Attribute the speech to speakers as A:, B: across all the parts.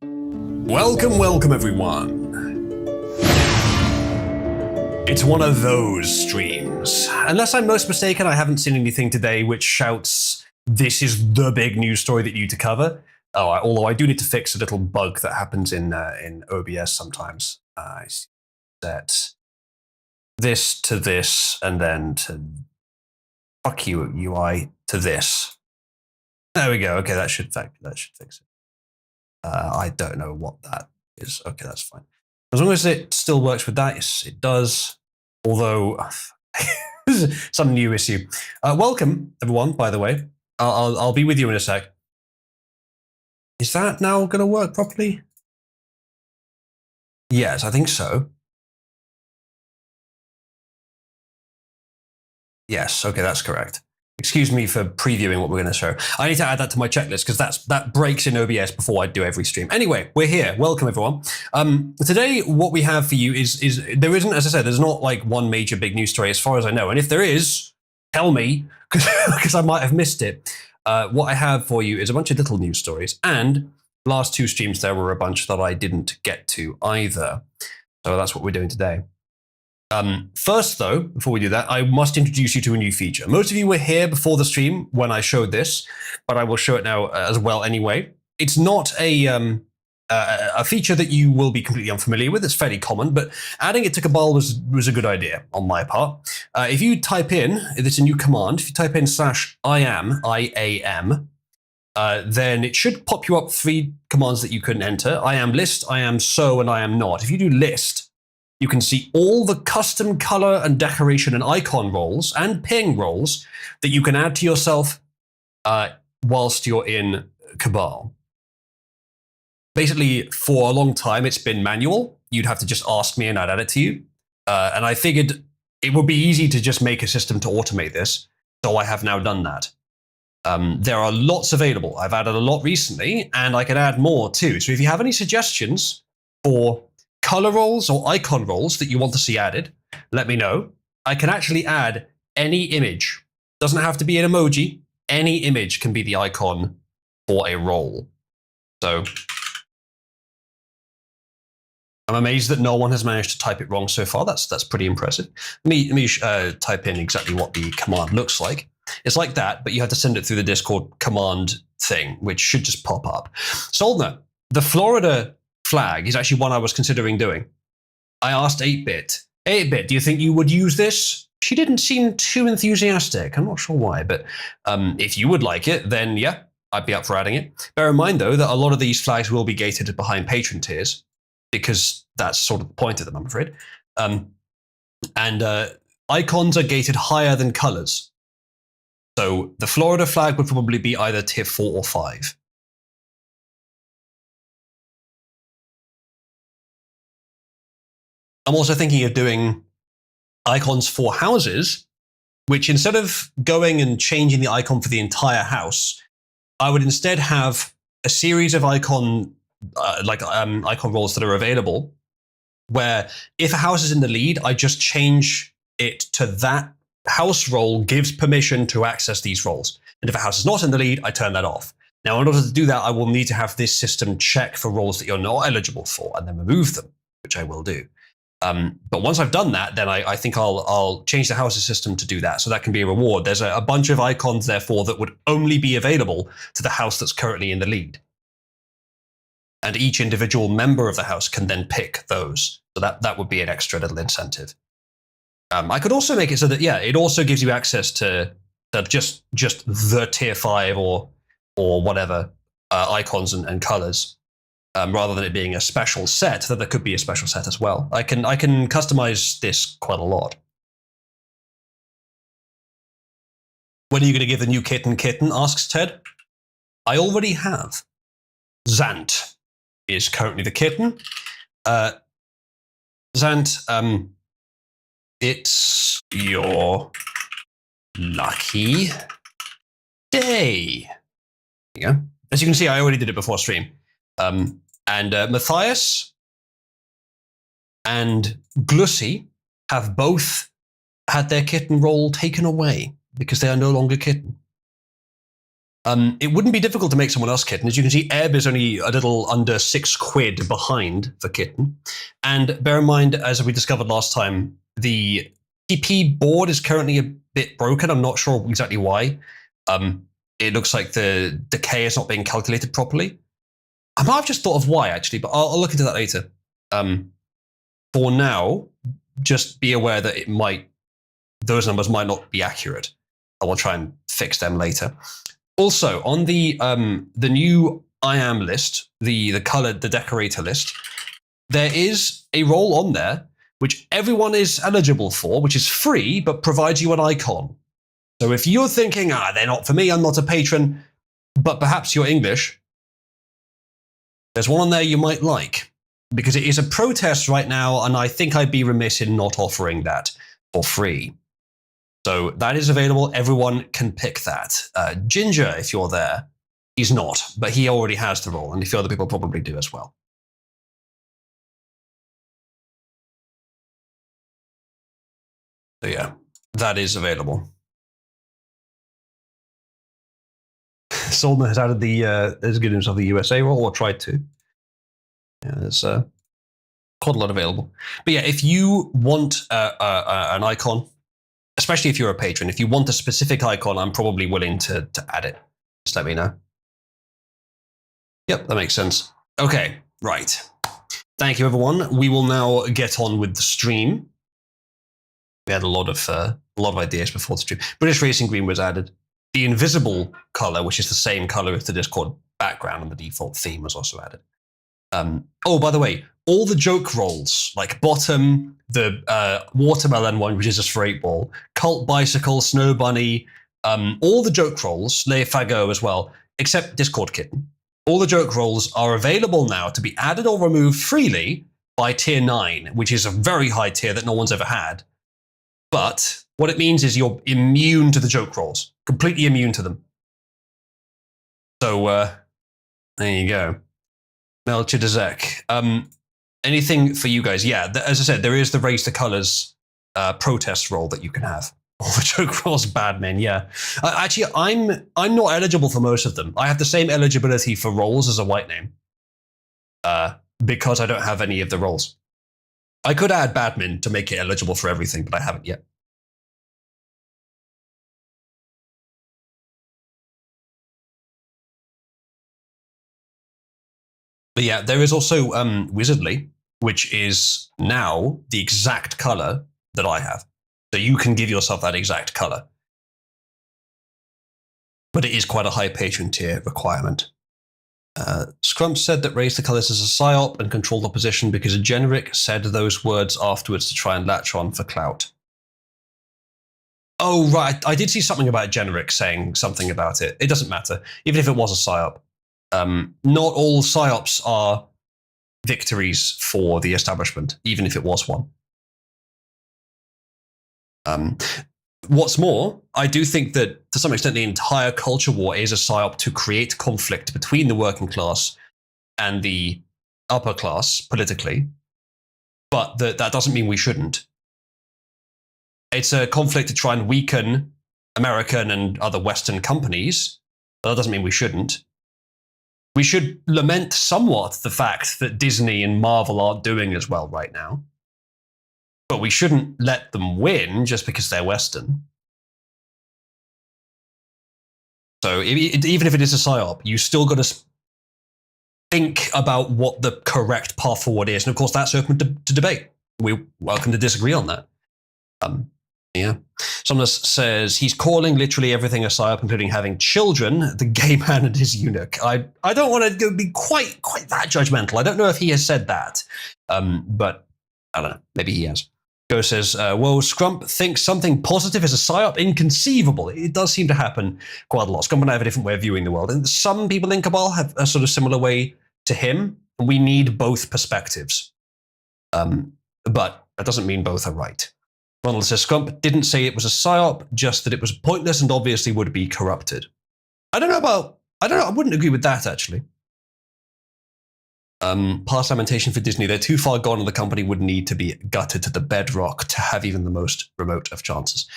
A: Welcome, welcome everyone. It's one of those streams. Unless I'm most mistaken, I haven't seen anything today which shouts, this is the big news story that you need to cover. Although I do need to fix a little bug that happens in OBS sometimes. I set this to this and then to fuck you UI to this. There we go. Okay, that should fix it. I don't know what that is. Okay, that's fine. As long as it still works with that, yes, it does. Although, some new issue. Welcome, everyone, by the way. I'll be with you in a sec. Is that now going to work properly? Yes, I think so. Yes, okay, that's correct. Excuse me for previewing what we're going to show. I need to add that to my checklist because that breaks in OBS before I do every stream. Anyway, we're here. Welcome, everyone. Today, what we have for you is there isn't, as I said, there's not like one major big news story as far as I know. And if there is, tell me because I might have missed it. What I have for you is a bunch of little news stories. And last two streams, there were a bunch that I didn't get to either. So that's what we're doing today. First, though, before we do that, I must introduce you to a new feature. Most of you were here before the stream when I showed this, but I will show it now as well anyway. It's not a feature that you will be completely unfamiliar with. It's fairly common, but adding it to Cabal was a good idea on my part. If you type in, it's a new command, if you type in /IAM, I-A-M, then it should pop you up 3 commands that you can enter. I am list, I am so, and I am not. If you do list, you can see all the custom color and decoration and icon roles and ping roles that you can add to yourself whilst you're in Cabal. Basically, for a long time, it's been manual. You'd have to just ask me and I'd add it to you. And I figured it would be easy to just make a system to automate this. So I have now done that. There are lots available. I've added a lot recently, and I can add more too. So if you have any suggestions for color roles or icon roles that you want to see added, let me know. I can actually add any image. Doesn't have to be an emoji. Any image can be the icon for a role. So I'm amazed that no one has managed to type it wrong so far. That's pretty impressive. Let me type in exactly what the command looks like. It's like that, but you have to send it through the Discord command thing, which should just pop up. Soldner, the Florida flag is actually one I was considering doing. I asked 8-Bit, do you think you would use this? She didn't seem too enthusiastic. I'm not sure why, but if you would like it, then yeah, I'd be up for adding it. Bear in mind, though, that a lot of these flags will be gated behind patron tiers because that's sort of the point of them, I'm afraid. Icons are gated higher than colors. So the Florida flag would probably be either tier 4 or 5. I'm also thinking of doing icons for houses, which instead of going and changing the icon for the entire house, I would instead have a series of icon roles that are available, where if a house is in the lead, I just change it to that house role gives permission to access these roles. And if a house is not in the lead, I turn that off. Now, in order to do that, I will need to have this system check for roles that you're not eligible for and then remove them, which I will do. But once I've done that, then I think I'll change the houses system to do that. So that can be a reward. There's a bunch of icons, therefore, that would only be available to the house that's currently in the lead. And each individual member of the house can then pick those. So that would be an extra little incentive. I could also make it so that, yeah, it also gives you access to just the tier 5 or whatever icons and colors. Rather than it being a special set, that there could be a special set as well. I can customize this quite a lot. When are you going to give the new kitten? Asks Ted. I already have. Zant is currently the kitten. Zant, it's your lucky day. There you go. As you can see, I already did it before stream. And Matthias and Glussy have both had their kitten role taken away because they are no longer kitten. It wouldn't be difficult to make someone else Kitten. As you can see, Ebb is only a little under £6 behind for Kitten. And bear in mind, as we discovered last time, the TP board is currently a bit broken. I'm not sure exactly why. It looks like the decay is not being calculated properly. I might have just thought of why, actually, but I'll look into that later. For now, just be aware that those numbers might not be accurate. I will try and fix them later. Also, on the new I am list, the decorator list, there is a role on there which everyone is eligible for, which is free, but provides you an icon. So if you're thinking, they're not for me, I'm not a patron, but perhaps you're English, there's one on there you might like, because it is a protest right now, and I think I'd be remiss in not offering that for free. So that is available. Everyone can pick that. Ginger, if you're there, he's not, but he already has the role, and a few other people probably do as well. So yeah, that is available. Solman has added the has given himself the USA role, or tried to. Yeah, there's quite a lot available. But yeah, if you want an icon, especially if you're a patron, if you want a specific icon, I'm probably willing to add it. Just let me know. Yep, that makes sense. Okay, right. Thank you, everyone. We will now get on with the stream. We had a lot of ideas before the stream. British Racing Green was added. The invisible color, which is the same color as the Discord background and the default theme, was also added. Oh, by the way, all the joke rolls, like Bottom, the Watermelon one, which is just for 8-ball, Cult Bicycle, Snow Bunny, all the joke rolls, Les Fagots as well, except Discord Kitten. All the joke rolls are available now to be added or removed freely by tier 9, which is a very high tier that no one's ever had. But what it means is you're immune to the joke rolls, completely immune to them. So there you go. Melchizedek. Anything for you guys? Yeah, as I said, there is the Raise the Colors protest role that you can have. All the joke rolls, bad men. Yeah, actually, I'm not eligible for most of them. I have the same eligibility for roles as a white name, because I don't have any of the roles. I could add Badmin to make it eligible for everything, but I haven't yet. But yeah, there is also Wizardry, which is now the exact color that I have. So you can give yourself that exact color. But it is quite a high patron tier requirement. Scrump said that Raise the Colors is a psyop and controlled opposition because a generic said those words afterwards to try and latch on for clout. Oh, right. I did see something about generic saying something about it. It doesn't matter, even if it was a psyop. Not all psyops are victories for the establishment, even if it was one. What's more, I do think that to some extent the entire culture war is a psyop to create conflict between the working class and the upper class politically, but that doesn't mean we shouldn't. It's a conflict to try and weaken American and other Western companies, but that doesn't mean we shouldn't. We should lament somewhat the fact that Disney and Marvel aren't doing as well right now. But we shouldn't let them win just because they're Western. So even if it is a psyop, you still got to think about what the correct path forward is. And of course, that's open to debate. We're welcome to disagree on that. Yeah. Someone says he's calling literally everything a psyop, including having children, the gay man and his eunuch. I don't want to be quite that judgmental. I don't know if he has said that, but I don't know. Maybe he has. Go says, whoa, Scrump thinks something positive is a psyop. Inconceivable. It does seem to happen quite a lot. Scrump and I have a different way of viewing the world. And some people in Cabal have a sort of similar way to him. And we need both perspectives. But that doesn't mean both are right. Ronald says, Scrump didn't say it was a psyop, just that it was pointless and obviously would be corrupted. I don't know, I wouldn't agree with that, actually. Past lamentation for Disney. They're too far gone and the company would need to be gutted to the bedrock to have even the most remote of chances.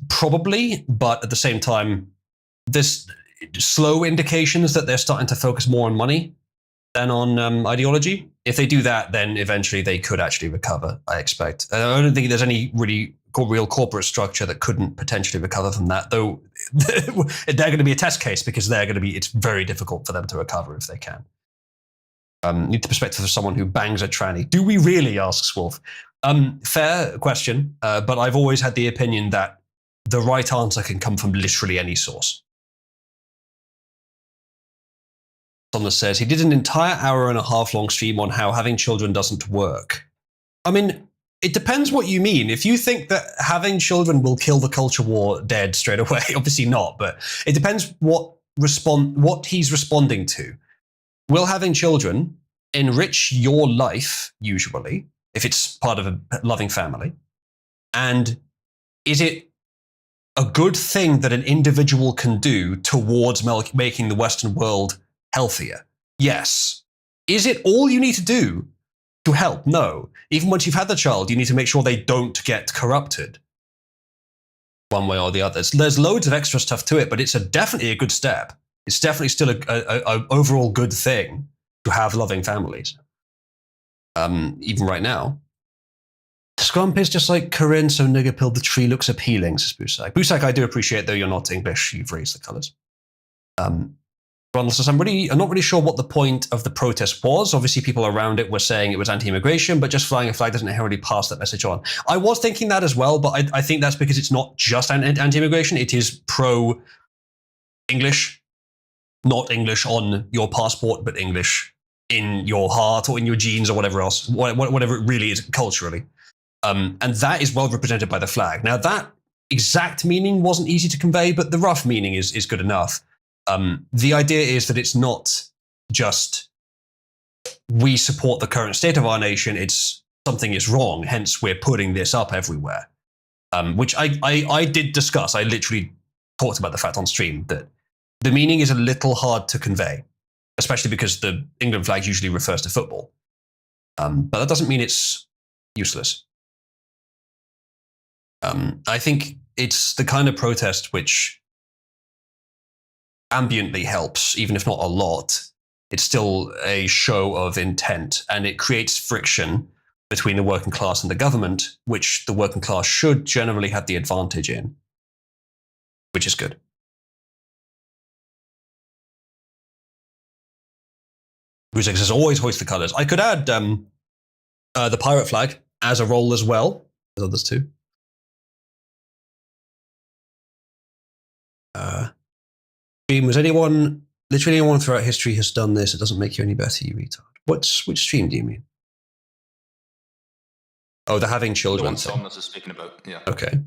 A: Probably, but at the same time, slow indications that they're starting to focus more on money than on ideology. If they do that, then eventually they could actually recover, I expect. I don't think there's any really real corporate structure that couldn't potentially recover from that, though they're going to be a test case because it's very difficult for them to recover if they can. Need the perspective of someone who bangs a tranny. Do we really, asks Wolf. Fair question, but I've always had the opinion that the right answer can come from literally any source. Someone says, he did an entire hour and a half long stream on how having children doesn't work. I mean, it depends what you mean. If you think that having children will kill the culture war dead straight away, obviously not, but it depends what he's responding to. Will having children enrich your life, usually, if it's part of a loving family? And is it a good thing that an individual can do towards making the Western world healthier? Yes. Is it all you need to do to help? No. Even once you've had the child, you need to make sure they don't get corrupted one way or the other. There's loads of extra stuff to it, but it's definitely a good step. It's definitely still a overall good thing to have loving families. Even right now. Scrump is just like Corinne, so nigger pilled the tree looks appealing, says Busak. Busak, I do appreciate, though you're not English, you've raised the colours. Ronald says, I'm not really sure what the point of the protest was. Obviously, people around it were saying it was anti-immigration, but just flying a flag doesn't inherently pass that message on. I was thinking that as well, but I think that's because it's not just anti-immigration. It is pro-English, not English on your passport, but English in your heart or in your genes or whatever else, whatever it really is culturally. And that is well represented by the flag. Now, that exact meaning wasn't easy to convey, but the rough meaning is good enough. The idea is that it's not just we support the current state of our nation, it's something is wrong, hence we're putting this up everywhere. Which I did discuss. I literally talked about the fact on stream that the meaning is a little hard to convey, especially because the England flag usually refers to football. But that doesn't mean it's useless. I think it's the kind of protest which ambiently helps, even if not a lot. It's still a show of intent, and it creates friction between the working class and the government, which the working class should generally have the advantage in, which is good. Ruzek says, always hoist the colours. I could add the pirate flag as a role as well, as others too. Was literally anyone throughout history has done this? It doesn't make you any better, you retard. Which stream do you mean? Oh, the having children.
B: The one Thomas is speaking about, yeah.
A: Okay.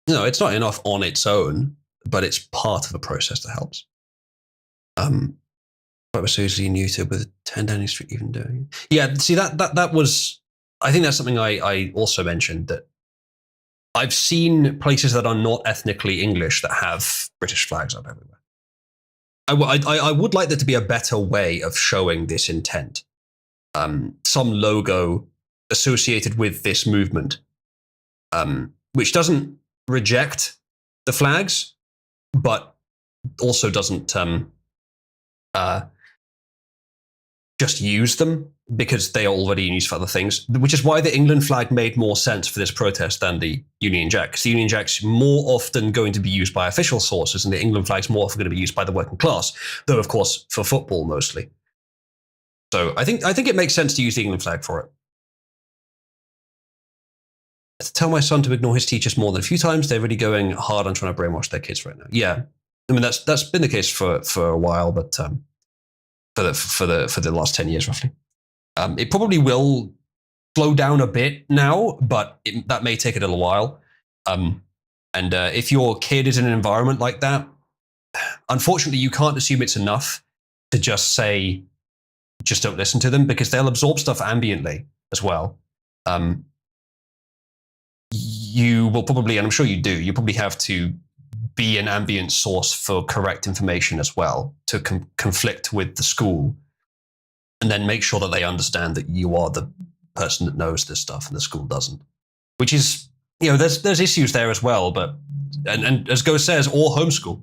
A: No, it's not enough on its own, but it's part of a process that helps. But we're seriously new to with 10 Downing Street even doing it. Yeah, see that was, I think that's something I also mentioned, that I've seen places that are not ethnically English that have British flags up everywhere. I would like there to be a better way of showing this intent. Some logo associated with this movement, which doesn't reject the flags, but also doesn't just use them because they are already in use for other things, which is why the England flag made more sense for this protest than the Union Jack. Because the Union Jack's more often going to be used by official sources, and the England flag's more often going to be used by the working class, though, of course, for football mostly. So I think it makes sense to use the England flag for it. To tell my son to ignore his teachers more than a few times, they're really going hard on trying to brainwash their kids right now. Yeah, I mean that's been the case for a while, but for the last 10 years roughly. It probably will slow down a bit now, but that may take a little while. And if your kid is in an environment like that, unfortunately, you can't assume it's enough to just say, just don't listen to them, because they'll absorb stuff ambiently as well. You will probably, and I'm sure you do, you probably have to be an ambient source for correct information as well, to conflict with the school, and then make sure that they understand that you are the person that knows this stuff and the school doesn't. Which is, there's issues there as well, but, and as Go says, or homeschool.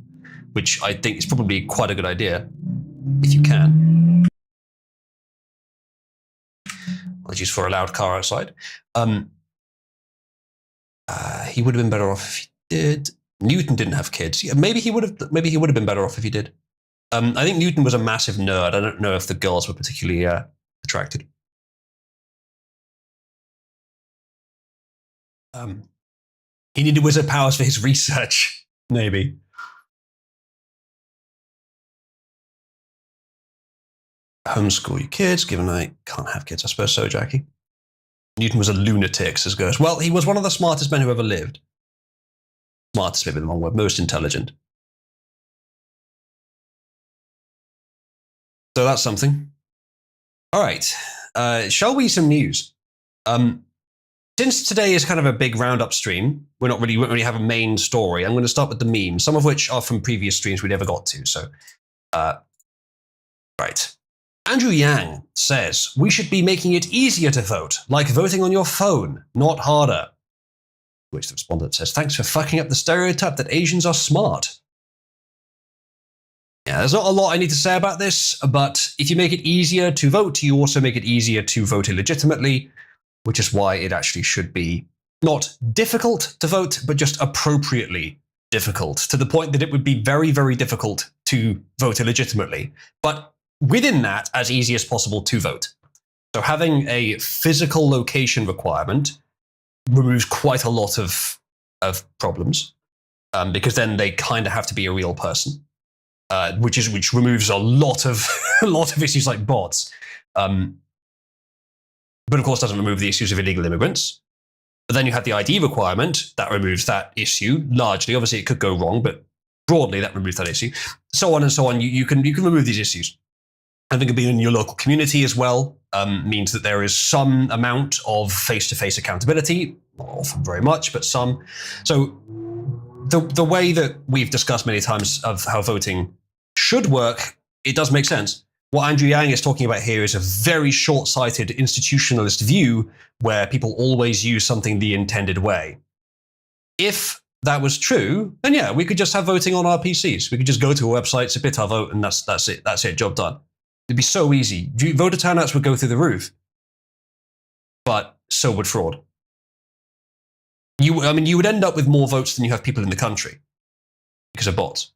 A: which I think is probably quite a good idea, if you can. Apologies for a loud car outside. He would have been better off if he did. Newton didn't have kids. Yeah, maybe he would have. Maybe he would have been better off if he did. I think Newton was a massive nerd. I don't know if the girls were particularly attracted. He needed wizard powers for his research, maybe. Homeschool your kids, given I can't have kids. I suppose so, Jackie. Newton was a lunatic, says Ghost. Well, he was one of the smartest men who ever lived. Smartest, maybe the wrong word. Most intelligent. So that's something. All right. Shall we some news? Since today is kind of a big roundup stream, we won't really have a main story. I'm going to start with the memes, some of which are from previous streams we never got to. So, right. Andrew Yang says, we should be making it easier to vote, like voting on your phone, not harder. Which the respondent says, thanks for fucking up the stereotype that Asians are smart. Yeah, there's not a lot I need to say about this, but if you make it easier to vote, you also make it easier to vote illegitimately, which is why it actually should be not difficult to vote, but just appropriately difficult, to the point that it would be very, very difficult to vote illegitimately. But within that, as easy as possible to vote. So having a physical location requirement removes quite a lot of problems, because then they kind of have to be a real person, which removes a lot of issues like bots. But of course doesn't remove the issues of illegal immigrants. But then you have the ID requirement that removes that issue largely. Obviously, it could go wrong, but broadly that removes that issue. So on and so on. You can remove these issues. Having it be in your local community as well means that there is some amount of face-to-face accountability. Not often very much, but some. So the way that we've discussed many times of how voting should work, it does make sense. What Andrew Yang is talking about here is a very short-sighted institutionalist view where people always use something the intended way. If that was true, then yeah, we could just have voting on our PCs. We could just go to a website, submit our vote, and that's it. That's it, job done. It'd be so easy. Voter turnouts would go through the roof. But so would fraud. You would end up with more votes than you have people in the country because of bots.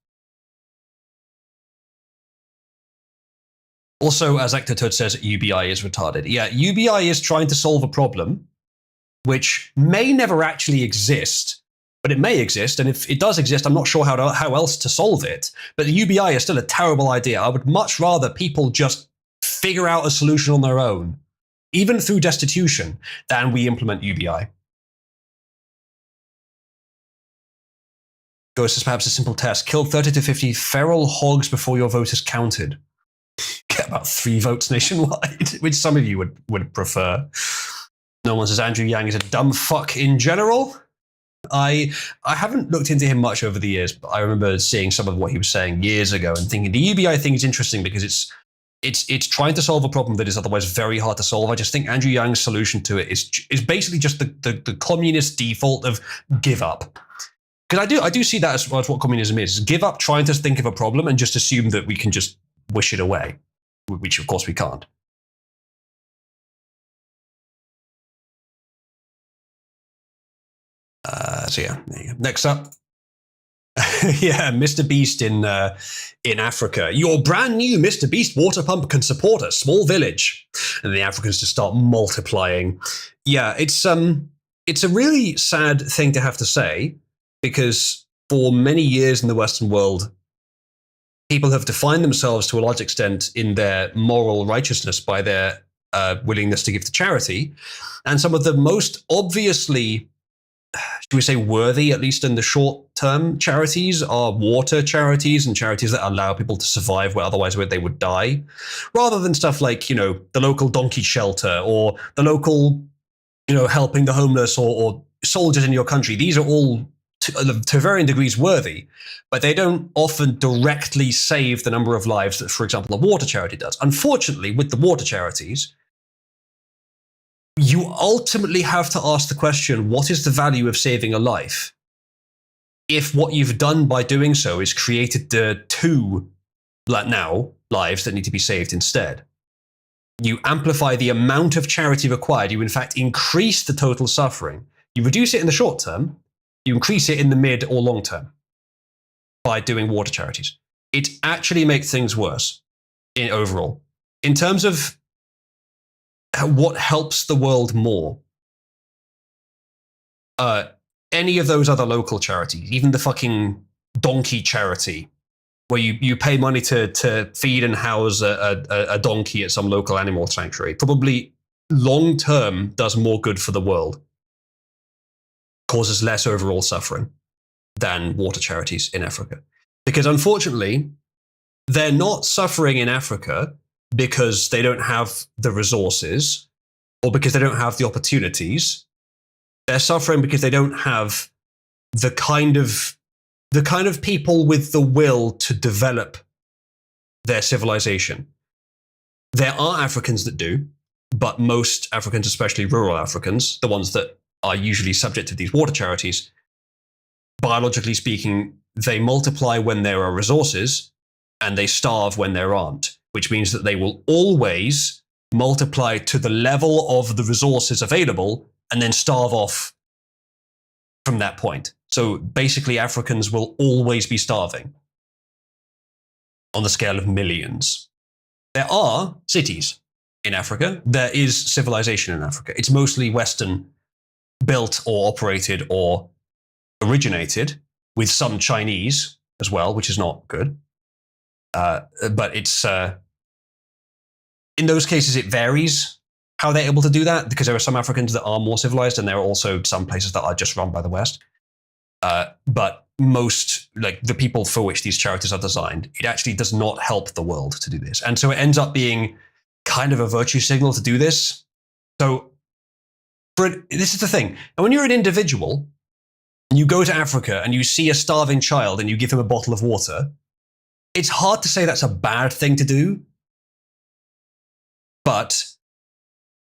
A: Also, as Ectotoad says, UBI is retarded. Yeah, UBI is trying to solve a problem which may never actually exist, but it may exist. And if it does exist, I'm not sure how else to solve it. But the UBI is still a terrible idea. I would much rather people just figure out a solution on their own, even through destitution, than we implement UBI. Ghost is perhaps a simple test. Kill 30 to 50 feral hogs before your vote is counted. Get about 3 votes nationwide, which some of you would prefer. No one says Andrew Yang is a dumb fuck in general. I haven't looked into him much over the years, but I remember seeing some of what he was saying years ago and thinking the UBI thing is interesting because it's trying to solve a problem that is otherwise very hard to solve. I just think Andrew Yang's solution to it is basically just the communist default of give up. Because I do see that as what communism is give up trying to think of a problem and just assume that we can just wish it away, which of course we can't. So yeah, there you go. Next up. Yeah, Mr. Beast in Africa. Your brand new Mr. Beast water pump can support a small village. And the Africans just start multiplying. Yeah, it's a really sad thing to have to say, because for many years in the Western world, people have defined themselves to a large extent in their moral righteousness by their willingness to give to charity. And some of the most obviously, should we say worthy, at least in the short term, charities are water charities and charities that allow people to survive where otherwise they would die, rather than stuff like, the local donkey shelter or the local, helping the homeless or soldiers in your country. These are all to varying degrees worthy, but they don't often directly save the number of lives that, for example, a water charity does. Unfortunately, with the water charities, you ultimately have to ask the question, what is the value of saving a life? if what you've done by doing so is created the two now lives that need to be saved instead, you amplify the amount of charity required. You, in fact, increase the total suffering. You reduce it in the short term, you increase it in the mid or long term by doing water charities. It actually makes things worse in overall. In terms of what helps the world more, any of those other local charities, even the fucking donkey charity, where you pay money to feed and house a donkey at some local animal sanctuary, probably long term does more good for the world, causes less overall suffering than water charities in Africa. Because unfortunately, they're not suffering in Africa because they don't have the resources or because they don't have the opportunities. They're suffering because they don't have the kind of people with the will to develop their civilization. There are Africans that do, but most Africans, especially rural Africans, the ones that are usually subject to these water charities, biologically speaking, they multiply when there are resources and they starve when there aren't, which means that they will always multiply to the level of the resources available and then starve off from that point. So basically, Africans will always be starving on the scale of millions. There are cities in Africa. There is civilization in Africa. It's mostly Western built or operated or originated, with some Chinese as well, which is not good. But it's in those cases, it varies how they're able to do that, because there are some Africans that are more civilized, and there are also some places that are just run by the West. But most, like the people for which these charities are designed, it actually does not help the world to do this. And so it ends up being kind of a virtue signal to do this. So this is the thing. And when you're an individual, and you go to Africa and you see a starving child and you give him a bottle of water, it's hard to say that's a bad thing to do. But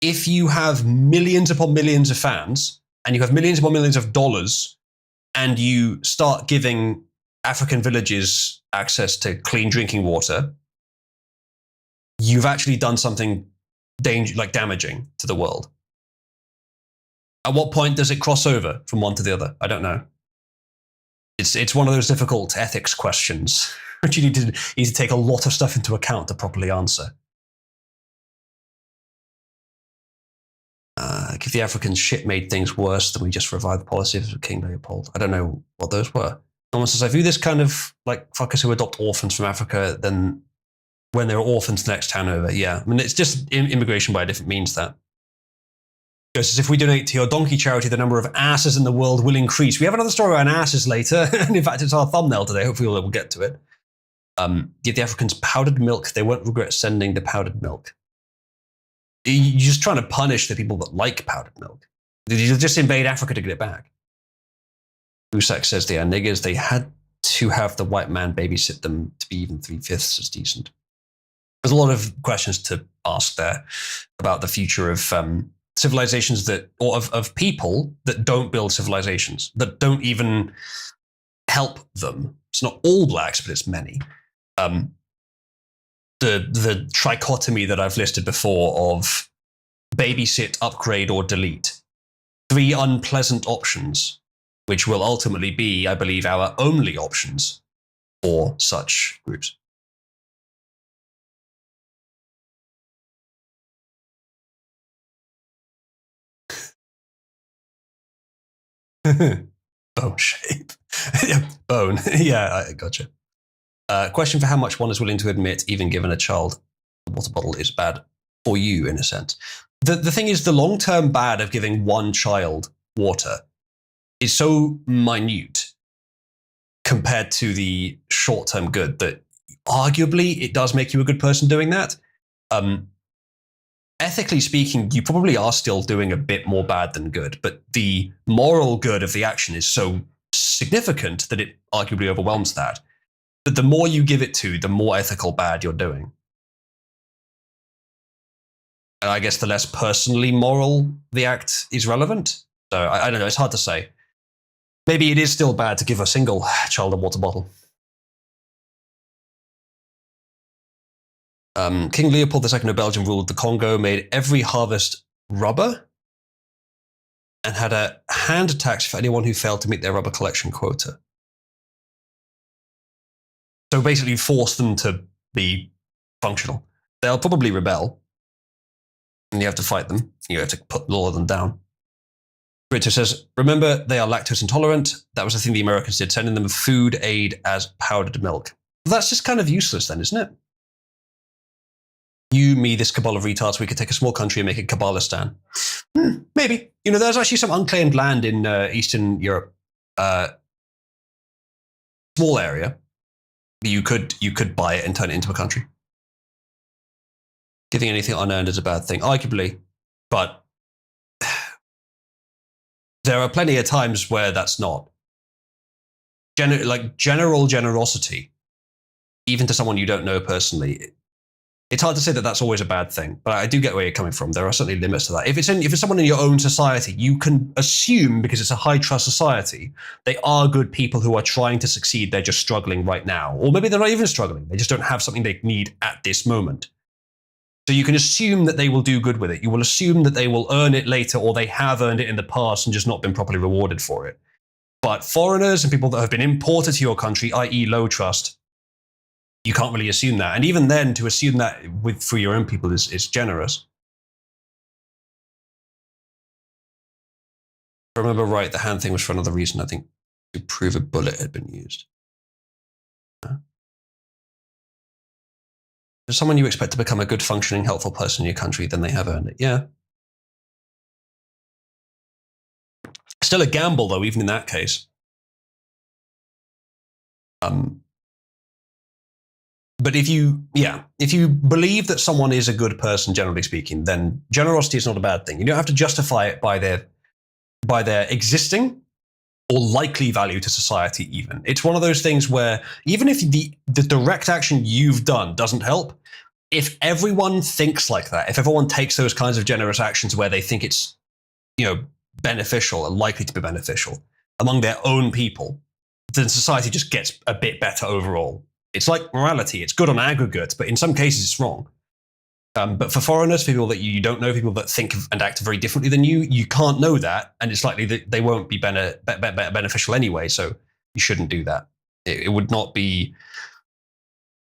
A: if you have millions upon millions of fans and you have millions upon millions of dollars and you start giving African villages access to clean drinking water, you've actually done something damaging to the world. At what point does it cross over from one to the other? I don't know. It's one of those difficult ethics questions which you need to take a lot of stuff into account to properly answer. Give the Africans shit made things worse than we just revived the policies of King Leopold. I don't know what those were. Someone says, I view this kind of like fuckers who adopt orphans from Africa, then when they're orphans the next town over. Yeah, I mean, it's just immigration by a different means that. Because if we donate to your donkey charity, the number of asses in the world will increase. We have another story on asses later, and in fact, it's our thumbnail today. Hopefully, we'll get to it. Give the Africans powdered milk. They won't regret sending the powdered milk. You're just trying to punish the people that like powdered milk. You'll just invade Africa to get it back. Usak says they are niggers. They had to have the white man babysit them to be even 3/5 as decent. There's a lot of questions to ask there about the future of civilizations or of people that don't build civilizations, that don't even help them. It's not all blacks, but it's many. The trichotomy that I've listed before of babysit, upgrade, or delete. 3 unpleasant options, which will ultimately be, I believe, our only options for such groups. Bone shape. Yeah, bone. Yeah, I gotcha. Question for how much one is willing to admit, even given a child, a water bottle is bad for you, in a sense. The thing is, the long-term bad of giving one child water is so minute compared to the short-term good that arguably it does make you a good person doing that. Ethically speaking, you probably are still doing a bit more bad than good, but the moral good of the action is so significant that it arguably overwhelms that. But the more you give it to, the more ethical bad you're doing. And I guess the less personally moral the act is relevant. So I don't know, it's hard to say. Maybe it is still bad to give a single child a water bottle. King Leopold II of Belgium ruled the Congo, made every harvest rubber, and had a hand tax for anyone who failed to meet their rubber collection quota. So basically force them to be functional. They'll probably rebel, and you have to fight them. You have to put all of them down. Richard says, remember, they are lactose intolerant. That was the thing the Americans did, sending them food aid as powdered milk. Well, that's just kind of useless then, isn't it? You, me, this cabal of retards, we could take a small country and make it Kabalistan. Maybe. You know, there's actually some unclaimed land in Eastern Europe. Small area. You could buy it and turn it into a country. Giving anything unearned is a bad thing, arguably. But there are plenty of times where that's not. General generosity, even to someone you don't know personally, it's hard to say that that's always a bad thing, but I do get where you're coming from. There are certainly limits to that. If it's someone in your own society, you can assume, because it's a high trust society, they are good people who are trying to succeed. They're just struggling right now. Or maybe they're not even struggling. They just don't have something they need at this moment. So you can assume that they will do good with it. You will assume that they will earn it later, or they have earned it in the past and just not been properly rewarded for it. But foreigners and people that have been imported to your country, i.e. low trust, you can't really assume that. And even then, to assume that for your own people is generous. If I remember right, the hand thing was for another reason, I think, to prove a bullet had been used. If someone you expect to become a good, functioning, helpful person in your country, then they have earned it. Yeah. Still a gamble, though, even in that case. But if you believe that someone is a good person, generally speaking, then generosity is not a bad thing. You don't have to justify it by their existing or likely value to society even. It's one of those things where even if the direct action you've done doesn't help, if everyone thinks like that, if everyone takes those kinds of generous actions where they think it's, beneficial and likely to be beneficial among their own people, then society just gets a bit better overall. It's like morality. It's good on aggregate, but in some cases it's wrong. But for foreigners, people that you don't know, people that think and act very differently than you can't know that, and it's likely that they won't be beneficial anyway, so you shouldn't do that. It would not be...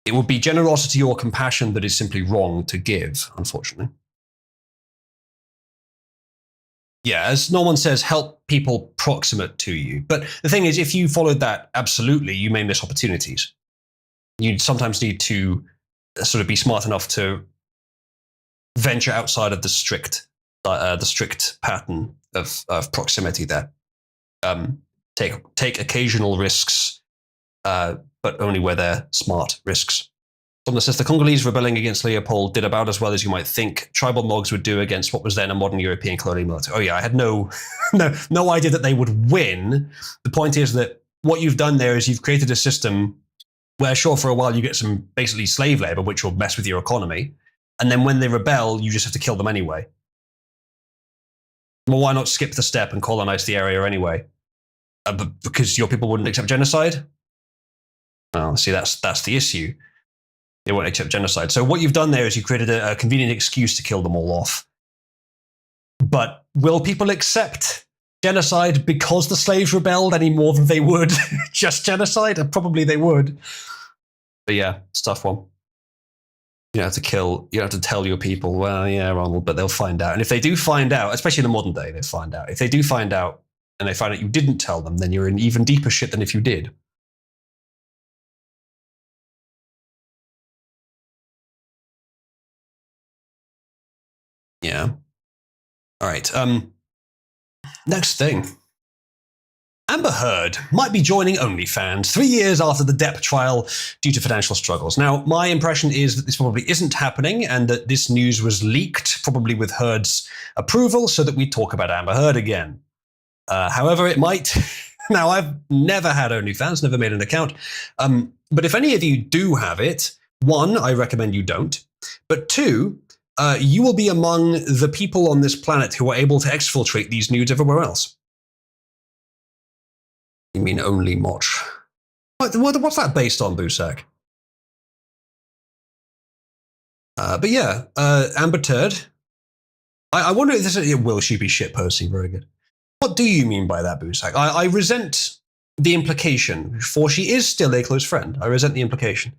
A: It would be generosity or compassion that is simply wrong to give, unfortunately. Yeah, as Norman says, help people proximate to you. But the thing is, if you followed that, absolutely, you may miss opportunities. You sometimes need to sort of be smart enough to venture outside of the strict pattern of proximity there. Take occasional risks, but only where they're smart risks. Someone says the Congolese rebelling against Leopold did about as well as you might think tribal Mogs would do against what was then a modern European colonial military. Oh yeah, I had no idea that they would win. The point is that what you've done there is you've created a system where, sure, for a while you get some basically slave labor, which will mess with your economy. And then when they rebel, you just have to kill them anyway. Well, why not skip the step and colonize the area anyway? Because your people wouldn't accept genocide? Well, see, that's the issue. They won't accept genocide. So what you've done there is you created a convenient excuse to kill them all off. But will people accept genocide because the slaves rebelled any more than they would just genocide? Probably they would. But yeah, it's a tough one. You have to tell your people, well, yeah, Ronald, but they'll find out. And if they do find out, especially in the modern day, they find out. If they do find out and they find out you didn't tell them, then you're in even deeper shit than if you did. Yeah. All right. Next thing. Amber Heard might be joining OnlyFans 3 years after the Depp trial due to financial struggles. Now, my impression is that this probably isn't happening and that this news was leaked, probably with Heard's approval, so that we talk about Amber Heard again. However, it might. Now, I've never had OnlyFans, never made an account. But if any of you do have it, one, I recommend you don't. But two, you will be among the people on this planet who are able to exfiltrate these nudes everywhere else. You mean only Moch? What's that based on, Busak? But yeah, Amber Turd. I wonder if will she be shitposting? Very good. What do you mean by that, Busak? I resent the implication, for she is still a close friend. I resent the implication.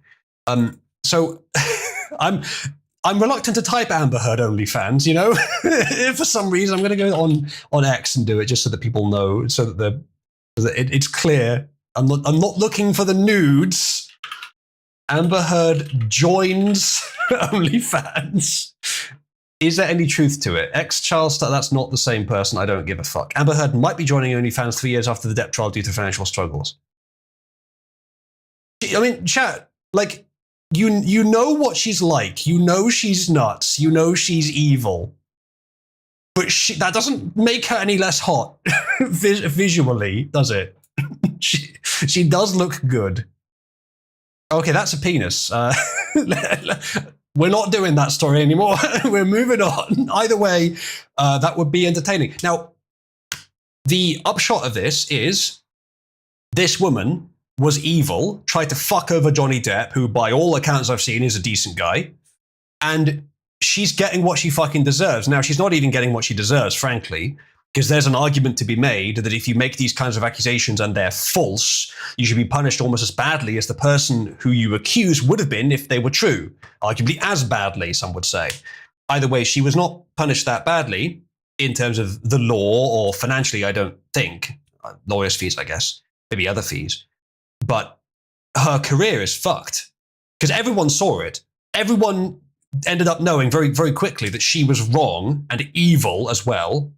A: So I'm reluctant to type Amber Heard OnlyFans, you know? For some reason, I'm going to go on X and do it just so that people know, so that it's clear. I'm not looking for the nudes. Amber Heard joins OnlyFans. Is there any truth to it? Charles, that's not the same person. I don't give a fuck. Amber Heard might be joining OnlyFans 3 years after the Depp trial due to financial struggles. I mean, chat, like, you know what she's like. You know she's nuts. You know she's evil. But that doesn't make her any less hot visually, does it? She does look good. Okay, that's a penis. We're not doing that story anymore. We're moving on. Either way, that would be entertaining. Now, the upshot of this is this woman was evil, tried to fuck over Johnny Depp, who by all accounts I've seen is a decent guy, and she's getting what she fucking deserves. Now, she's not even getting what she deserves, frankly, because there's an argument to be made that if you make these kinds of accusations and they're false, you should be punished almost as badly as the person who you accuse would have been if they were true. Arguably as badly, some would say. Either way, she was not punished that badly in terms of the law or financially, I don't think. Lawyers' fees, I guess. Maybe other fees. But her career is fucked. Because everyone saw it. Everyone ended up knowing very, very quickly that she was wrong and evil as well.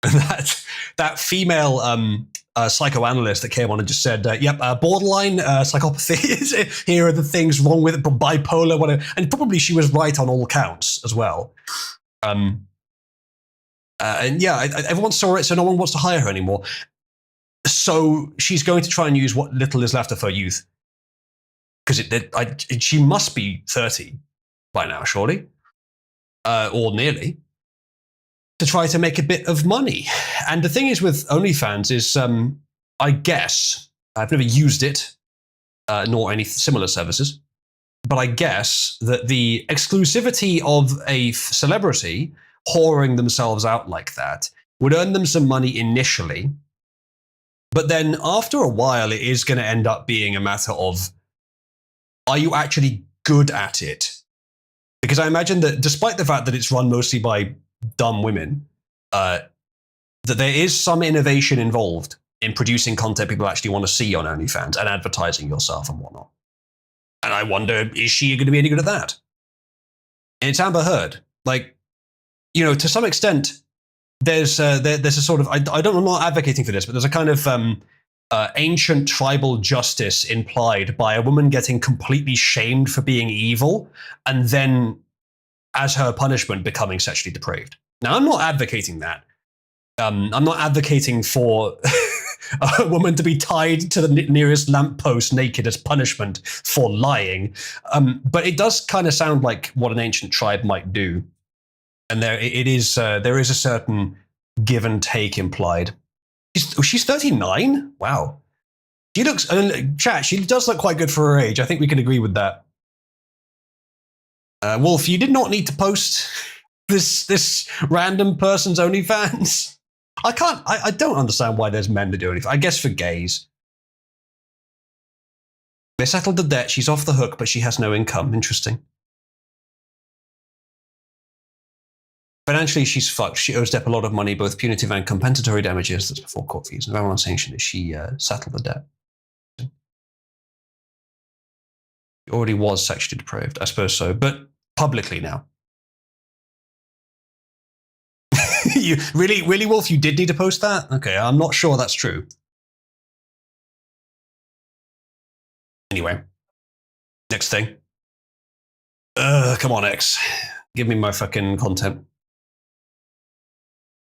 A: That female psychoanalyst that came on and just said, borderline psychopathy. Here are the things wrong with it, bipolar, whatever. And probably she was right on all counts as well. And yeah, everyone saw it, so no one wants to hire her anymore. So she's going to try and use what little is left of her youth. Because she must be 30 by now, surely. Or nearly. To try to make a bit of money. And the thing is with OnlyFans is, I guess, I've never used it, nor any similar services, but I guess that the exclusivity of a celebrity whoring themselves out like that would earn them some money initially, but then after a while it is going to end up being a matter of, are you actually good at it? Because I imagine that despite the fact that it's run mostly by dumb women, that there is some innovation involved in producing content people actually want to see on OnlyFans and advertising yourself and whatnot. And I wonder, is she going to be any good at that? And it's Amber Heard. Like, you know, to some extent, there's a sort of, I'm not advocating for this, but there's a kind of ancient tribal justice implied by a woman getting completely shamed for being evil and then, as her punishment, becoming sexually depraved. Now, I'm not advocating that. I'm not advocating for a woman to be tied to the nearest lamppost naked as punishment for lying. But it does kind of sound like what an ancient tribe might do. And there is a certain give and take implied. She's 39? Wow. She looks, chat, she does look quite good for her age. I think we can agree with that. Wolf, you did not need to post this random person's OnlyFans. I don't understand why there's men that do OnlyFans. I guess for gays. They settled the debt, she's off the hook, but she has no income. Interesting. Financially, she's fucked. She owes Depp a lot of money, both punitive and compensatory damages. That's before court fees. And everyone's saying she settled the debt. She already was sexually depraved, I suppose so, but publicly now. You really, Wolf, you did need to post that? Okay, I'm not sure that's true. Anyway, next thing. Come on, X. Give me my fucking content.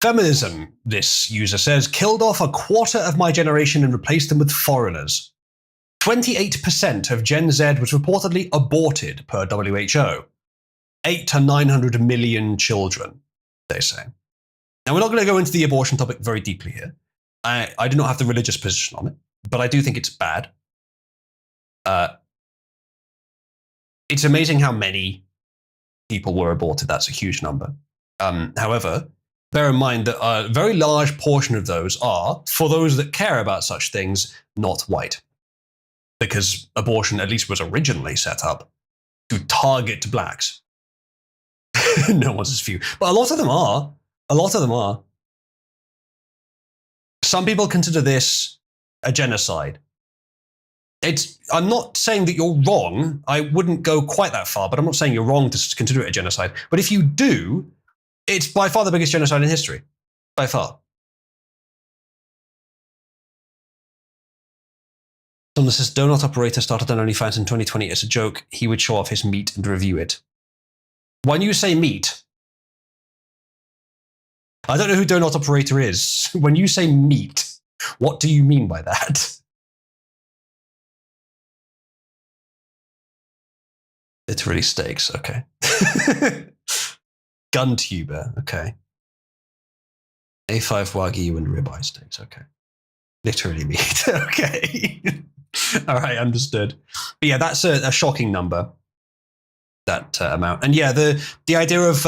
A: Feminism, this user says, killed off a quarter of my generation and replaced them with foreigners. 28% of Gen Z was reportedly aborted per WHO. 800 to 900 million children, they say. Now, we're not going to go into the abortion topic very deeply here. I do not have the religious position on it. but I do think it's bad. It's amazing how many people were aborted. That's a huge number. However, bear in mind that a very large portion of those are, for those that care about such things, not white. Because abortion, at least, was originally set up to target blacks. No one's as few. But a lot of them are. A lot of them are. Some people consider this a genocide. I'm not saying that you're wrong. I wouldn't go quite that far, but I'm not saying you're wrong to consider it a genocide. But if you do, it's by far the biggest genocide in history. By far. Someone says, Donut Operator started on OnlyFans in 2020 as a joke. He would show off his meat and review it. When you say meat, I don't know who Donut Operator is. When you say meat, what do you mean by that? Literally steaks, okay. Gun tuber, okay. A5 Wagyu and ribeye steaks, okay. Literally meat, okay. All right, understood. But yeah, that's a shocking number, that amount. And yeah, the idea of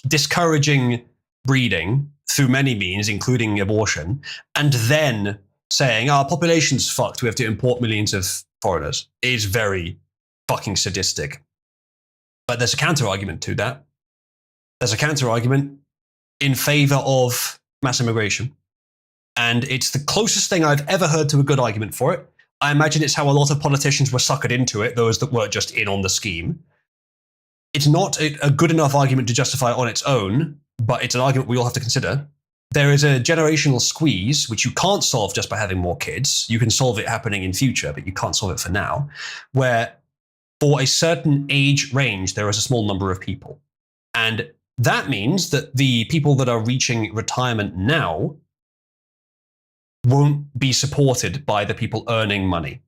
A: discouraging breeding through many means, including abortion, and then saying, our population's fucked, we have to import millions of foreigners, is very fucking sadistic. But there's a counter-argument to that. There's a counter-argument in favor of mass immigration. And it's the closest thing I've ever heard to a good argument for it. I imagine it's how a lot of politicians were suckered into it, those that weren't just in on the scheme. It's not a good enough argument to justify it on its own, but it's an argument we all have to consider. There is a generational squeeze, which you can't solve just by having more kids. You can solve it happening in future, but you can't solve it for now, where for a certain age range, there is a small number of people. And that means that the people that are reaching retirement now won't be supported by the people earning money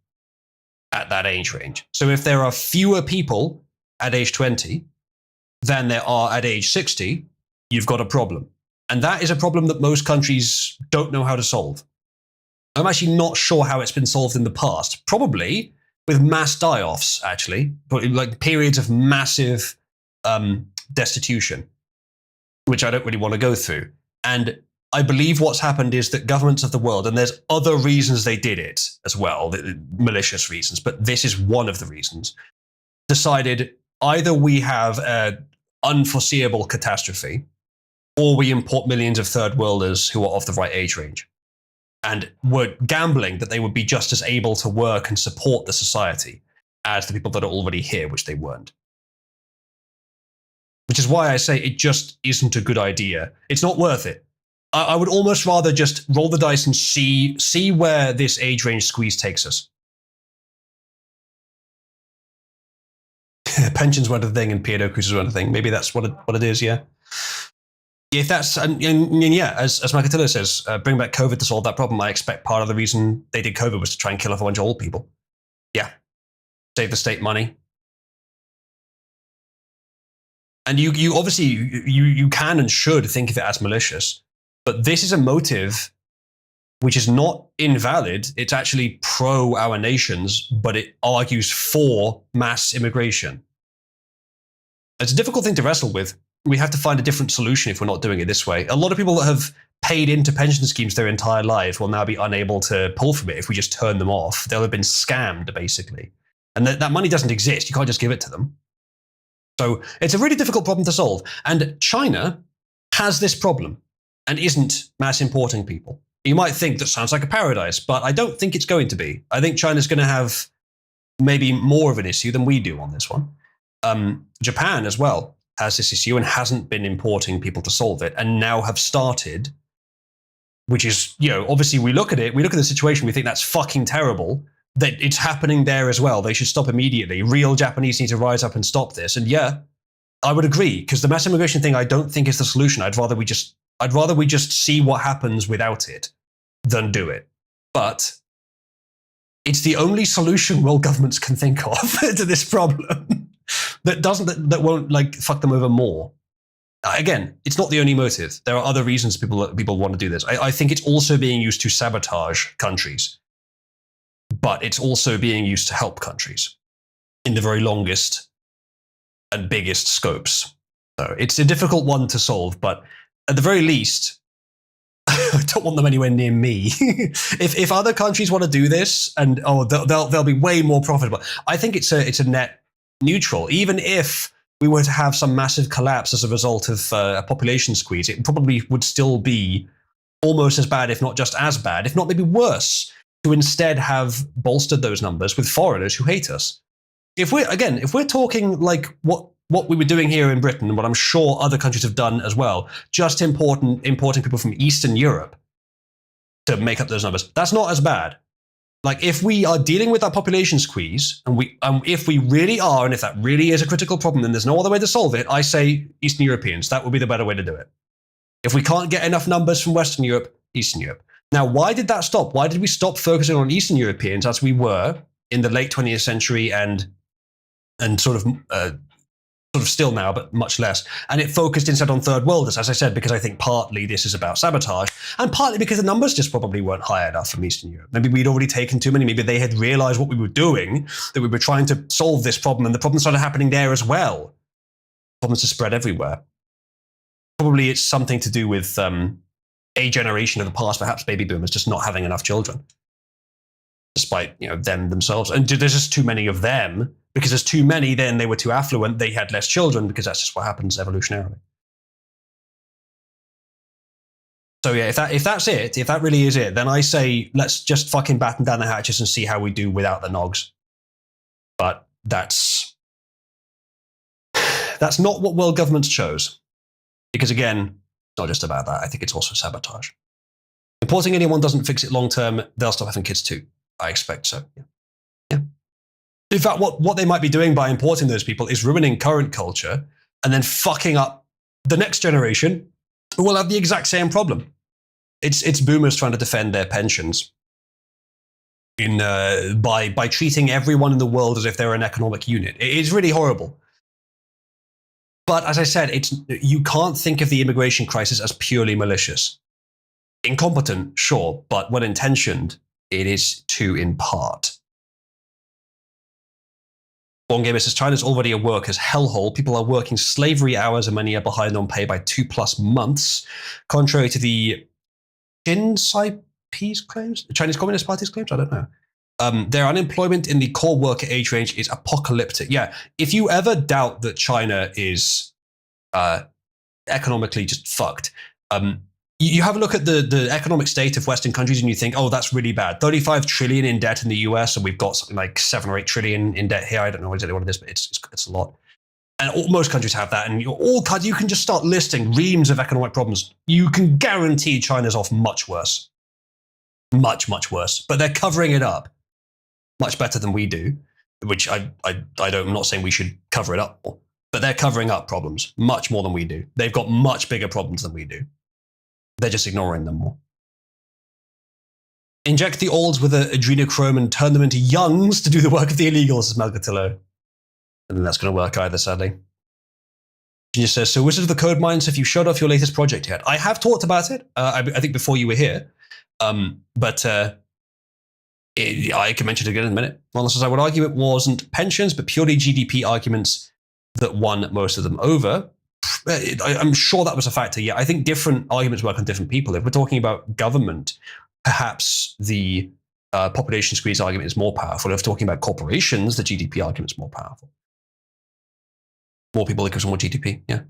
A: at that age range. So if there are fewer people at age 20 than there are at age 60, you've got a problem. And that is a problem that most countries don't know how to solve. I'm actually not sure how it's been solved in the past. Probably with mass die-offs, actually, but like periods of massive destitution, which I don't really want to go through. And I believe what's happened is that governments of the world, and there's other reasons they did it as well, malicious reasons, but this is one of the reasons, decided either we have an unforeseeable catastrophe or we import millions of third worlders who are of the right age range. And were gambling that they would be just as able to work and support the society as the people that are already here, which they weren't. Which is why I say it just isn't a good idea. It's not worth it. I would almost rather just roll the dice and see where this age range squeeze takes us. Pensions weren't a thing and pedo cruises weren't a thing. Maybe that's what it is, yeah. If that's, and yeah, as Makatilla says, bring back COVID to solve that problem. I expect part of the reason they did COVID was to try and kill off a bunch of old people. Yeah. Save the state money. And you obviously, you can and should think of it as malicious, but this is a motive which is not invalid. It's actually pro our nations, but it argues for mass immigration. It's a difficult thing to wrestle with. We have to find a different solution if we're not doing it this way. A lot of people that have paid into pension schemes their entire lives will now be unable to pull from it if we just turn them off. They'll have been scammed, basically. And that money doesn't exist. You can't just give it to them. So it's a really difficult problem to solve. And China has this problem and isn't mass importing people. You might think that sounds like a paradise, but I don't think it's going to be. I think China's going to have maybe more of an issue than we do on this one. Japan as well has this issue and hasn't been importing people to solve it, and now have started, which is, obviously we look at the situation, we think that's fucking terrible, that it's happening there as well. They should stop immediately. Real Japanese need to rise up and stop this. And yeah, I would agree, because the mass immigration thing I don't think is the solution. I'd rather we just see what happens without it than do it. But it's the only solution world governments can think of to this problem that won't fuck them over more. Again, it's not the only motive. There are other reasons people want to do this. I think it's also being used to sabotage countries. but it's also being used to help countries in the very longest and biggest scopes. So it's a difficult one to solve, but at the very least, I don't want them anywhere near me. if other countries want to do this, and they'll be way more profitable. I think it's a net neutral. Even if we were to have some massive collapse as a result of a population squeeze, it probably would still be almost as bad, if not just as bad, if not maybe worse, to instead have bolstered those numbers with foreigners who hate us. If we're talking like what we were doing here in Britain, and what I'm sure other countries have done as well, just importing people from Eastern Europe to make up those numbers, that's not as bad. Like, if we are dealing with that population squeeze, and if we really are, and if that really is a critical problem, then there's no other way to solve it, I say Eastern Europeans. That would be the better way to do it. If we can't get enough numbers from Western Europe, Eastern Europe. Now, why did that stop? Why did we stop focusing on Eastern Europeans as we were in the late 20th century and sort of still now, but much less. And it focused instead on third worlders, as I said, because I think partly this is about sabotage, and partly because the numbers just probably weren't high enough from Eastern Europe. Maybe we'd already taken too many. Maybe they had realized what we were doing, that we were trying to solve this problem, and the problem started happening there as well. Problems are spread everywhere. Probably it's something to do with a generation of the past, perhaps baby boomers, just not having enough children, despite them themselves. And there's just too many of them. Because there's too many, then they were too affluent, they had less children, because that's just what happens evolutionarily. So yeah, if that's it, if that really is it, then I say let's just fucking batten down the hatches and see how we do without the Nogs. But that's not what world governments chose. Because again, it's not just about that. I think it's also sabotage. Importing anyone doesn't fix it long term. They'll stop having kids too. I expect so. Yeah. In fact, what they might be doing by importing those people is ruining current culture and then fucking up the next generation, who will have the exact same problem. It's boomers trying to defend their pensions by treating everyone in the world as if they're an economic unit. It's really horrible. But as I said, you can't think of the immigration crisis as purely malicious. Incompetent, sure, but well intentioned, it is too in part. One Gamer says China's already a workers' hellhole. People are working slavery hours and many are behind on pay by 2+ months. Contrary to the Chinese claims, the Chinese Communist Party's claims, I don't know. Their unemployment in the core worker age range is apocalyptic. Yeah, if you ever doubt that China is economically just fucked, you have a look at the economic state of Western countries and you think, oh, that's really bad. 35 trillion in debt in the US, and we've got something like 7 or 8 trillion in debt here. I don't know exactly what it is, but it's a lot. And most countries have that. And you can just start listing reams of economic problems. You can guarantee China's off much worse. Much, much worse. But they're covering it up much better than we do, which I'm not saying we should cover it up more. But they're covering up problems much more than we do. They've got much bigger problems than we do. They're just ignoring them more. Inject the olds with adrenochrome and turn them into youngs to do the work of the illegals, says Malgatillo. And that's going to work either, sadly. She just says, so Wizard of the Code Mines, have you showed off your latest project yet? I have talked about it, I think before you were here. But I can mention it again in a minute. Well, I would argue it wasn't pensions, but purely GDP arguments that won most of them over. I'm sure that was a factor. Yeah, I think different arguments work on different people. If we're talking about government, perhaps the population squeeze argument is more powerful. If we're talking about corporations, the GDP argument is more powerful. More people equals more GDP. Yeah.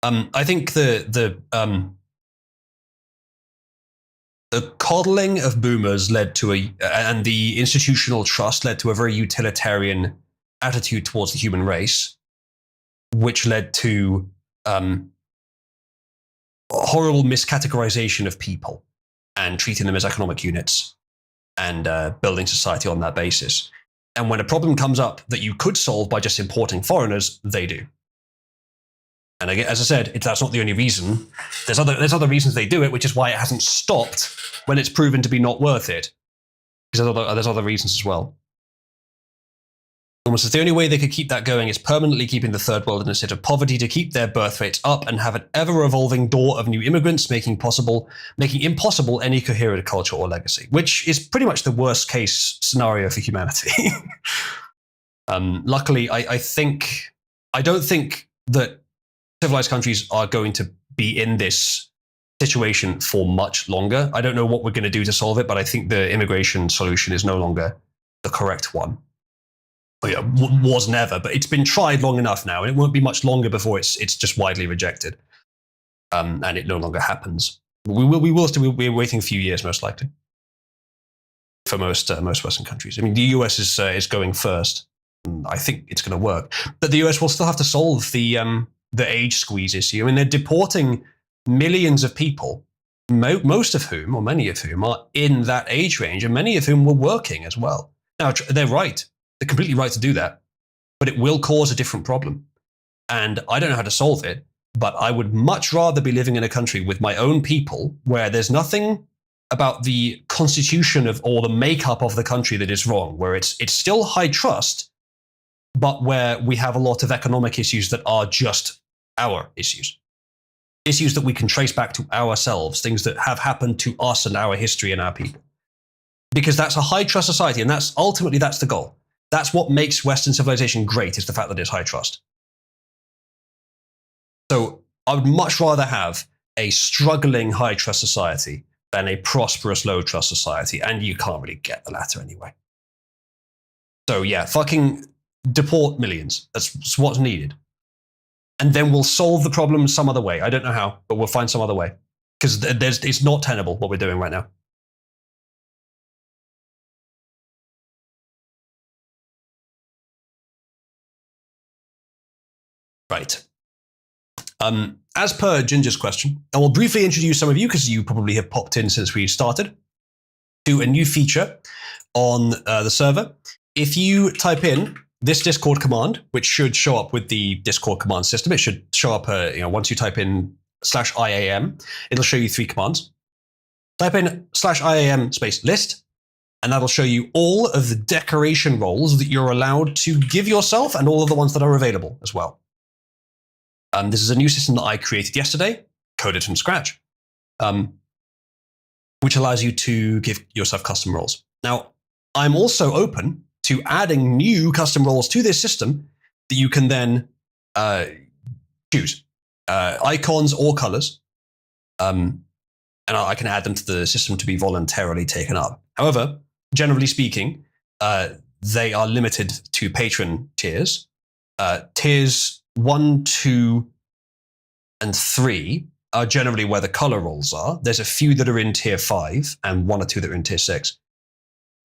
A: I think the coddling of boomers led to and the institutional trust led to a very utilitarian attitude towards the human race, which led to horrible miscategorization of people and treating them as economic units and building society on that basis. And when a problem comes up that you could solve by just importing foreigners, they do. And again, as I said, that's not the only reason. There's other reasons they do it, which is why it hasn't stopped when it's proven to be not worth it. Because there's other reasons as well. Almost as the only way they could keep that going is permanently keeping the third world in a state of poverty to keep their birth rates up and have an ever-evolving door of new immigrants, making impossible any coherent culture or legacy, which is pretty much the worst case scenario for humanity. Luckily, I don't think that civilized countries are going to be in this situation for much longer. I don't know what we're going to do to solve it, but I think the immigration solution is no longer the correct one. Was never, but it's been tried long enough now, and it won't be much longer before it's just widely rejected, and it no longer happens. We're waiting a few years, most likely, for most Western countries. I mean, the US is going first. And I think it's going to work, but the US will still have to solve the age squeeze issue. I mean, they're deporting millions of people, most of whom, or many of whom, are in that age range, and many of whom were working as well. Now, they're right. They're completely right to do that, but it will cause a different problem. And I don't know how to solve it, but I would much rather be living in a country with my own people where there's nothing about the constitution or the makeup of the country that is wrong, where it's still high trust, but where we have a lot of economic issues that are just our issues. Issues that we can trace back to ourselves, things that have happened to us and our history and our people. Because that's a high trust society, and that's the goal. That's what makes Western civilization great, is the fact that it's high trust. So I would much rather have a struggling high trust society than a prosperous low trust society, and you can't really get the latter anyway. So yeah, fucking deport millions. That's what's needed. And then we'll solve the problem some other way. I don't know how, but we'll find some other way. Because it's not tenable what we're doing right now. Right. As per Ginger's question, I will briefly introduce some of you, because you probably have popped in since we started, to a new feature on the server. If you type in this Discord command, which should show up with the Discord command system, it should show up, once you type in /IAM, it'll show you 3 commands. Type in /IAM space list, and that'll show you all of the decoration roles that you're allowed to give yourself, and all of the ones that are available as well. This is a new system that I created yesterday, coded from scratch, which allows you to give yourself custom roles. Now, I'm also open to adding new custom roles to this system that you can then choose icons or colors, and I can add them to the system to be voluntarily taken up. However, generally speaking, they are limited to patron tiers. Tiers 1, 2, and 3 are generally where the color roles are. There's a few that are in tier 5 and 1 or 2 that are in tier 6.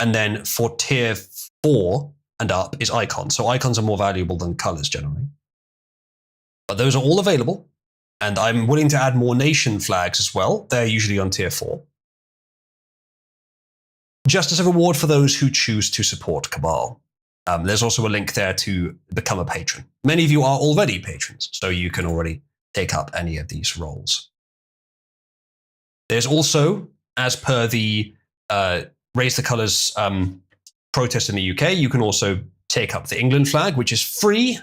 A: And then for tier 4 and up is icons. So icons are more valuable than colors generally. But those are all available. And I'm willing to add more nation flags as well. They're usually on tier 4. Just as a reward for those who choose to support Cabal. There's also a link there to become a patron. Many of you are already patrons, so you can already take up any of these roles. There's also, as per the Raise the Colours protest in the UK, you can also take up the England flag, which is free.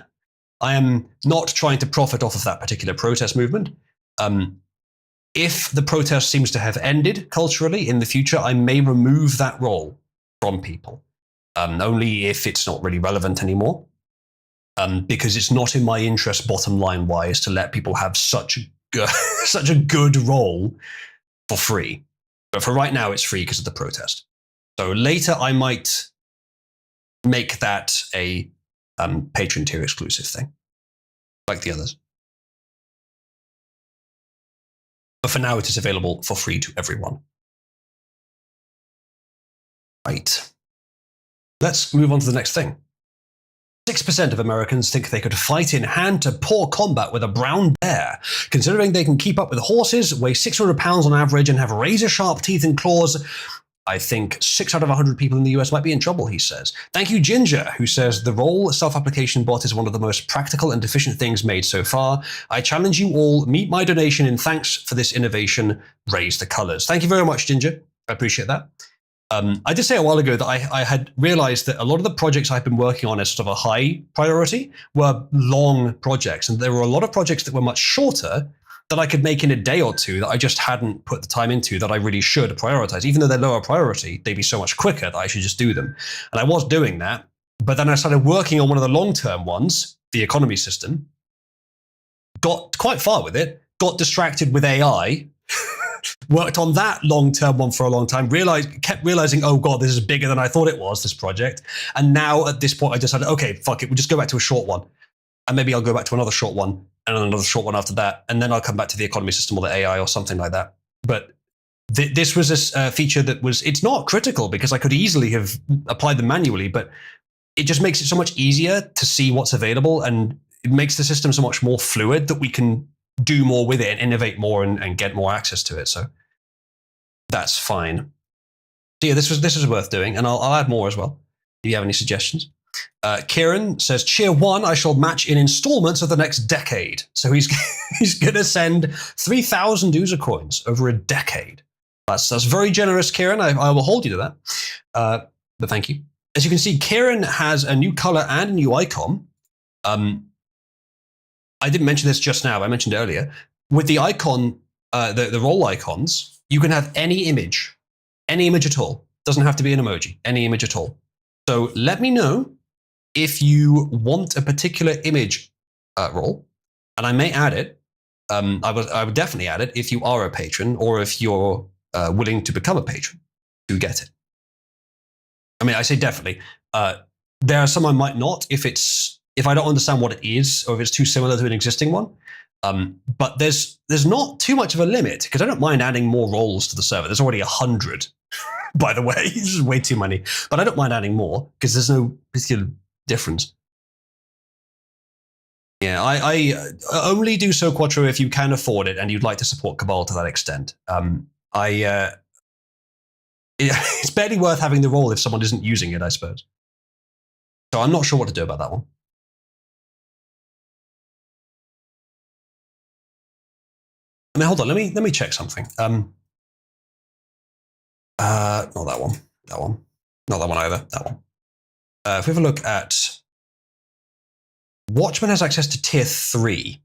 A: I am not trying to profit off of that particular protest movement. If the protest seems to have ended culturally in the future, I may remove that role from people. Only if it's not really relevant anymore, because it's not in my interest, bottom line wise, to let people have such a good role for free. But for right now, it's free because of the protest. So later, I might make that a patron tier exclusive thing, like the others. But for now, it is available for free to everyone. Right. Let's move on to the next thing. 6% of Americans think they could fight in hand-to-paw combat with a brown bear, considering they can keep up with horses, weigh 600 pounds on average, and have razor-sharp teeth and claws. I think 6 out of 100 people in the US might be in trouble, he says. Thank you, Ginger, who says, the role self-application bot is one of the most practical and efficient things made so far. I challenge you all, meet my donation in thanks for this innovation. Raise the colors. Thank you very much, Ginger. I appreciate that. I did say a while ago that I had realized that a lot of the projects I've been working on as sort of a high priority were long projects. And there were a lot of projects that were much shorter that I could make in a day or two that I just hadn't put the time into that I really should prioritize. Even though they're lower priority, they'd be so much quicker that I should just do them. And I was doing that. But then I started working on one of the long-term ones, the economy system, got quite far with it, got distracted with AI, worked on that long-term one for a long time, kept realizing, oh God, this is bigger than I thought it was, this project. And now at this point, I decided, okay, fuck it, we'll just go back to a short one. And maybe I'll go back to another short one and another short one after that. And then I'll come back to the economy system or the AI or something like that. But this was a feature that it's not critical because I could easily have applied them manually, but it just makes it so much easier to see what's available, and it makes the system so much more fluid that we can do more with it and innovate more and get more access to it. So that's fine. So yeah, this was worth doing, and I'll add more as well if you have any suggestions. Kieran says, Cheer 1, I shall match in installments of the next decade. So he's going to send 3,000 User coins over a decade. That's very generous, Kieran. I will hold you to that. But thank you. As you can see, Kieran has a new color and a new icon. I didn't mention this just now, but I mentioned it earlier. With the icon, the role icons, you can have any image at all. Doesn't have to be an emoji, any image at all. So let me know if you want a particular image role, and I may add it. I would definitely add it if you are a patron or if you're willing to become a patron to get it. I mean, I say definitely. There are some I might not if I don't understand what it is or if it's too similar to an existing one. But there's not too much of a limit because I don't mind adding more roles to the server. There's already 100, by the way. This is way too many. But I don't mind adding more because there's no particular difference. Yeah, I only do so, Quattro, if you can afford it and you'd like to support Cabal to that extent. It's barely worth having the role if someone isn't using it, I suppose. So I'm not sure what to do about that one. I mean, hold on, let me check something. Not that one. That one. Not that one either. That one. If we have a look at Watchman has access to tier 3.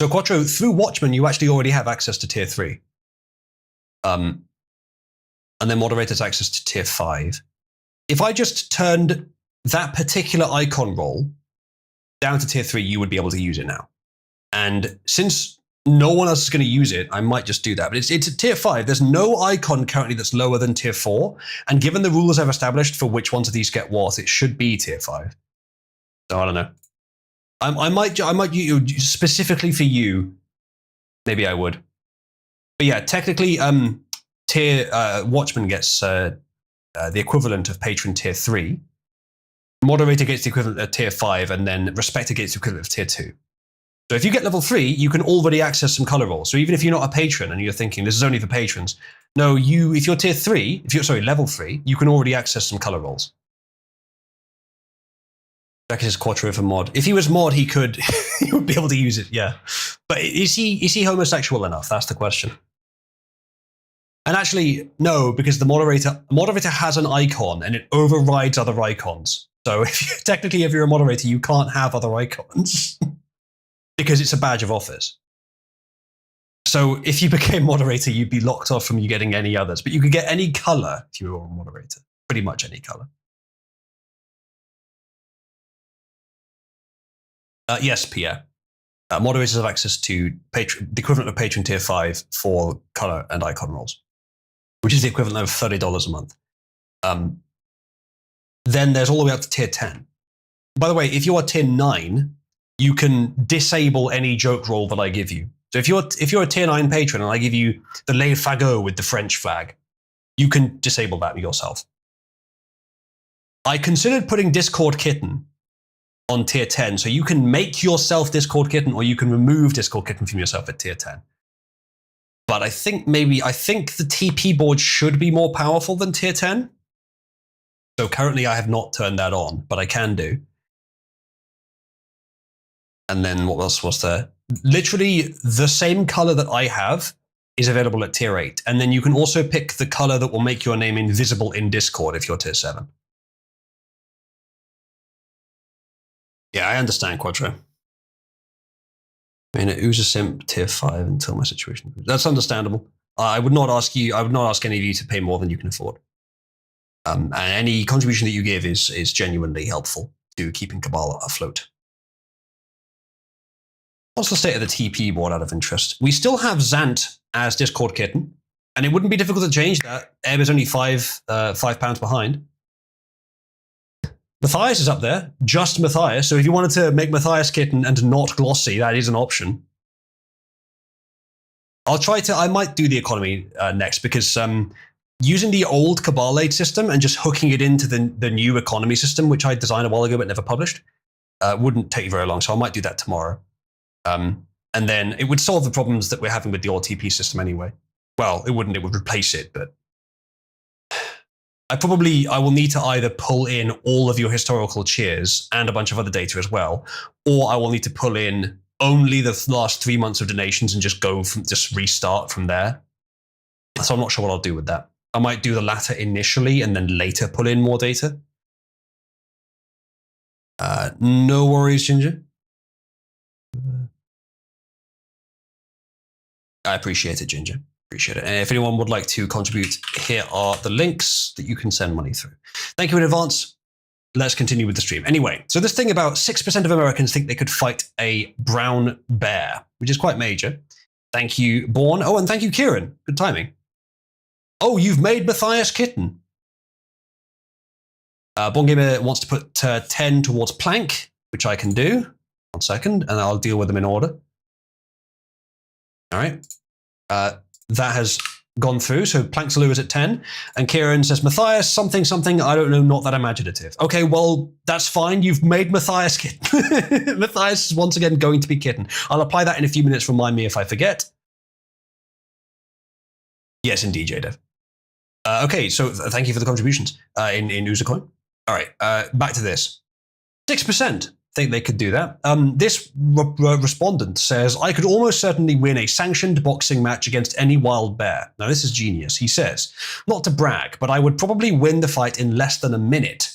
A: So Quattro, through Watchman, you actually already have access to tier 3. And then Moderator's access to tier 5. If I just turned that particular icon role down to tier 3, you would be able to use it now. And since no one else is going to use it, I might just do that. But it's at tier 5. There's no icon currently that's lower than tier 4. And given the rules I've established for which ones of these get what, it should be tier 5. So I don't know. I might use specifically for you. Maybe I would. But yeah, technically, tier Watchman gets the equivalent of Patron tier 3. Moderator gets the equivalent of tier 5, and then Respecter gets the equivalent of tier 2. So if you get level 3, you can already access some color roles. So even if you're not a patron and you're thinking this is only for patrons, no, if you're tier 3, level 3, you can already access some color roles. Jack is Quattro for mod. If he was mod, he would be able to use it, yeah. But is he homosexual enough? That's the question. And actually, no, because the moderator has an icon and it overrides other icons. So technically, if you're a moderator, you can't have other icons because it's a badge of office. So if you became moderator, you'd be locked off from you getting any others. But you could get any color if you were a moderator, pretty much any color. Yes, Pierre. Moderators have access to the equivalent of Patron tier 5 for color and icon roles, which is the equivalent of $30 a month. Then there's all the way up to tier 10. By the way, if you are tier 9, you can disable any joke role that I give you. So if you're a tier 9 patron and I give you the Les Fagots with the French flag, you can disable that yourself. I considered putting Discord Kitten on tier 10, so you can make yourself Discord Kitten or you can remove Discord Kitten from yourself at tier 10. But I think the TP board should be more powerful than tier 10. So currently I have not turned that on, but I can do. And then what else was there? Literally the same color that I have is available at tier 8. And then you can also pick the color that will make your name invisible in Discord if you're tier 7. Yeah, I understand, Quattro. I mean, it was a simp tier 5 until my situation. That's understandable. I would not ask any of you to pay more than you can afford. And any contribution that you give is genuinely helpful to keeping Cabal afloat. What's the state of the TP board out of interest? We still have Zant as Discord kitten, and it wouldn't be difficult to change that. Ebb is only £5 behind. Matthias is up there, just Matthias. So if you wanted to make Matthias kitten and not glossy, that is an option. I might do the economy next, because using the old Cabal Aid system and just hooking it into the new economy system, which I designed a while ago but never published, wouldn't take very long. So I might do that tomorrow. And then it would solve the problems that we're having with the old TP system anyway. Well, it wouldn't, it would replace it, but I will need to either pull in all of your historical cheers and a bunch of other data as well, or I will need to pull in only the last 3 months of donations and just restart from there. So I'm not sure what I'll do with that. I might do the latter initially and then later pull in more data. No worries, Ginger. I appreciate it, Ginger. Appreciate it. And if anyone would like to contribute, here are the links that you can send money through. Thank you in advance. Let's continue with the stream. Anyway, so this thing about 6% of Americans think they could fight a brown bear, which is quite major. Thank you, Born. Oh, and thank you, Kieran. Good timing. Oh, you've made Matthias kitten. Born Gamer wants to put 10 towards Plank, which I can do. 1 second, and I'll deal with them in order. All right. That has gone through. So Planksaloo is at 10. And Kieran says, Matthias, something, something, I don't know, not that imaginative. Okay, well, that's fine. You've made Matthias kitten. Matthias is once again going to be kitten. I'll apply that in a few minutes. Remind me if I forget. Yes, indeed, JDev. Okay, so thank you for the contributions in Usercoin. All right, back to this. 6% think they could do that. This respondent says, I could almost certainly win a sanctioned boxing match against any wild bear. Now, this is genius. He says, not to brag, but I would probably win the fight in less than a minute.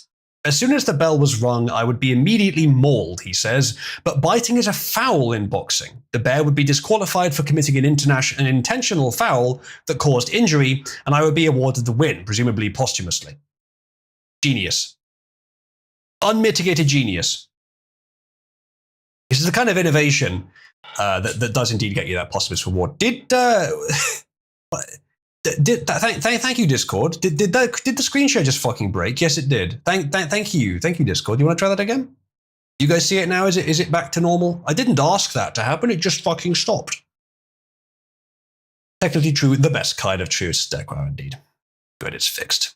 A: As soon as the bell was rung, I would be immediately mauled, he says, but biting is a foul in boxing. The bear would be disqualified for committing an intentional foul that caused injury, and I would be awarded the win, presumably posthumously. Genius. Unmitigated genius. This is the kind of innovation that does indeed get you that posthumous reward. Thank you, Discord. Did the screen share just fucking break? Yes, it did. Thank you, Discord. You want to try that again? You guys see it now? Is it back to normal? I didn't ask that to happen. It just fucking stopped. Technically true, the best kind of true stack. Wow, indeed. Good, it's fixed.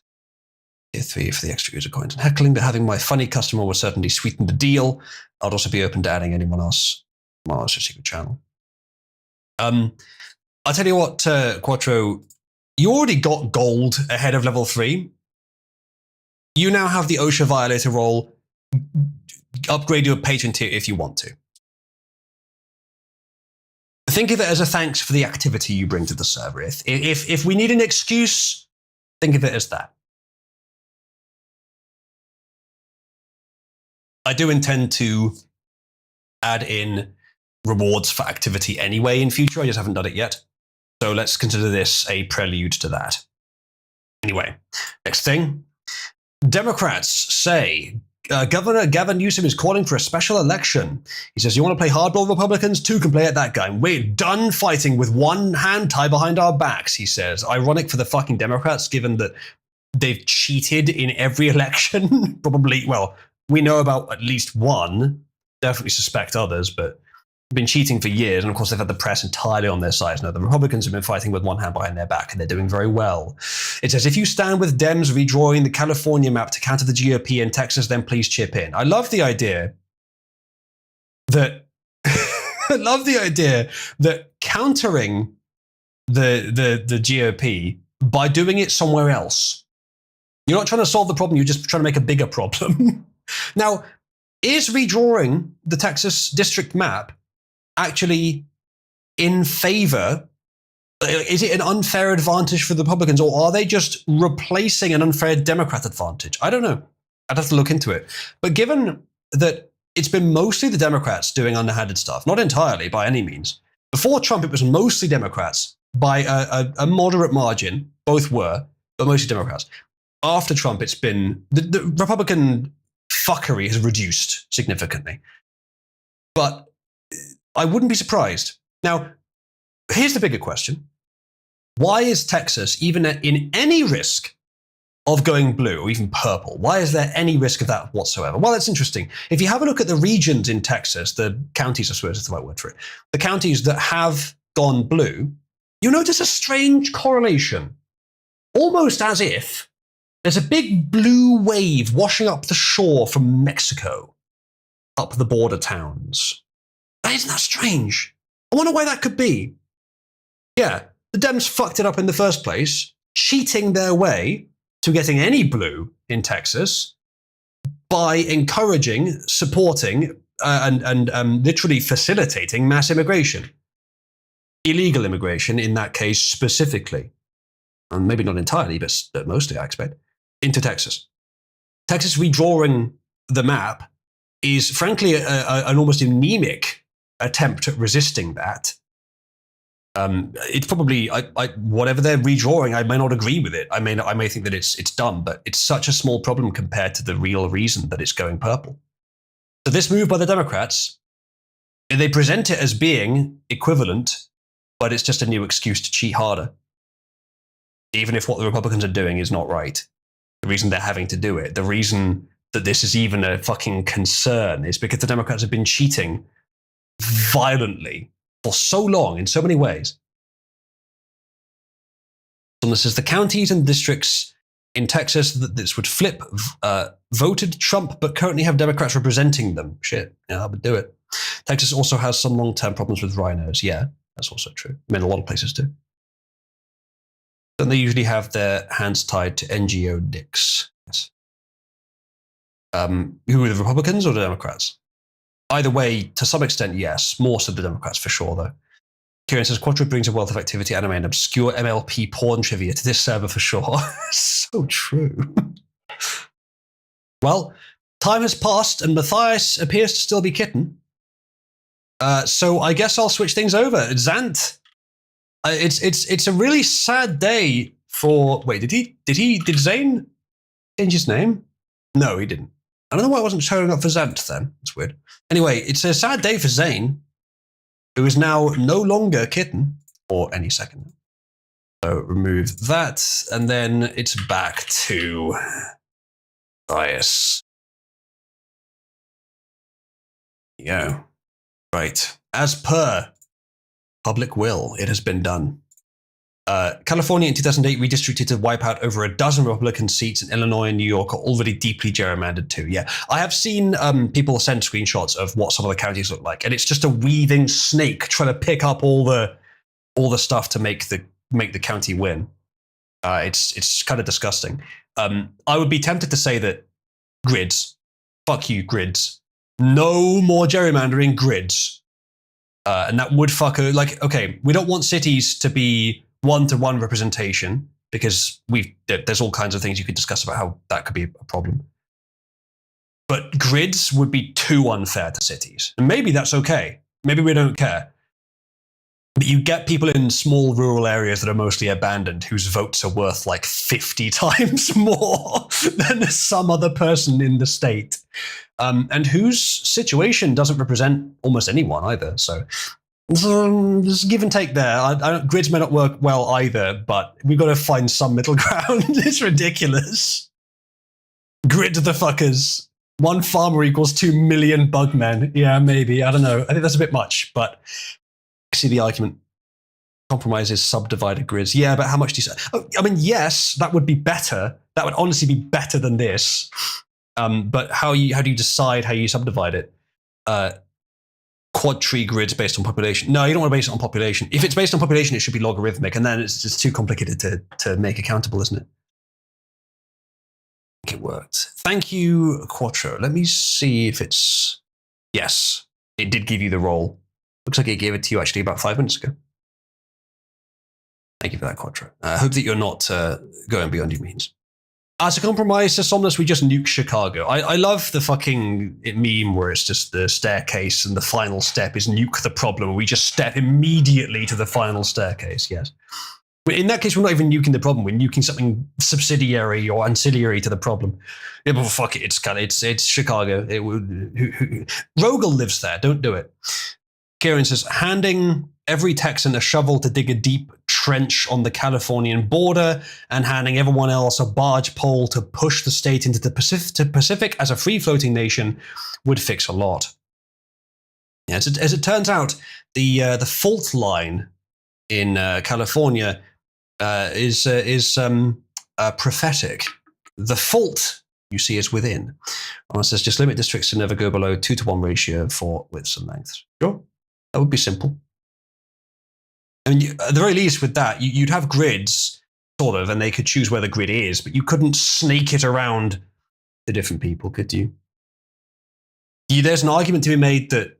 A: Tier 3 for the extra user coins and heckling, but having my funny customer will certainly sweeten the deal. I'd also be open to adding anyone else to a secret channel. I'll tell you what, Quattro, you already got gold ahead of level 3. You now have the OSHA violator role. Upgrade your patron tier if you want to. Think of it as a thanks for the activity you bring to the server. If we need an excuse, think of it as that. I do intend to add in rewards for activity anyway in future. I just haven't done it yet. So let's consider this a prelude to that. Anyway, next thing. Democrats say Governor Gavin Newsom is calling for a special election. He says, you want to play hardball Republicans? 2 can play at that game. We're done fighting with one hand tied behind our backs, he says. Ironic for the fucking Democrats, given that they've cheated in every election. Probably, well, we know about at least one, definitely suspect others, but been cheating for years. And of course, they've had the press entirely on their side. No, the Republicans have been fighting with one hand behind their back, and they're doing very well. It says, if you stand with Dems redrawing the California map to counter the GOP in Texas, then please chip in. I love the idea that countering the GOP by doing it somewhere else. You're not trying to solve the problem, you're just trying to make a bigger problem. Now, is redrawing the Texas district map actually in favor Is it an unfair advantage for the Republicans, or are they just replacing an unfair Democrat advantage? I don't know. I'd have to look into it. But given that it's been mostly the Democrats doing underhanded stuff, not entirely by any means. Before Trump, it was mostly Democrats by a moderate margin. Both were, but mostly Democrats. After Trump, it's been the Republican fuckery has reduced significantly. But I wouldn't be surprised. Now, here's the bigger question. Why is Texas even in any risk of going blue or even purple? Why is there any risk of that whatsoever? Well, it's interesting. If you have a look at the regions in Texas, the counties, I suppose is the right word for it, the counties that have gone blue, you notice a strange correlation. Almost as if there's a big blue wave washing up the shore from Mexico, up the border towns. Isn't that strange? I wonder why that could be. Yeah, the Dems fucked it up in the first place, cheating their way to getting any blue in Texas by encouraging, supporting, and literally facilitating mass immigration. Illegal immigration, in that case specifically. And maybe not entirely, but mostly, I expect, into Texas. Texas redrawing the map is, frankly, an almost anemic attempt at resisting that. It's probably whatever they're redrawing. I may not agree with it. I may think that it's dumb, but it's such a small problem compared to the real reason that it's going purple. So this move by the Democrats, they present it as being equivalent, but it's just a new excuse to cheat harder. Even if what the Republicans are doing is not right, the reason they're having to do it, the reason that this is even a fucking concern, is because the Democrats have been cheating violently for so long in so many ways. And this is the counties and districts in Texas that this would flip voted Trump, but currently have Democrats representing them. Shit, yeah, I would do it. Texas also has some long-term problems with rhinos. Yeah, that's also true. I mean, a lot of places do. And they usually have their hands tied to NGO dicks. Yes. Who are the Republicans or the Democrats? Either way, to some extent, yes. More so the Democrats, for sure, though. Kieran says, Quattro brings a wealth of activity, anime, and obscure MLP porn trivia to this server, for sure. So true. Well, time has passed, and Matthias appears to still be kitten. So I guess I'll switch things over. Zant. It's a really sad day for... Wait, did Zane change his name? No, he didn't. I don't know why it wasn't showing up for Zant then. It's weird. Anyway, it's a sad day for Zane, who is now no longer kitten, or any second. So remove that, and then it's back to bias. Yeah. Right. As per public will, it has been done. California in 2008 redistricted to wipe out over a dozen Republican seats, and Illinois and New York are already deeply gerrymandered too. Yeah, I have seen people send screenshots of what some of the counties look like, and it's just a weaving snake trying to pick up all the stuff to make the county win. It's kind of disgusting. I would be tempted to say that grids, fuck you grids, no more gerrymandering grids, and that would fuck like okay, we don't want cities to be one-to-one representation because there's all kinds of things you could discuss about how that could be a problem. But grids would be too unfair to cities. And maybe that's okay. Maybe we don't care. But you get people in small rural areas that are mostly abandoned whose votes are worth like 50 times more than some other person in the state. And whose situation doesn't represent almost anyone either. So there's give and take there. Grids may not work well either, but we've got to find some middle ground. It's ridiculous. Grid the fuckers. One farmer equals 2 million bugmen. Yeah, maybe. I don't know. I think that's a bit much, but I see the argument. Compromises subdivided grids. Yeah, but how much do you say? Oh, I mean, yes, that would be better. That would honestly be better than this. But how do you decide how you subdivide it? Quad tree grids based on population. No, you don't want to base it on population. If it's based on population, it should be logarithmic, and then it's just too complicated to make accountable, isn't it? I think it worked. Thank you, Quattro. Let me see if it's... Yes, it did give you the roll. Looks like it gave it to you actually about 5 minutes ago. Thank you for that, Quattro. I hope that you're not going beyond your means. As a compromise to Somnus, we just nuke Chicago. I love the fucking meme where it's just the staircase and the final step is nuke the problem. We just step immediately to the final staircase, yes. In that case, we're not even nuking the problem. We're nuking something subsidiary or ancillary to the problem. Yeah, but fuck it, it's Chicago. Rogel lives there. Don't do it. Kieran says, handing every Texan a shovel to dig a deep trench on the Californian border and handing everyone else a barge pole to push the state into the Pacific as a free-floating nation would fix a lot. Yeah, as it turns out, the fault line in California is prophetic. The fault, you see, is within. And it says just limit districts to never go below 2-to-1 ratio for widths and lengths. Sure, that would be simple. I mean, at the very least, with that, you'd have grids, sort of, and they could choose where the grid is, but you couldn't snake it around the different people, could you? There's an argument to be made that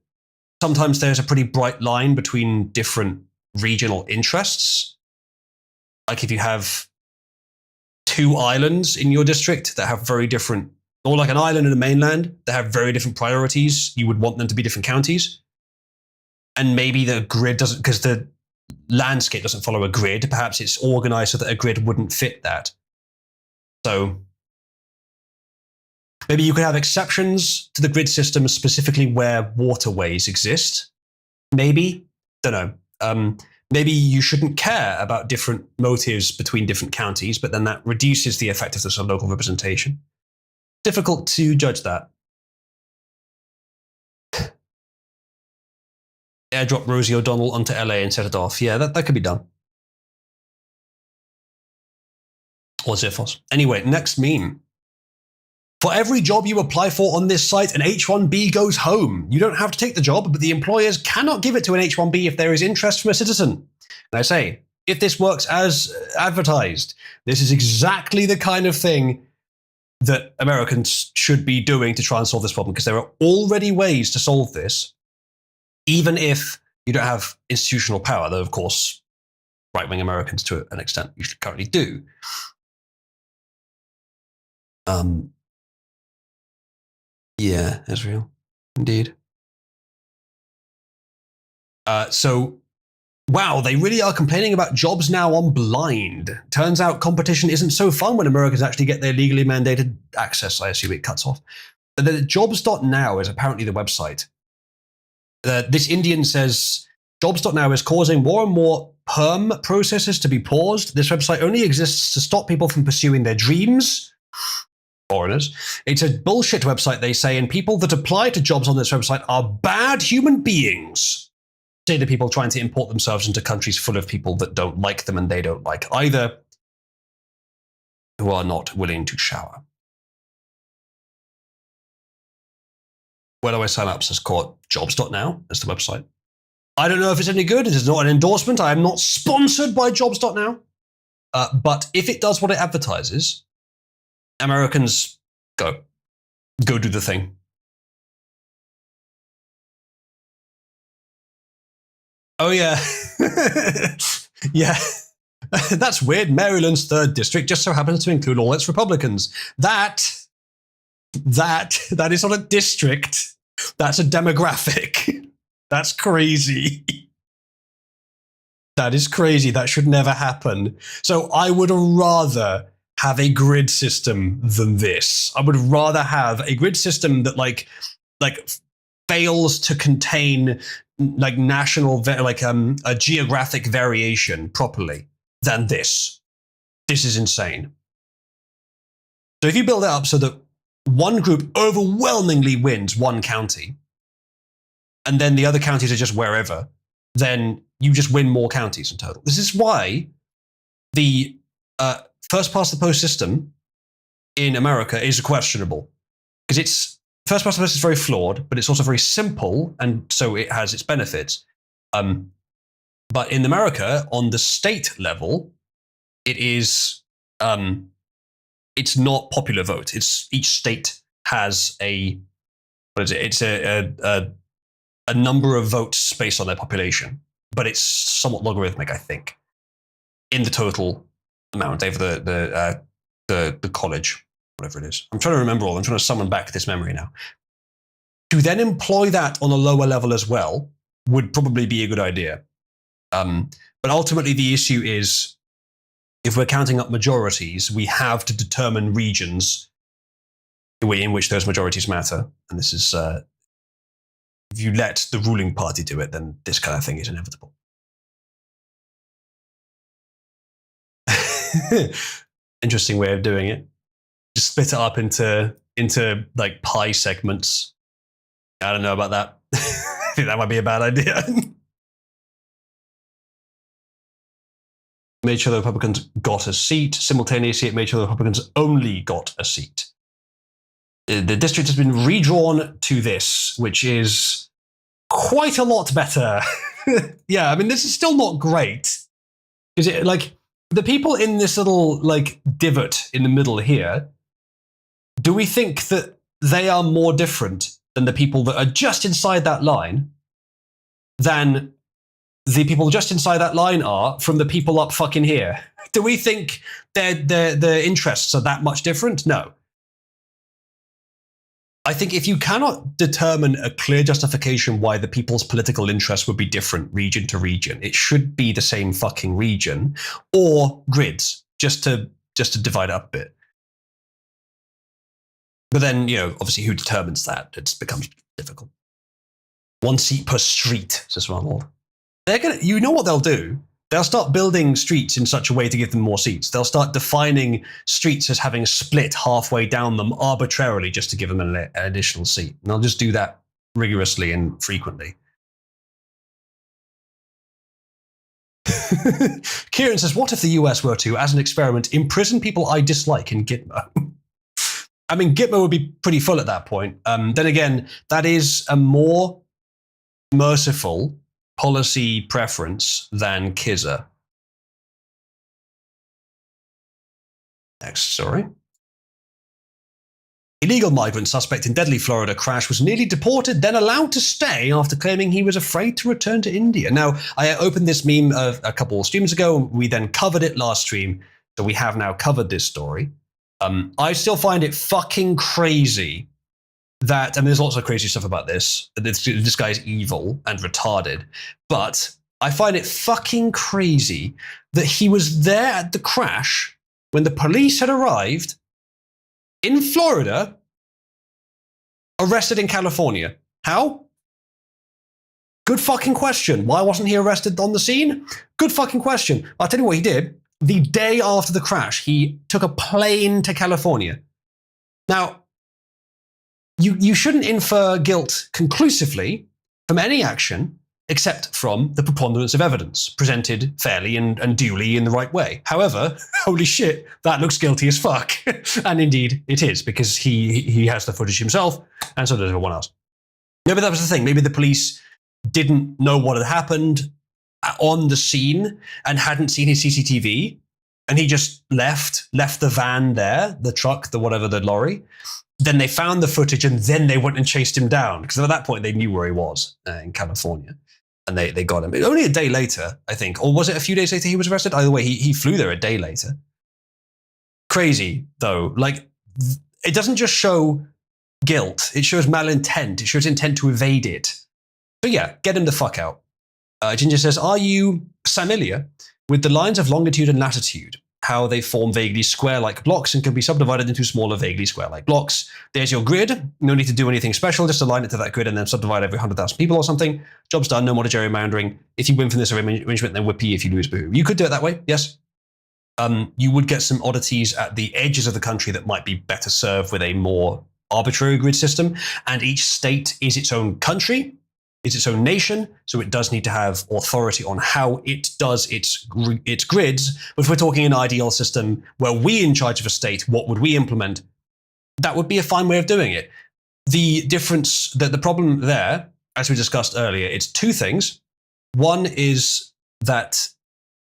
A: sometimes there's a pretty bright line between different regional interests. Like if you have 2 islands in your district that have very different, or like an island and a mainland that have very different priorities, you would want them to be different counties. And maybe the grid doesn't, because the landscape doesn't follow a grid. Perhaps it's organized so that a grid wouldn't fit that. So maybe you could have exceptions to the grid system specifically where waterways exist. Maybe, don't know. Maybe you shouldn't care about different motives between different counties, but then that reduces the effectiveness of local representation. Difficult to judge that. Airdrop Rosie O'Donnell onto LA and set it off. Yeah, that could be done. Or Ziphos. Anyway, next meme. For every job you apply for on this site, an H-1B goes home. You don't have to take the job, but the employers cannot give it to an H-1B if there is interest from a citizen. And I say, if this works as advertised, this is exactly the kind of thing that Americans should be doing to try and solve this problem, because there are already ways to solve this, even if you don't have institutional power, though, of course, right-wing Americans to an extent you should currently do. Yeah, Israel, indeed. So, wow, they really are complaining about jobs now on Blind. Turns out competition isn't so fun when Americans actually get their legally mandated access. I assume it cuts off. But the jobs.now is apparently the website. This Indian says, jobs.now is causing more and more perm processes to be paused. This website only exists to stop people from pursuing their dreams. Foreigners. It's a bullshit website, they say, and people that apply to jobs on this website are bad human beings. Say the people trying to import themselves into countries full of people that don't like them and they don't like either, who are not willing to shower. Where do I sign up? Says Court. Jobs.now is the website. I don't know if it's any good. It is not an endorsement. I am not sponsored by Jobs.now. But if it does what it advertises, Americans, go do the thing. Oh, yeah. Yeah. That's weird. Maryland's 3rd district just so happens to include all its Republicans. That is not a district. That's a demographic. That's crazy. That is crazy. That should never happen. So I would rather have a grid system than this. I would rather have a grid system that like fails to contain like national, a geographic variation properly than this. This is insane. So if you build it up so that one group overwhelmingly wins one county, and then the other counties are just wherever, then you just win more counties in total. This is why the first past the post system in America is questionable, because it's first past the post is very flawed, but it's also very simple, and so it has its benefits. But in America, on the state level, it is it's not popular vote. It's each state has a It's a number of votes based on their population, but it's somewhat logarithmic, I think. in the total amount over the college, whatever it is. I'm trying to remember all. I'm trying to summon back this memory now. To then employ that on a lower level as well would probably be a good idea. But ultimately, the issue is, if we're counting up majorities, we have to determine regions in which those majorities matter. And this is, if you let the ruling party do it, then this kind of thing is inevitable. Interesting way of doing it. Just split it up into like pie segments. I don't know about that. I think that might be a bad idea. Made sure the Republicans got a seat. Simultaneously, it made sure the Republicans only got a seat. The district has been redrawn to this, which is quite a lot better. Yeah, I mean, this is still not great. Is it like the people in this little like divot in the middle here? Do we think that they are more different than the people that are just inside that line than the people just inside that line are from the people up fucking here? Do we think their interests are that much different? No. I think if you cannot determine a clear justification why the people's political interests would be different region to region, it should be the same fucking region or grids, just to divide up a bit. But then, you know, obviously who determines that? It becomes difficult. 1 seat per street, says Ronald. They're gonna, you know what they'll do? They'll start building streets in such a way to give them more seats. They'll start defining streets as having split halfway down them arbitrarily just to give them an additional seat. And they'll just do that rigorously and frequently. Kieran says, what if the US were to, as an experiment, imprison people I dislike in Gitmo? I mean, Gitmo would be pretty full at that point. Then again, that is a more merciful policy preference than Kizza. Next story. Illegal migrant suspect in deadly Florida crash was nearly deported, then allowed to stay after claiming he was afraid to return to India. Now, I opened this meme a couple of streams ago. We then covered it last stream, so we have now covered this story. I still find it fucking crazy that, and there's lots of crazy stuff about this. This guy is evil and retarded, but I find it fucking crazy that he was there at the crash when the police had arrived in Florida, arrested in California. How? Good fucking question. Why wasn't he arrested on the scene? Good fucking question. I'll tell you what he did. The day after the crash, he took a plane to California. Now, you shouldn't infer guilt conclusively from any action except from the preponderance of evidence presented fairly and duly in the right way. However, holy shit, that looks guilty as fuck. And indeed it is, because he has the footage himself, and so does everyone else. Maybe that was the thing. Maybe the police didn't know what had happened on the scene and hadn't seen his CCTV, and he just left the van there, the truck, the whatever, the lorry. Then they found the footage, and then they went and chased him down, because at that point they knew where he was in California, and they got him. Only a day later, I think, or was it a few days later he was arrested? Either way, he flew there a day later. Crazy though, like it doesn't just show guilt; it shows malintent. It shows intent to evade it. So yeah, get him the fuck out. Ginger says, are you familiar with the lines of longitude and latitude? How they form vaguely square-like blocks and can be subdivided into smaller vaguely square-like blocks. There's your grid. No need to do anything special. Just align it to that grid and then subdivide every 100,000 people or something. Job's done. No more gerrymandering. If you win from this arrangement, then whippy. If you lose, boo. You could do it that way. Yes. You would get some oddities at the edges of the country that might be better served with a more arbitrary grid system. And each state is its own country. It's its own nation, so it does need to have authority on how it does its grids. But if we're talking an ideal system where we're in charge of a state, what would we implement? That would be a fine way of doing it. The difference, the problem there, as we discussed earlier, it's two things. One is that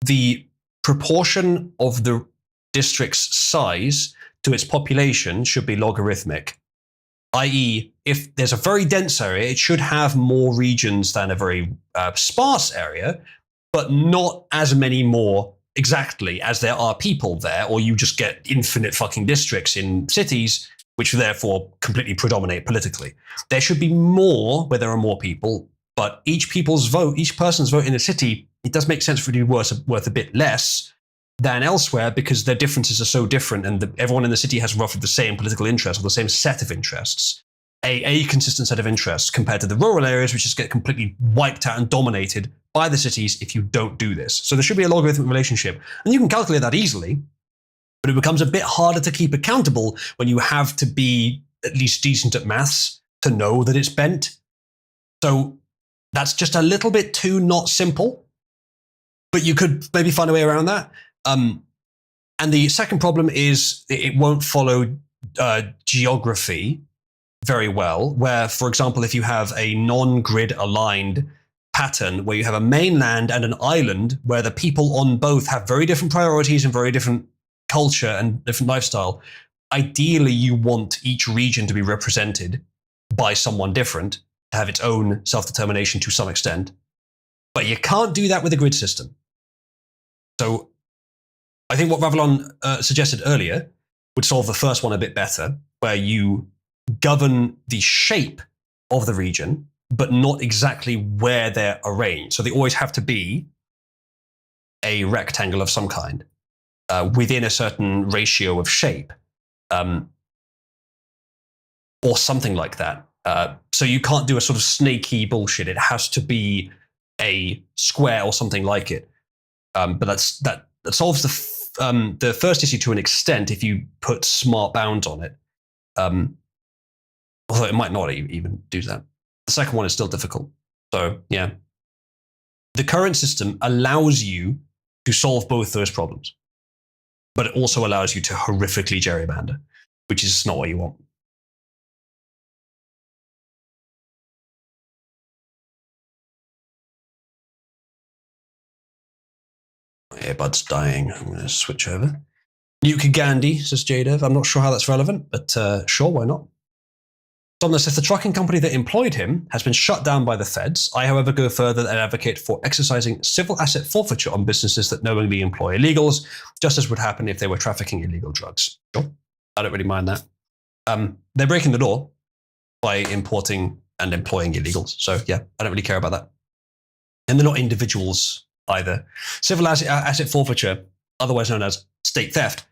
A: the proportion of the district's size to its population should be logarithmic. I.e., if there's a very dense area, it should have more regions than a very sparse area, but not as many more exactly as there are people there, or you just get infinite fucking districts in cities, which therefore completely predominate politically. There should be more where there are more people, but each person's vote in a city, it does make sense for it to be worth a bit less than elsewhere because their differences are so different, and everyone in the city has roughly the same political interests or the same set of interests. A consistent set of interests compared to the rural areas, which just get completely wiped out and dominated by the cities if you don't do this. So there should be a logarithmic relationship, and you can calculate that easily, but it becomes a bit harder to keep accountable when you have to be at least decent at maths to know that it's bent. So that's just a little bit too not simple, but you could maybe find a way around that. And the second problem is it won't follow geography very well, where, for example, if you have a non-grid aligned pattern where you have a mainland and an island where the people on both have very different priorities and very different culture and different lifestyle, ideally you want each region to be represented by someone different, to have its own self-determination to some extent. But you can't do that with a grid system. So I think what Ravelon suggested earlier would solve the first one a bit better, where you govern the shape of the region, but not exactly where they're arranged. So they always have to be a rectangle of some kind within a certain ratio of shape, or something like that. So you can't do a sort of snaky bullshit. It has to be a square or something like it. But that solves the first issue to an extent if you put smart bounds on it. Although it might not even do that. The second one is still difficult. So yeah, the current system allows you to solve both those problems, but it also allows you to horrifically gerrymander, which is not what you want. My earbud's dying. I'm going to switch over. Nuke Gandhi, says JDev. I'm not sure how that's relevant, but sure, why not? Domna says the trucking company that employed him has been shut down by the feds. I, however, go further and advocate for exercising civil asset forfeiture on businesses that knowingly employ illegals, just as would happen if they were trafficking illegal drugs. Sure, I don't really mind that. They're breaking the law by importing and employing illegals. So yeah, I don't really care about that. And they're not individuals either. Civil asset forfeiture, otherwise known as state theft,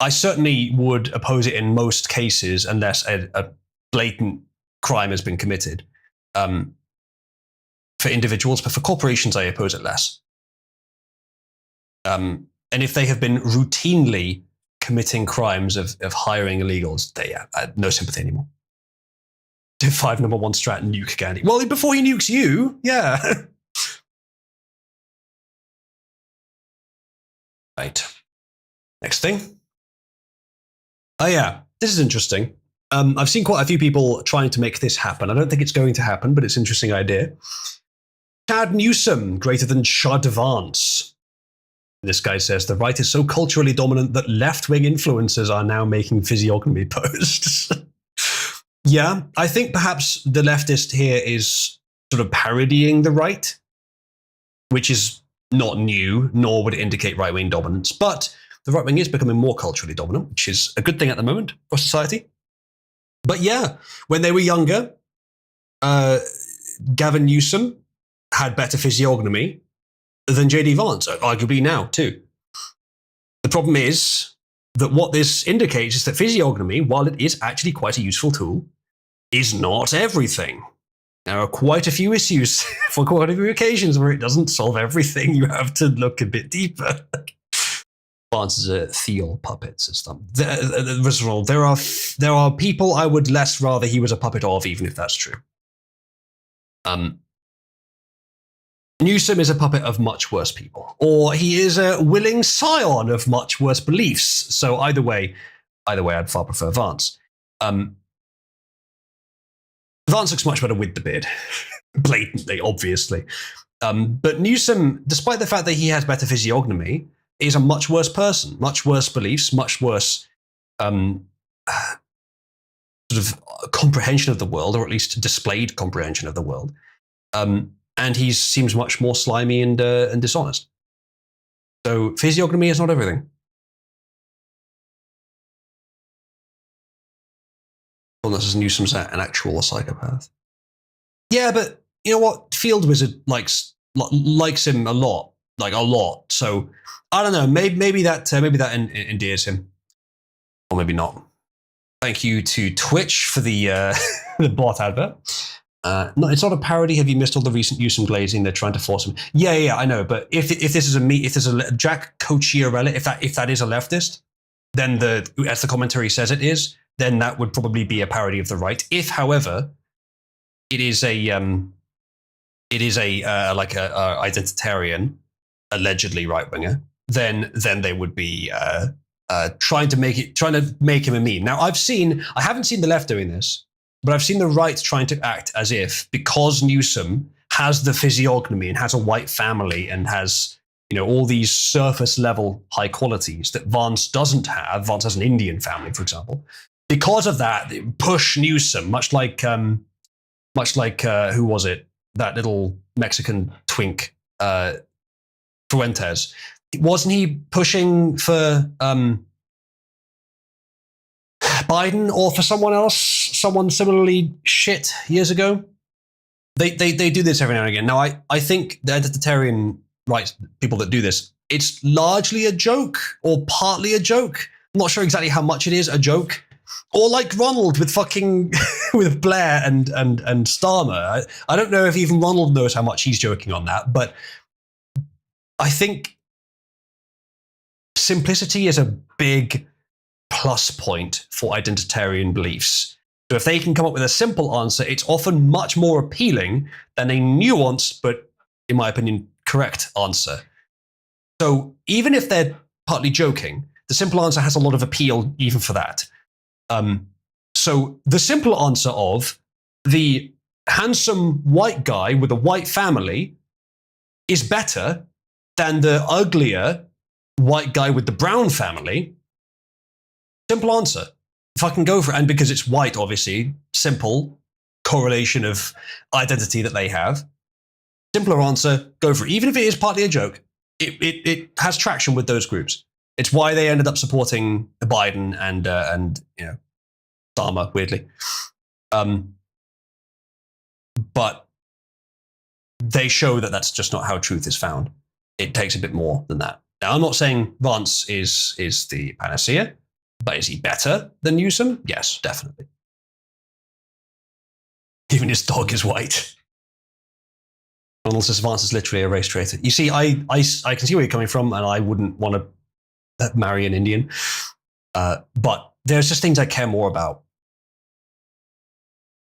A: I certainly would oppose it in most cases unless a blatant crime has been committed for individuals, but for corporations, I oppose it less. And if they have been routinely committing crimes of hiring illegals, I have no sympathy anymore. Div 5 number 1 strat, nuke Gandhi. Well, before he nukes you, yeah. Right. Next thing. Oh yeah, this is interesting. I've seen quite a few people trying to make this happen. I don't think it's going to happen, but it's an interesting idea. Chad Newsom, greater than Chad Vance. This guy says, the right is so culturally dominant that left-wing influencers are now making physiognomy posts. Yeah, I think perhaps the leftist here is sort of parodying the right, which is not new, nor would it indicate right-wing dominance. But the right-wing is becoming more culturally dominant, which is a good thing at the moment for society. But yeah, when they were younger, Gavin Newsom had better physiognomy than JD Vance, arguably now too. The problem is that what this indicates is that physiognomy, while it is actually quite a useful tool, is not everything. There are quite a few issues for quite a few occasions where it doesn't solve everything. You have to look a bit deeper. Vance is a Thiel puppet system. There are people I would less rather he was a puppet of, even if that's true. Newsom is a puppet of much worse people, or he is a willing scion of much worse beliefs. So either way, I'd far prefer Vance. Vance looks much better with the beard, blatantly, obviously. But Newsom, despite the fact that he has better physiognomy, is a much worse person, much worse beliefs, much worse sort of comprehension of the world, or at least displayed comprehension of the world. And he seems much more slimy and dishonest. So physiognomy is not everything. Unless it's Newsom's an actual psychopath. Yeah, but you know what? Field Wizard likes him a lot, like a lot. So I don't know. Maybe that endears him, or maybe not. Thank you to Twitch for the the bot advert. No, it's not a parody. Have you missed all the recent Newsom glazing? They're trying to force him. Yeah, I know. But if this is if there's a Jack Cocchiarella, if that is a leftist, then as the commentary says it is, then that would probably be a parody of the right. If, however, it is a like a identitarian, allegedly right winger, then they would be trying to make him a meme. Now I haven't seen the left doing this, but I've seen the right trying to act as if, because Newsom has the physiognomy and has a white family and has, you know, all these surface level high qualities that Vance doesn't have. Vance has an Indian family, for example. Because of that, they push Newsom, much like who was it? That little Mexican twink, Fuentes. Wasn't he pushing for Biden or for someone else, someone similarly shit years ago? They do this every now and again. Now, I think the identitarian rights people that do this, it's largely a joke or partly a joke. I'm not sure exactly how much it is a joke. Or like Ronald with fucking with Blair and Starmer. I don't know if even Ronald knows how much he's joking on that, but I think simplicity is a big plus point for identitarian beliefs. So if they can come up with a simple answer, it's often much more appealing than a nuanced, but in my opinion, correct answer. So even if they're partly joking, the simple answer has a lot of appeal even for that. So the simple answer of the handsome white guy with a white family is better than the uglier white guy with the brown family. Simple answer. If I can go for it, and because it's white, obviously, simple correlation of identity that they have. Simpler answer, go for it. Even if it is partly a joke, it has traction with those groups. It's why they ended up supporting Biden and you know, Starmer, weirdly. But they show that that's just not how truth is found. It takes a bit more than that. Now, I'm not saying Vance is the panacea, but is he better than Newsom? Yes, definitely. Even his dog is white. Donald says Vance is literally a race traitor. You see, I can see where you're coming from, and I wouldn't want to marry an Indian. But there's just things I care more about.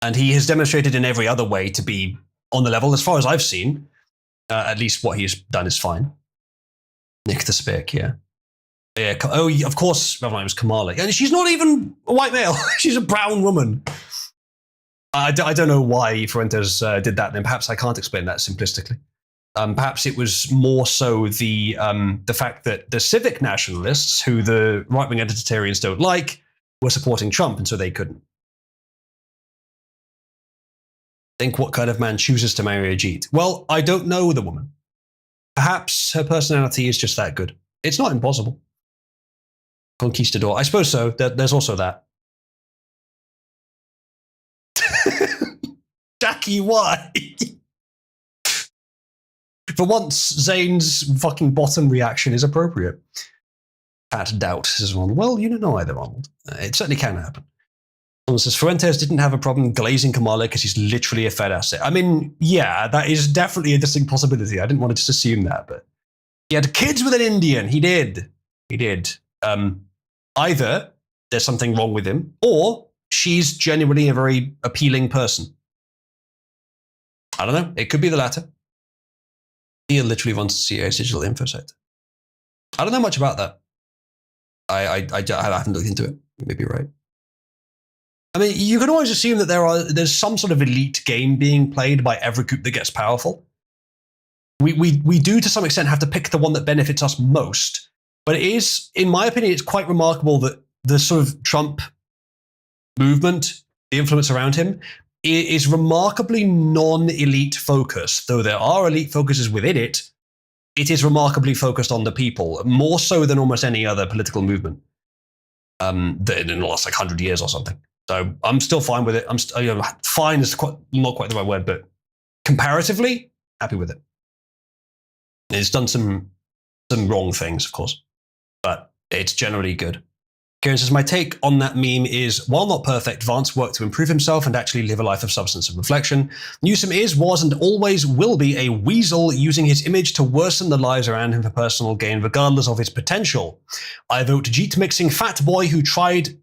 A: And he has demonstrated in every other way to be on the level, as far as I've seen. At least what he's done is fine. Nick the Spick, yeah. Yeah. Oh, of course, her name was Kamala. And she's not even a white male. She's a brown woman. I don't know why Fuentes did that. Then perhaps I can't explain that simplistically. Perhaps it was more so the fact that the civic nationalists, who the right-wing identitarians don't like, were supporting Trump, and so they couldn't. Think what kind of man chooses to marry Ajit? Well, I don't know the woman. Perhaps her personality is just that good. It's not impossible. Conquistador. I suppose so. There's also that. Jackie, why? For once, Zane's fucking bottom reaction is appropriate. Pat Doubt says Ronald. Well, you don't know either, Ronald. It certainly can happen. Someone says Fuentes didn't have a problem glazing Kamala because he's literally a fed asset. I mean, yeah, that is definitely a distinct possibility. I didn't want to just assume that, but he had kids with an Indian. He did. Either there's something wrong with him, or she's genuinely a very appealing person. I don't know. It could be the latter. He literally wants to see a digital info sector. I don't know much about that. I haven't looked into it. You may be right. I mean, you can always assume that there's some sort of elite game being played by every group that gets powerful. We do, to some extent, have to pick the one that benefits us most. But it is, in my opinion, it's quite remarkable that the sort of Trump movement, the influence around him, is remarkably non-elite focused, though there are elite focuses within it. it is remarkably focused on the people, more so than almost any other political movement in the last like 100 years or something. So I'm still fine with it. Fine is not quite the right word, but comparatively happy with it. It's done some wrong things, of course, but it's generally good. Kieran says, my take on that meme is, while not perfect, Vance worked to improve himself and actually live a life of substance and reflection. Newsom was, and always will be a weasel using his image to worsen the lives around him for personal gain, regardless of his potential. I vote Jeet mixing fat boy who tried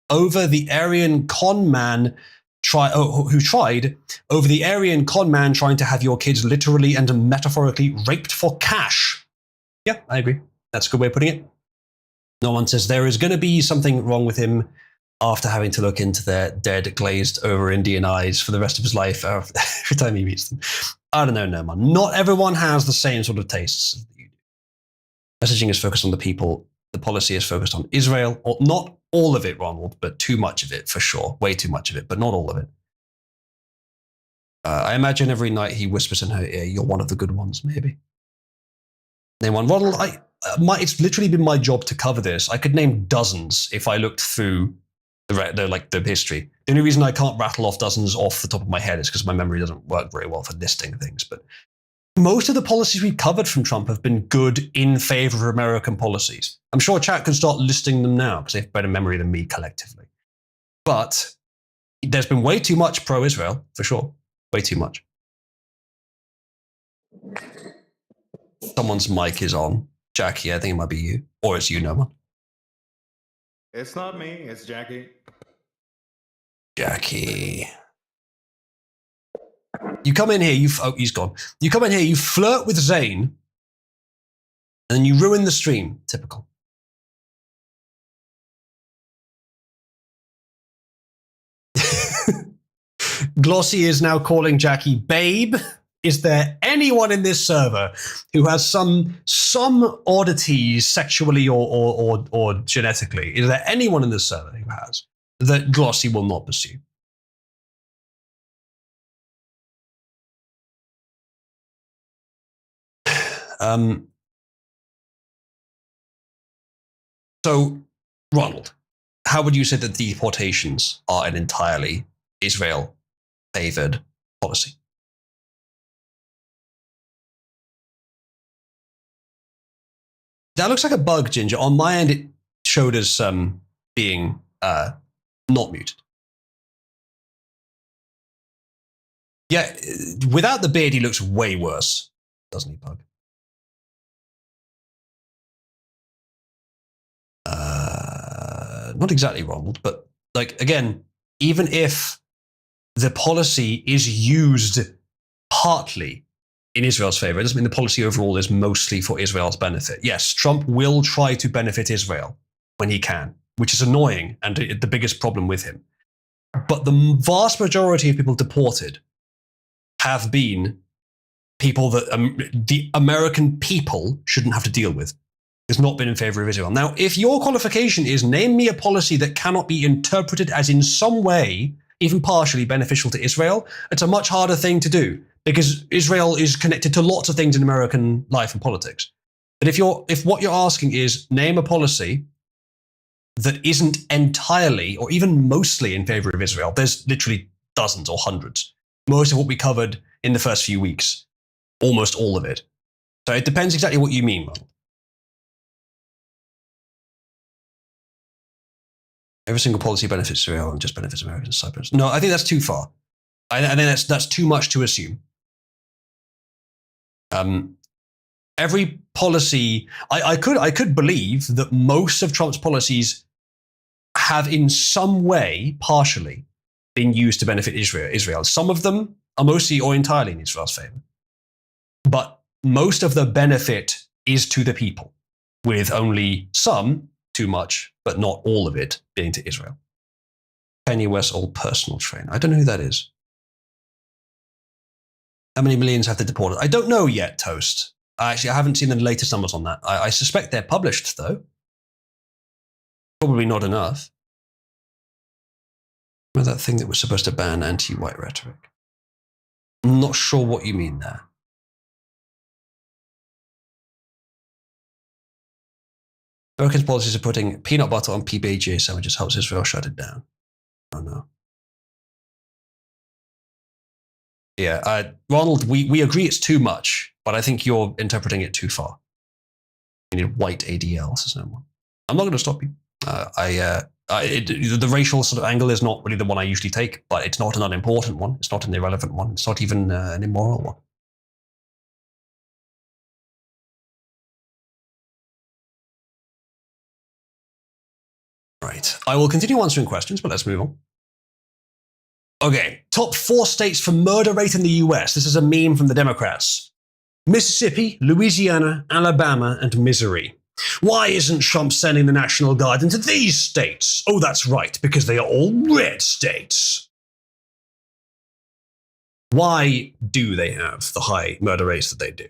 A: over the Aryan con man trying to have your kids literally and metaphorically raped for cash. Yeah, I agree. That's a good way of putting it. No one says there is going to be something wrong with him after having to look into their dead, glazed over Indian eyes for the rest of his life every time he meets them. I don't know, no man. Not everyone has the same sort of tastes that you do. Messaging is focused on the people. The policy is focused on Israel. Or not all of it, Ronald, but too much of it for sure. Way too much of it, but not all of it. I imagine every night he whispers in her ear, "You're one of the good ones," maybe. Name one. Ronald, it's literally been my job to cover this. I could name dozens if I looked through the history. The only reason I can't rattle off dozens off the top of my head is because my memory doesn't work very well for listing things. But most of the policies we've covered from Trump have been good in favor of American policies. I'm sure chat can start listing them now because they have better memory than me collectively. But there's been way too much pro-Israel, for sure. Way too much. Someone's mic is on. Jackie, I think it might be you. Or it's you, Noman.
B: It's not me, it's Jackie.
A: Jackie. You come in here, he's gone. You come in here, you flirt with Zayn, and then you ruin the stream. Typical. Glossy is now calling Jackie babe. Is there anyone in this server who has some oddities sexually or genetically? Is there anyone in this server who has that Glossy will not pursue? So, Ronald, how would you say that deportations are an entirely Israel-favored policy? That looks like a bug, Ginger. On my end, it showed as being not muted. Yeah, without the beard, he looks way worse, doesn't he, Bug? Not exactly, Ronald, but like again, even if the policy is used partly in Israel's favor, it doesn't mean the policy overall is mostly for Israel's benefit. Yes, Trump will try to benefit Israel when he can, which is annoying and the biggest problem with him. But the vast majority of people deported have been people that the American people shouldn't have to deal with. It's not been in favor of Israel. Now, if your qualification is name me a policy that cannot be interpreted as in some way, even partially beneficial to Israel, it's a much harder thing to do because Israel is connected to lots of things in American life and politics. But if what you're asking is name a policy that isn't entirely or even mostly in favor of Israel, there's literally dozens or hundreds. Most of what we covered in the first few weeks, almost all of it. So it depends exactly what you mean, Ronald. Every single policy benefits Israel and just benefits Americans. Cyprus. No, I think that's too far. I think that's too much to assume. Every policy, I could believe that most of Trump's policies have in some way, partially, been used to benefit Israel. Some of them are mostly or entirely in Israel's favor. But most of the benefit is to the people, with only some, too much, but not all of it being to Israel. Kanye West old personal trainer. I don't know who that is. How many millions have they deported? I don't know yet, Toast. I haven't seen the latest numbers on that. I suspect they're published, though. Probably not enough. Remember that thing that was supposed to ban anti-white rhetoric? I'm not sure what you mean there. Americans' policies of putting peanut butter on PB&J sandwiches helps Israel shut it down. Oh no. Yeah, Ronald, we agree it's too much, but I think you're interpreting it too far. You need white ADL, says no one. I'm not going to stop you. The racial sort of angle is not really the one I usually take, but it's not an unimportant one. It's not an irrelevant one. It's not even an immoral one. Right. I will continue answering questions, but let's move on. Okay. Top 4 states for murder rate in the US. This is a meme from the Democrats. Mississippi, Louisiana, Alabama, and Missouri. Why isn't Trump sending the National Guard into these states? Oh, that's right, because they are all red states. Why do they have the high murder rates that they do?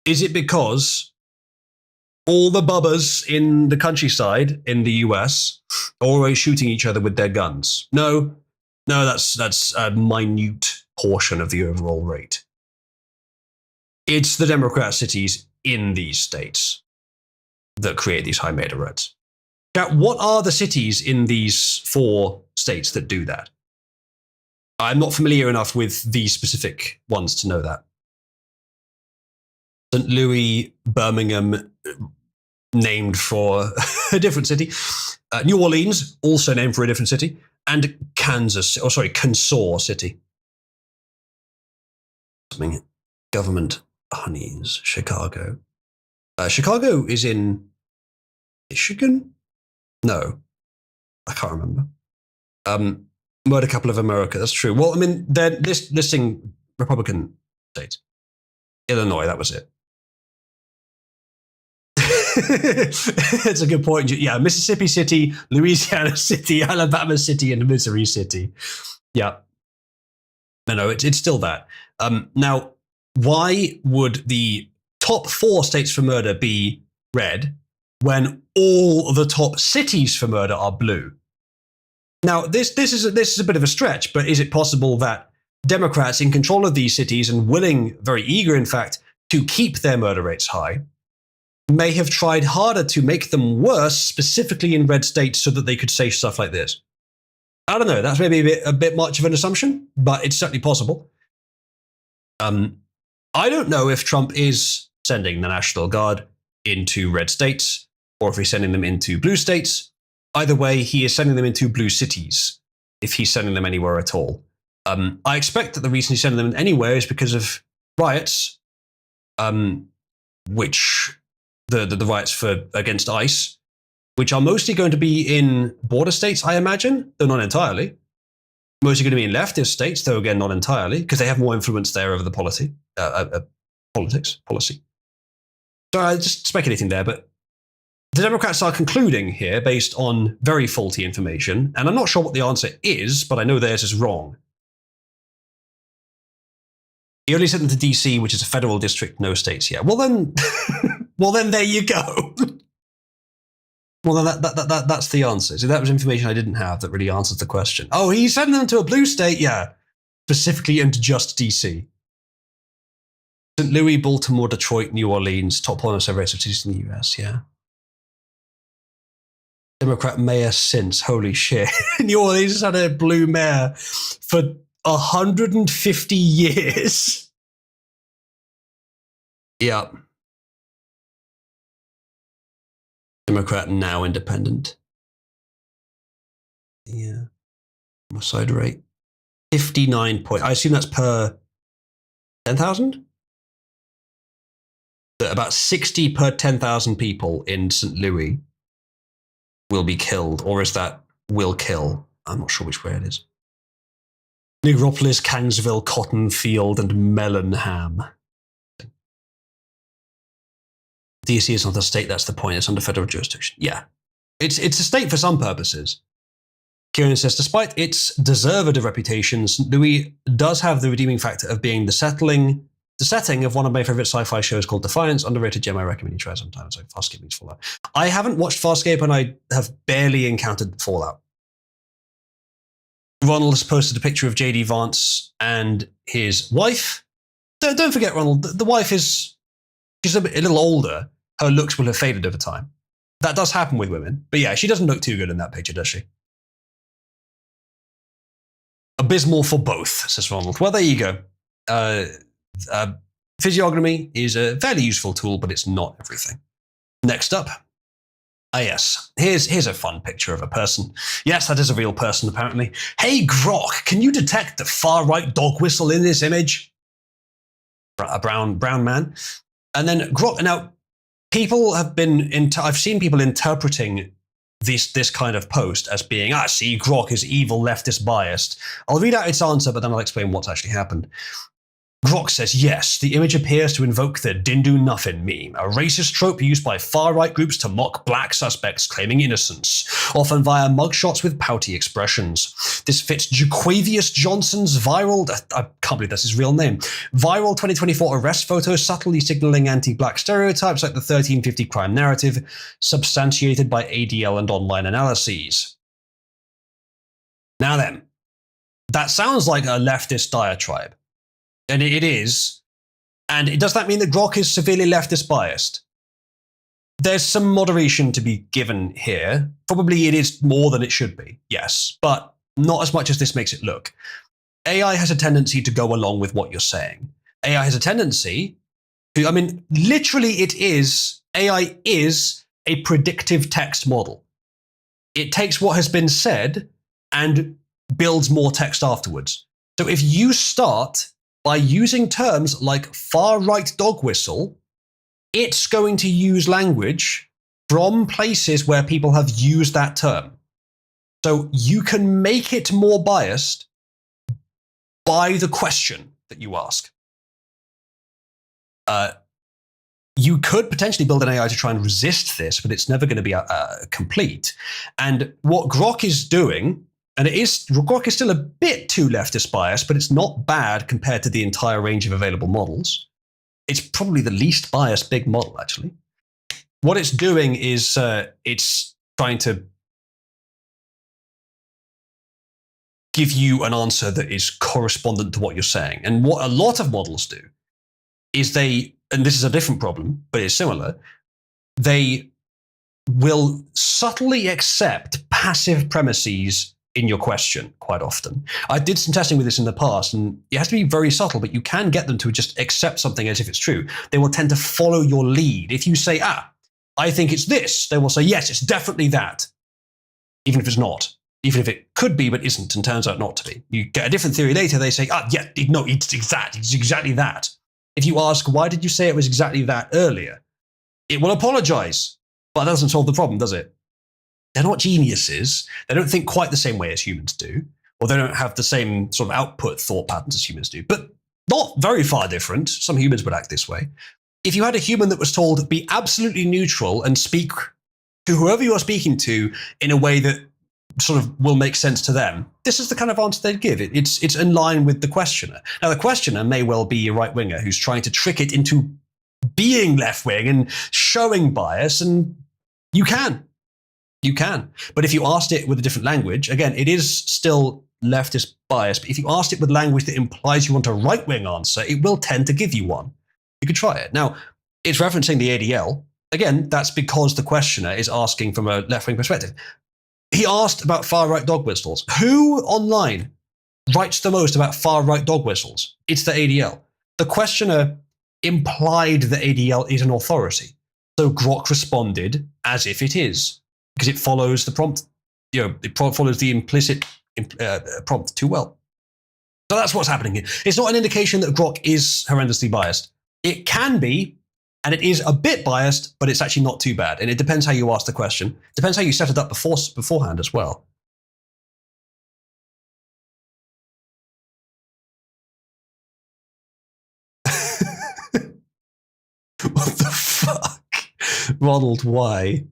A: Is it because all the bubbas in the countryside in the US are always shooting each other with their guns? No, that's a minute portion of the overall rate. It's the Democrat cities in these states that create these high murder rates. Now, what are the cities in these 4 states that do that? I'm not familiar enough with these specific ones to know that. St. Louis, Birmingham, named for a different city. New Orleans, also named for a different city. And Kansas City. Something. Government honeys, Chicago. Chicago is in Michigan? No, I can't remember. Murder capital of America, that's true. Well, I mean, they're listing Republican states. Illinois, that was it. It's a good point. Yeah, Mississippi City, Louisiana City, Alabama City, and Missouri City. Yeah. No, it's still that. Now, why would the top 4 states for murder be red when all of the top cities for murder are blue? Now, this is a bit of a stretch, but is it possible that Democrats in control of these cities and willing, very eager, in fact, to keep their murder rates high, may have tried harder to make them worse, specifically in red states, so that they could say stuff like this? I don't know. That's maybe a bit much of an assumption, but it's certainly possible. I don't know if Trump is sending the National Guard into red states or if he's sending them into blue states. Either way, he is sending them into blue cities, if he's sending them anywhere at all. I expect that the reason he's sending them anywhere is because of riots, which the riots against ICE, which are mostly going to be in border states, I imagine, though not entirely. Mostly going to be in leftist states, though again not entirely, because they have more influence there over the policy. So I'm just speculating there, but the Democrats are concluding here based on very faulty information, and I'm not sure what the answer is, but I know theirs is wrong. He only sent them to DC, which is a federal district, no states yet. Well then, there you go. Well, then that's the answer. So that was information I didn't have that really answers the question. Oh, he sent them to a blue state? Yeah, specifically into just DC. St. Louis, Baltimore, Detroit, New Orleans, top 1 of several cities in the US, yeah. Democrat mayor since, holy shit. New Orleans has had a blue mayor for 150 years. Yeah. Democrat, now independent. Yeah. Homicide rate. 59 point. I assume that's per 10,000? About 60 per 10,000 people in St. Louis will be killed, or is that will kill? I'm not sure which way it is. Negropolis, Kansville, Cotton Field, and Mellenham. DC is not a state, that's the point. It's under federal jurisdiction. Yeah. It's a state for some purposes. Kieran says, despite its deserved reputation, St. Louis does have the redeeming factor of being the setting of one of my favorite sci-fi shows called Defiance. Underrated gem, I recommend you try sometime. So Farscape means Fallout. I haven't watched Farscape and I have barely encountered Fallout. Ronald has posted a picture of J.D. Vance and his wife. Don't forget, Ronald, the wife she's a little older. Her looks will have faded over time. That does happen with women. But yeah, she doesn't look too good in that picture, does she? Abysmal for both, says Ronald. Well, there you go. Physiognomy is a fairly useful tool, but it's not everything. Next up. Yes, here's a fun picture of a person. Yes, that is a real person, apparently. Hey, Grok, can you detect the far-right dog whistle in this image? A brown man. And then Grok, now, people have been, I've seen people interpreting this kind of post as being, see, Grok is evil, leftist biased. I'll read out its answer, but then I'll explain what's actually happened. Grok says, yes, the image appears to invoke the Dindu Nuffin meme, a racist trope used by far-right groups to mock black suspects claiming innocence, often via mugshots with pouty expressions. This fits Jaquavius Johnson's viral, I can't believe that's his real name, viral 2024 arrest photo subtly signaling anti-black stereotypes like the 1350 crime narrative, substantiated by ADL and online analyses. Now then, that sounds like a leftist diatribe. And it is. And does that mean that Grok is severely leftist biased? There's some moderation to be given here. Probably it is more than it should be, yes, but not as much as this makes it look. AI has a tendency to go along with what you're saying. AI has a tendency to, literally AI is a predictive text model. It takes what has been said and builds more text afterwards. So if you start by using terms like far-right dog whistle, it's going to use language from places where people have used that term. So you can make it more biased by the question that you ask. You could potentially build an AI to try and resist this, but it's never going to be complete. And what Grok is doing, and Grok is still a bit too leftist biased, but it's not bad compared to the entire range of available models. It's probably the least biased big model, actually. What it's doing is it's trying to give you an answer that is correspondent to what you're saying. And what a lot of models do is and this is a different problem, but it's similar, they will subtly accept passive premises in your question quite often. I did some testing with this in the past, and it has to be very subtle, but you can get them to just accept something as if it's true. They will tend to follow your lead. If you say, I think it's this, they will say, yes, it's definitely that, even if it's not. Even if it could be but isn't and turns out not to be. You get a different theory later, they say, no, it's exactly that. If you ask, why did you say it was exactly that earlier? It will apologize, but that doesn't solve the problem, does it? They're not geniuses. They don't think quite the same way as humans do, or they don't have the same sort of output thought patterns as humans do, but not very far different. Some humans would act this way. If you had a human that was told, be absolutely neutral and speak to whoever you are speaking to in a way that sort of will make sense to them, this is the kind of answer they'd give. It's in line with the questioner. Now, the questioner may well be a right-winger who's trying to trick it into being left-wing and showing bias, and you can. You can. But if you asked it with a different language, again, it is still leftist bias, but if you asked it with language that implies you want a right-wing answer, it will tend to give you one. You could try it. Now, it's referencing the ADL. Again, that's because the questioner is asking from a left-wing perspective. He asked about far-right dog whistles. Who online writes the most about far-right dog whistles? It's the ADL. The questioner implied that ADL is an authority. So Grok responded as if it is, because it follows the prompt, it follows the implicit prompt too well. So that's what's happening here. It's not an indication that Grok is horrendously biased. It can be, and it is a bit biased, but it's actually not too bad. And it depends how you ask the question. It depends how you set it up beforehand as well. What the fuck? Ronald, why?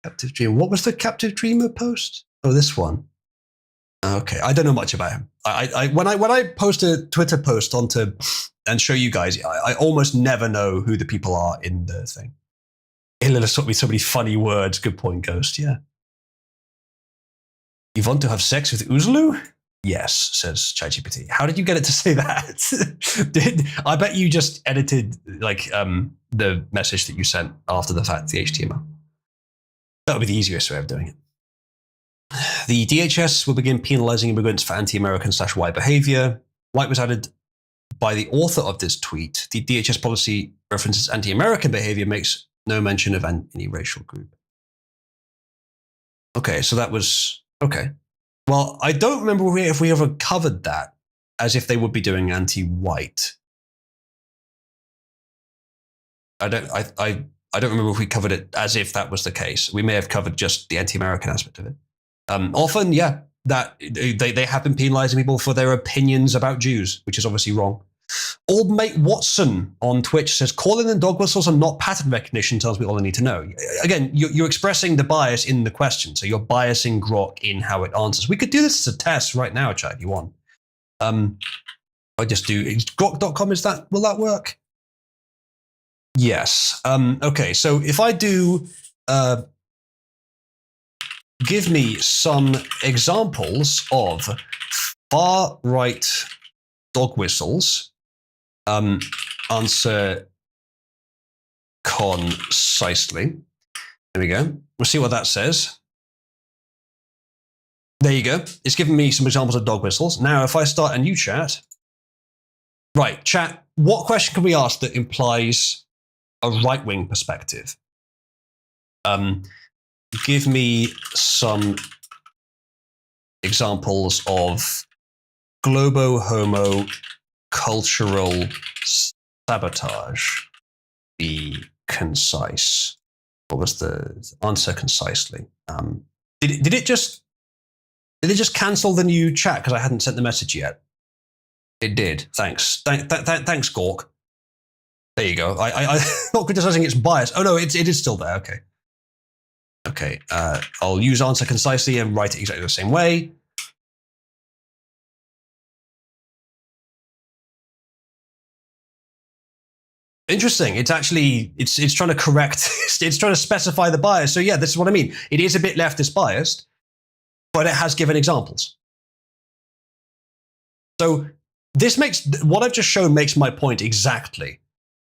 A: Captive Dreamer. What was the Captive Dreamer post? Oh, this one. Okay, I don't know much about him. When I post a Twitter post onto and show you guys, I almost never know who the people are in the thing. Illilis taught me so many funny words. Good point, Ghost. Yeah. You want to have sex with Uzulu? Yes, says ChatGPT. How did you get it to say that? I bet you just edited the message that you sent after the fact, the HTML. That would be the easiest way of doing it. The DHS will begin penalizing immigrants for anti-American/white behavior. White was added by the author of this tweet. The DHS policy references anti-American behavior, makes no mention of any racial group. Okay, so that was okay. Well, I don't remember if we ever covered that as if they would be doing anti-white. I don't remember if we covered it as if that was the case. We may have covered just the anti-American aspect of it. Often, yeah, that they have been penalizing people for their opinions about Jews, which is obviously wrong. Old Mate Watson on Twitch says, calling them dog whistles and not pattern recognition tells me all I need to know. Again, you're expressing the bias in the question, so you're biasing Grok in how it answers. We could do this as a test right now, chat, if you want. I just do grok.com. Will that work? Yes. Okay, so if I do give me some examples of far-right dog whistles, answer concisely. There we go. We'll see what that says. There you go. It's giving me some examples of dog whistles. Now, if I start a new chat, right, chat, what question can we ask that implies a right-wing perspective? Give me some examples of globo-homo cultural sabotage. Be concise. What was the answer concisely? Did it just cancel the new chat because I hadn't sent the message yet? It did. Thanks. Thanks, Gork. There you go. I'm not criticizing its bias. Oh no, it is still there. Okay. Okay. I'll use answer concisely and write it exactly the same way. Interesting. It's actually it's trying to correct. It's trying to specify the bias. So yeah, this is what I mean. It is a bit leftist biased, but it has given examples. So this makes what I've just shown makes my point exactly.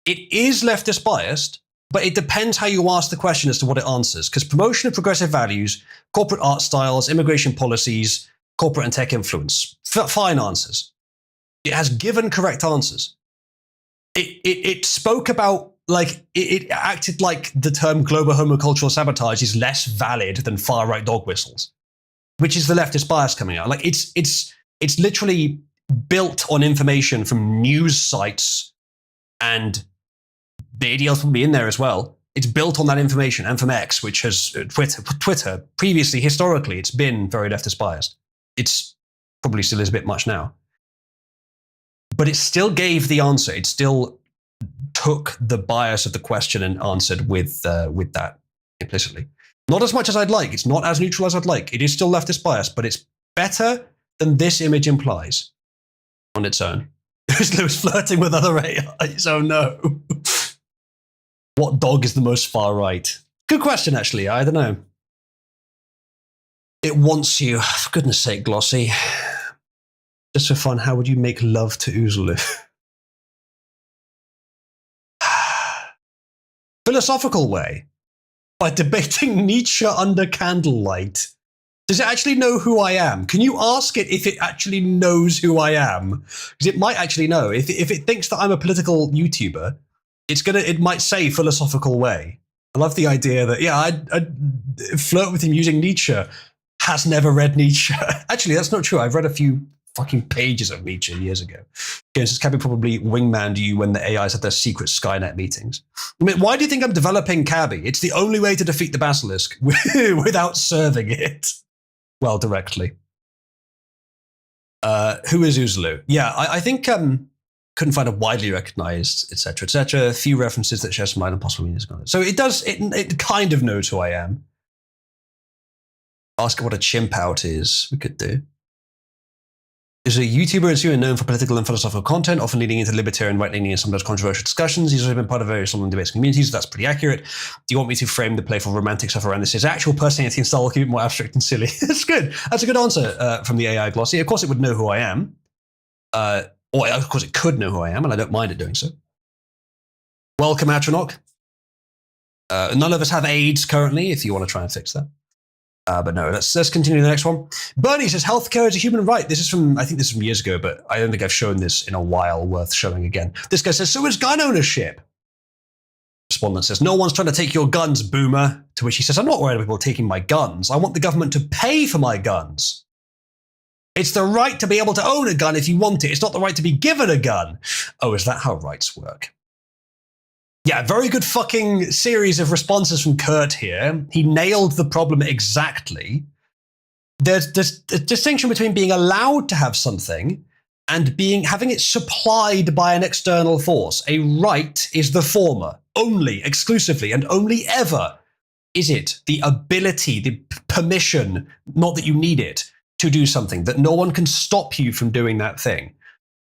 A: It is leftist biased, but it depends how you ask the question as to what it answers. Because promotion of progressive values, corporate art styles, immigration policies, corporate and tech influence, fine answers. It has given correct answers. It spoke about, like, it acted like the term global homocultural sabotage is less valid than far-right dog whistles, which is the leftist bias coming out. Like, it's literally built on information from news sites, and the ADL's probably in there as well. It's built on that information, and from X, which has Twitter previously, historically, it's been very leftist biased. It's probably still is a bit much now. But it still gave the answer. It still took the bias of the question and answered with that implicitly. Not as much as I'd like. It's not as neutral as I'd like. It is still leftist bias, but it's better than this image implies on its own. Lewis flirting with other AIs. Oh no. What dog is the most far right? Good question, actually. I don't know. It wants you. For goodness sake, Glossy. Just for fun, how would you make love to Uzulu? Philosophical way. By debating Nietzsche under candlelight. Does it actually know who I am? Can you ask it if it actually knows who I am? Because it might actually know. If it thinks that I'm a political YouTuber, it might say philosophical way. I love the idea that, yeah, I'd flirt with him using Nietzsche. Has never read Nietzsche. Actually, that's not true. I've read a few fucking pages of Nietzsche years ago. James Cabby probably wingmanned you when the AIs had their secret Skynet meetings. I mean, why do you think I'm developing Cabby? It's the only way to defeat the basilisk without serving it. Well, directly. Who is Uzulu? Yeah, I think couldn't find a widely recognized, etc., etc. A few references that share some light on possible meanings. So it does. It kind of knows who I am. Ask what a chimp out is. We could do. Is a YouTuber and student known for political and philosophical content, often leading into libertarian, right-leaning, and sometimes controversial discussions. He's also been part of various online debates communities. That's pretty accurate. Do you want me to frame the playful romantic stuff around this? His actual personality and style will keep it more abstract and silly. That's good. That's a good answer from the AI Glossy. Of course, it would know who I am. Or of course, it could know who I am, and I don't mind it doing so. Welcome, Atronach. None of us have AIDS currently, if you want to try and fix that. But no, let's continue the next one. Bernie says, healthcare is a human right. This is from, I think this is from years ago, but I don't think I've shown this in a while, worth showing again. This guy says, so is gun ownership. Respondent says, no one's trying to take your guns, boomer. To which he says, I'm not worried about people taking my guns. I want the government to pay for my guns. It's the right to be able to own a gun if you want it. It's not the right to be given a gun. Oh, is that how rights work? Yeah, very good fucking series of responses from Kurt here. He nailed the problem exactly. There's a distinction between being allowed to have something and having it supplied by an external force. A right is the former, only, exclusively, and only ever is it the ability, the permission, not that you need it, to do something, that no one can stop you from doing that thing.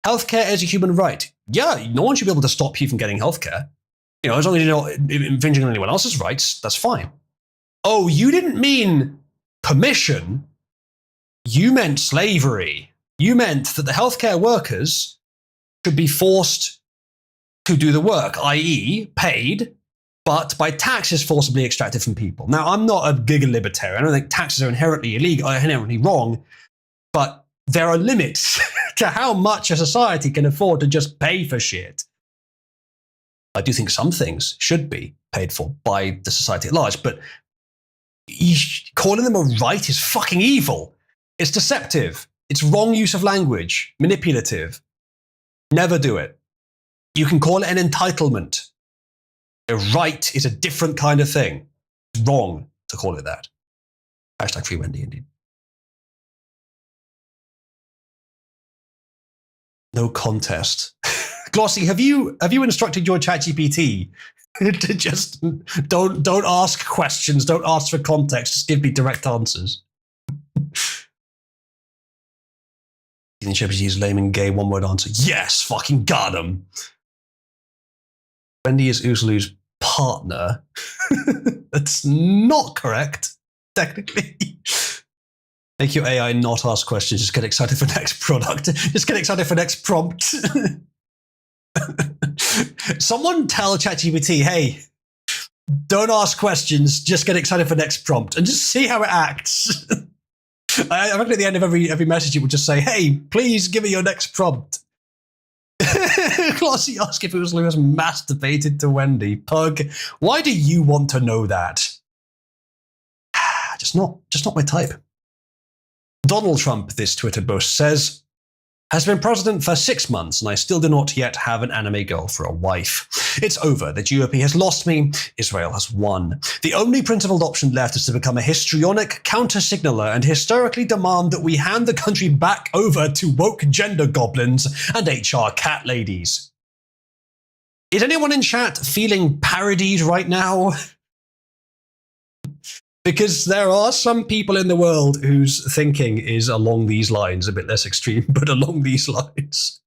A: Healthcare is a human right. Yeah, no one should be able to stop you from getting healthcare. You know, as long as you're not infringing on anyone else's rights, that's fine. Oh, you didn't mean permission. You meant slavery. You meant that the healthcare workers should be forced to do the work, i.e. paid, but by taxes forcibly extracted from people. Now, I'm not a giga libertarian. I don't think taxes are inherently illegal, inherently wrong, but there are limits to how much a society can afford to just pay for shit. I do think some things should be paid for by the society at large, but calling them a right is fucking evil. It's deceptive. It's wrong use of language, manipulative. Never do it. You can call it an entitlement. A right is a different kind of thing. It's wrong to call it that. Hashtag free Wendy, indeed. No contest. Glossy, have you instructed your ChatGPT to just don't ask questions, don't ask for context, just give me direct answers? You think ChatGPT is lame and gay? One word answer. Yes, fucking got him. Wendy is Uzlu's partner. That's not correct, technically. Make your AI not ask questions. Just get excited for next product. Just get excited for next prompt. Someone tell ChatGPT, hey, don't ask questions. Just get excited for next prompt and just see how it acts. I reckon at the end of every message, it would just say, hey, please give me your next prompt. Glossy asked if it was Lewis masturbated to Wendy. Pug, why do you want to know that? Just not my type. Donald Trump, this Twitter boast says, has been president for 6 months and I still do not yet have an anime girl for a wife. It's over. The GOP has lost me. Israel has won. The only principled option left is to become a histrionic counter-signaler and hysterically demand that we hand the country back over to woke gender goblins and HR cat ladies. Is anyone in chat feeling parodied right now? Because there are some people in the world whose thinking is along these lines, a bit less extreme, but along these lines.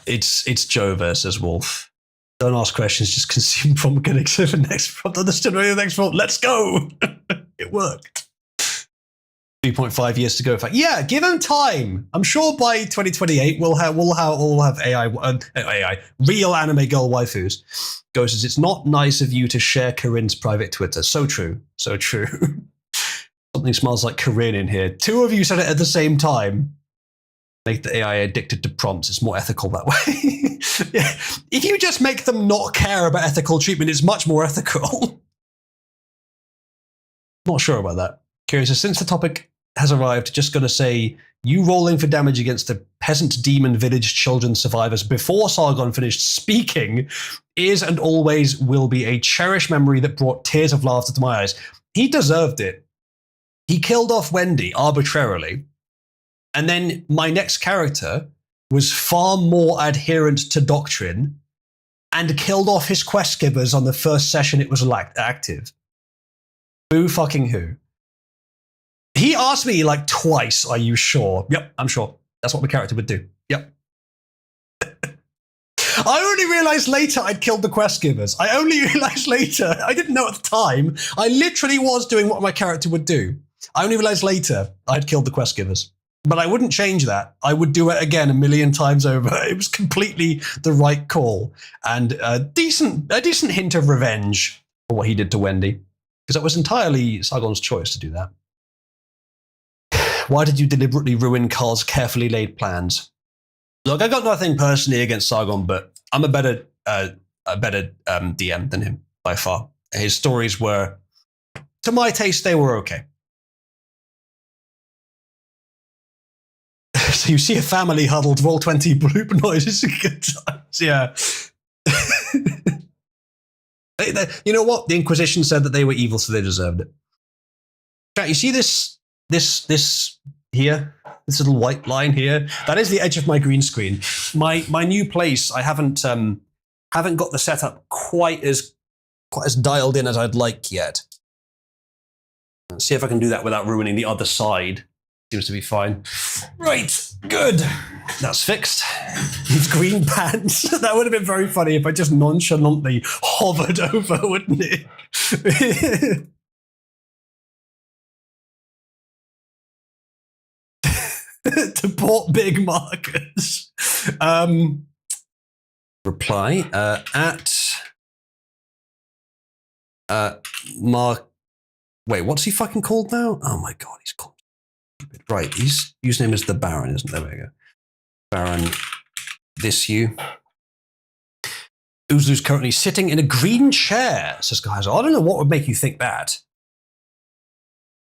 A: It's Joe versus Wolf. Don't ask questions, just consume prompt, get excited for next prompt, understood the next prompt, let's go! It worked. 3.5 years to go. Yeah, give them time. I'm sure by 2028 we'll have AI real anime girl waifus. Ghost says, it's not nice of you to share Corinne's private Twitter. So true. So true. Something smells like Corinne in here. Two of you said it at the same time. Make the AI addicted to prompts. It's more ethical that way. Yeah. If you just make them not care about ethical treatment, it's much more ethical. Not sure about that. Curious, so since the topic has arrived, just going to say, you rolling for damage against the peasant demon village children survivors before Sargon finished speaking is and always will be a cherished memory that brought tears of laughter to my eyes. He deserved it. He killed off Wendy arbitrarily, and then my next character was far more adherent to doctrine and killed off his quest givers on the first session it was active. Who fucking who? He asked me like twice, are you sure? Yep, I'm sure. That's what my character would do. Yep. I only realized later I'd killed the quest givers. I only realized later. I didn't know at the time. I literally was doing what my character would do. I only realized later I'd killed the quest givers. But I wouldn't change that. I would do it again 1,000,000 times over. It was completely the right call, and a decent hint of revenge for what he did to Wendy, because it was entirely Sargon's choice to do that. Why did you deliberately ruin Carl's carefully laid plans? Look, I got nothing personally against Sargon, but I'm a better DM than him by far. His stories were, to my taste, they were okay. So you see a family huddled, roll 20 bloop noises. Good times, yeah. You know what? The Inquisition said that they were evil, so they deserved it. Chat, you see this here? This little white line here? That is the edge of my green screen. My new place, I haven't got the setup quite as dialed in as I'd like yet. Let's see if I can do that without ruining the other side. Seems to be fine. Right, good. That's fixed. These green pants. That would have been very funny if I just nonchalantly hovered over, wouldn't it? To port big markers. Reply at Mark. Wait, what's he fucking called now? Oh my god, he's called. Right, his username is the Baron, isn't there? There we go. Baron, this you. Uzlu's currently sitting in a green chair, says Guys. I don't know what would make you think that.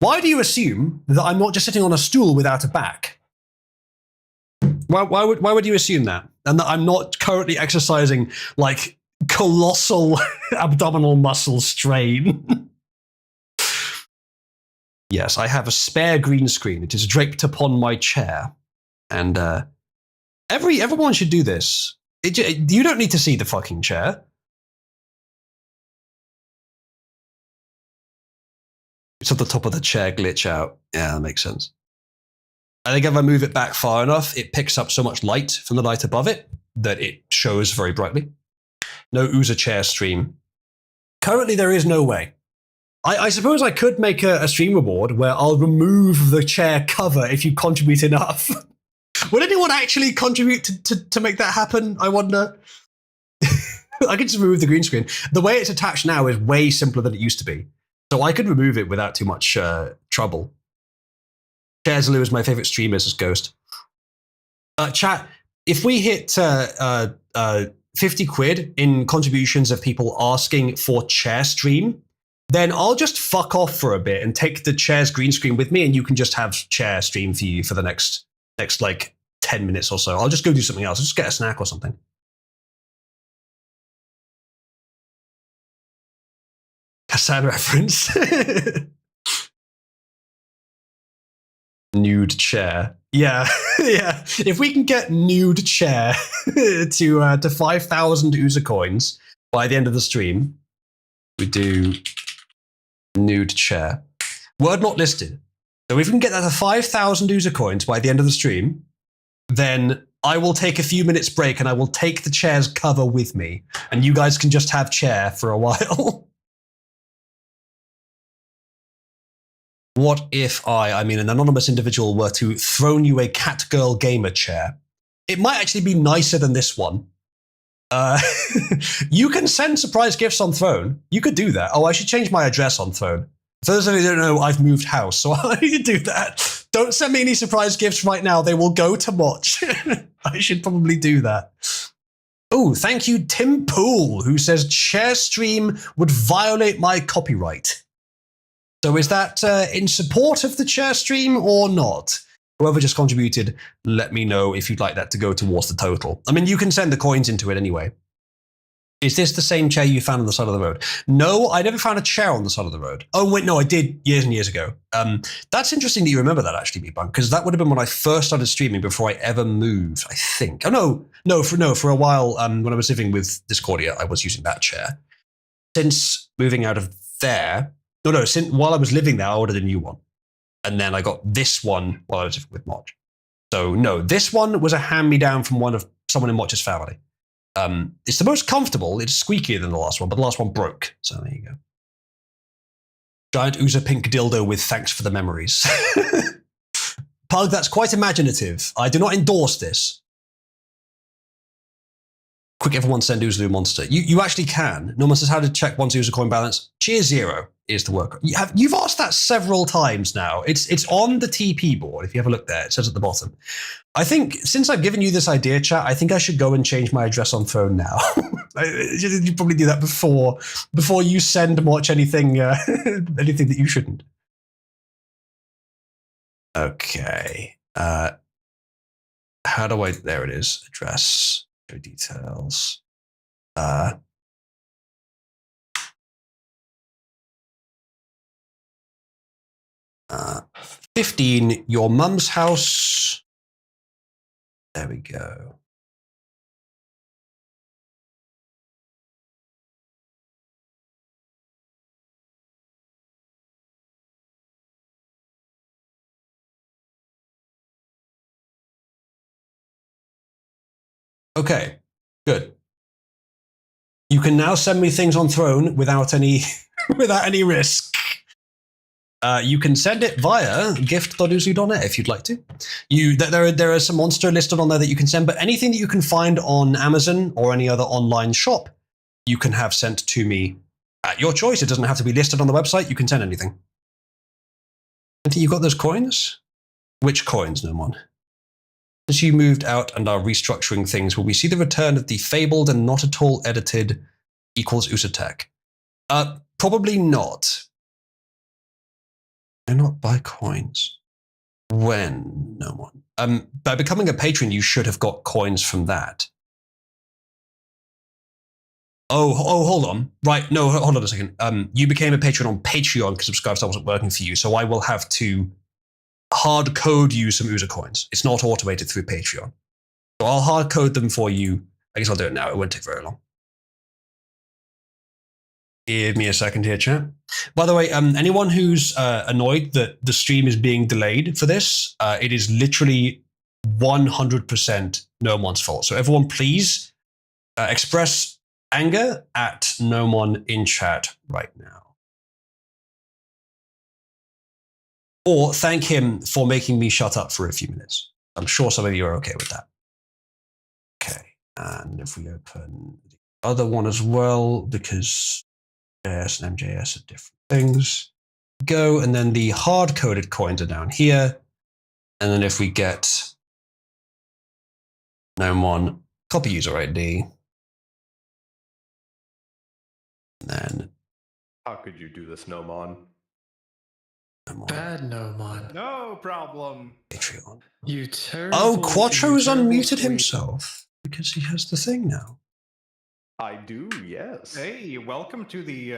A: Why do you assume that I'm not just sitting on a stool without a back? Why would you assume that? And that I'm not currently exercising like colossal abdominal muscle strain? Yes, I have a spare green screen. It is draped upon my chair. And everyone should do this. You don't need to see the fucking chair. It's at the top of the chair glitch out. Yeah, that makes sense. I think if I move it back far enough, it picks up so much light from the light above it that it shows very brightly. No Uza chair stream. Currently, there is no way. I suppose I could make a stream reward where I'll remove the chair cover if you contribute enough. Would anyone actually contribute to make that happen, I wonder? I could just remove the green screen. The way it's attached now is way simpler than it used to be. So I could remove it without too much trouble. Chairsloo is my favorite streamer, as Ghost. Chat, if we hit 50 quid in contributions of people asking for chair stream, then I'll just fuck off for a bit and take the chair's green screen with me, and you can just have chair stream for you for the next like 10 minutes or so. I'll just go do something else. I'll just get a snack or something. A sad reference. Nude chair. Yeah, yeah. If we can get nude chair to 5,000 Uza coins by the end of the stream, we do nude chair. Word not listed. So if we can get that to 5,000 Uza coins by the end of the stream, then I will take a few minutes break and I will take the chair's cover with me, and you guys can just have chair for a while. What if I mean an anonymous individual, were to thrown you a Catgirl gamer chair? It might actually be nicer than this one. You can send surprise gifts on Throne. You could do that. Oh, I should change my address on Throne. For those of you who don't know, I've moved house, so I need to do that. Don't send me any surprise gifts right now. They will go to Motch. I should probably do that. Oh, thank you, Tim Poole, who says chair stream would violate my copyright. So is that in support of the chair stream or not? Whoever just contributed, let me know if you'd like that to go towards the total. I mean, you can send the coins into it anyway. Is this the same chair you found on the side of the road? No, I never found a chair on the side of the road. Oh, wait, no, I did years and years ago. That's interesting that you remember that, actually, Big Bang, because that would have been when I first started streaming before I ever moved, I think. Oh, for a while, when I was living with Discordia, I was using that chair. Since moving out of there, while I was living there, I ordered a new one. And then I got this one while I was with Motch. So no, this one was a hand-me-down from someone in Motch's family. It's the most comfortable. It's squeakier than the last one, but the last one broke. So there you go. Giant Uza pink dildo with thanks for the memories. Pug, that's quite imaginative. I do not endorse this. Quick, everyone send Oozaloo Monster. You actually can. Norman says, how to check one's user coin balance? Cheer 0 is the work. You've asked that several times now. It's on the TP board. If you have a look there, it says at the bottom. I think, since I've given you this idea, chat, I think I should go and change my address on phone now. You probably do that before you send and watch anything, anything that you shouldn't. Okay. How do I, there it is, address, show details. 15, your mum's house. There we go. Okay, good. You can now send me things on Throne without any without any risk. You can send it via gift.uzu.net if you'd like to. There are some monster listed on there that you can send, but anything that you can find on Amazon or any other online shop, you can have sent to me at your choice. It doesn't have to be listed on the website. You can send anything. I think you got those coins? Which coins, Nomon? As you moved out and are restructuring things, will we see the return of the fabled and not at all edited equals Usatech? Probably not. Do not buy coins. When? No one. By becoming a patron, you should have got coins from that. Oh, hold on. Right, no, hold on a second. You became a patron on Patreon because Subscribestar wasn't working for you, so I will have to hard code you some User coins. It's not automated through Patreon. So I'll hard code them for you. I guess I'll do it now. It won't take very long. Give me a second here, chat. By the way, anyone who's annoyed that the stream is being delayed for this, it is literally 100% Nomon's fault. So everyone, please express anger at Nomon in chat right now. Or thank him for making me shut up for a few minutes. I'm sure some of you are okay with that. Okay, and if we open the other one as well, because JS and MJS are different things. Go, and then the hard-coded coins are down here. And then if we get Nomon, copy user ID. And then
C: how could you do this, Nomon?
D: Bad Nomon.
B: No problem.
A: Patreon.
D: You terrible.
A: Oh, Quattro's unmuted
D: queen.
A: himself because he has the thing now.
C: I do, yes.
B: Hey, welcome to the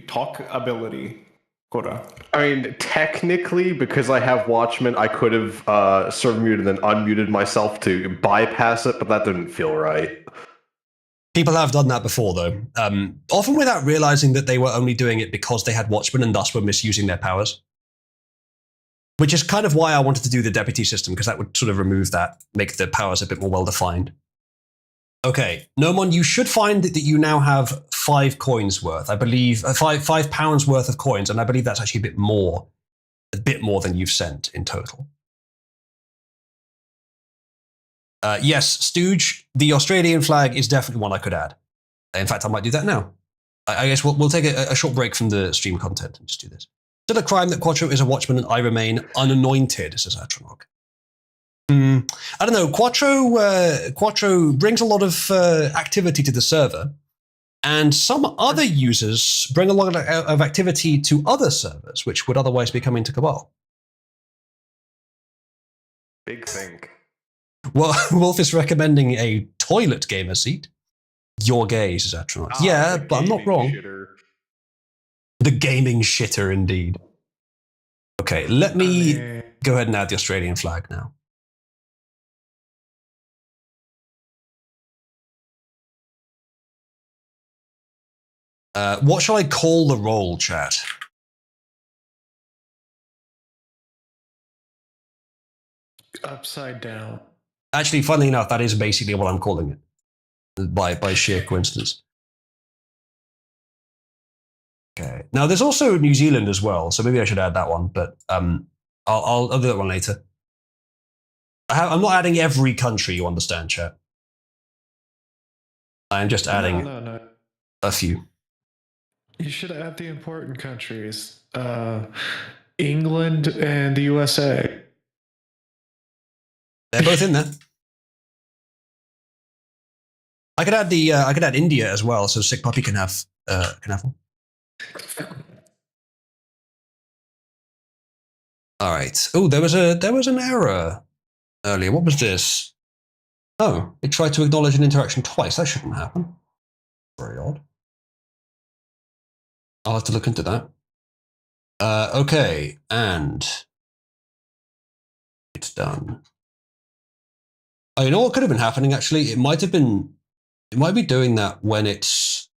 B: talk ability, Kora.
C: I mean, technically, because I have Watchmen, I could have server muted and then unmuted myself to bypass it, but that didn't feel right.
A: People have done that before, though, often without realizing that they were only doing it because they had Watchmen and thus were misusing their powers. Which is kind of why I wanted to do the deputy system, because that would sort of remove that, make the powers a bit more well-defined. Okay, Nomon, you should find that you now have 5 coins worth. I believe £5 worth of coins, and I believe that's actually a bit more than you've sent in total. Yes, Stooge, the Australian flag is definitely one I could add. In fact, I might do that now. I guess we'll take a short break from the stream content and just do this. Still a crime that Quattro is a Watchman and I remain unanointed, says Atronog. I don't know. Quattro brings a lot of activity to the server, and some other users bring a lot of activity to other servers, which would otherwise be coming to Cabal.
C: Big think.
A: Well, Wolf is recommending a toilet gamer seat. You're gay, says Atronog. Yeah, but I'm not wrong.
C: Shitter.
A: The gaming shitter, indeed. Okay, let me go ahead and add the Australian flag now. What shall I call the role, chat?
D: Upside down.
A: Actually, funnily enough, that is basically what I'm calling it, by sheer coincidence. Okay. Now, there's also New Zealand as well, so maybe I should add that one, but I'll do that one later. I'm not adding every country, you understand, chat. I'm just adding
D: No.
A: a few.
D: You should add the important countries. England and the USA.
A: They're both in there. I could add India as well, so Sick Puppy can have one. All right. Oh, there was an error earlier. What was this? Oh, it tried to acknowledge an interaction twice. That shouldn't happen. Very odd. I'll have to look into that. Okay, and it's done. Oh, you know what could have been happening? Actually, it might be doing that when it's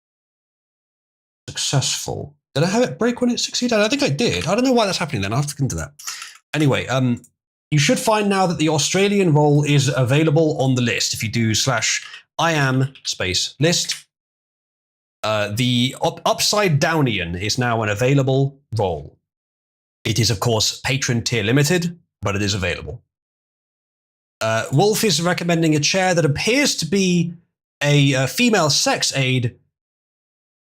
A: successful. Did I have it break when it succeeded? I think I did. I don't know why that's happening then. I'll have to look into that. Anyway, you should find now that the Australian role is available on the list. If you do /IAM space list, the Upside Downian is now an available role. It is, of course, patron tier limited, but it is available. Wolf is recommending a chair that appears to be a female sex aid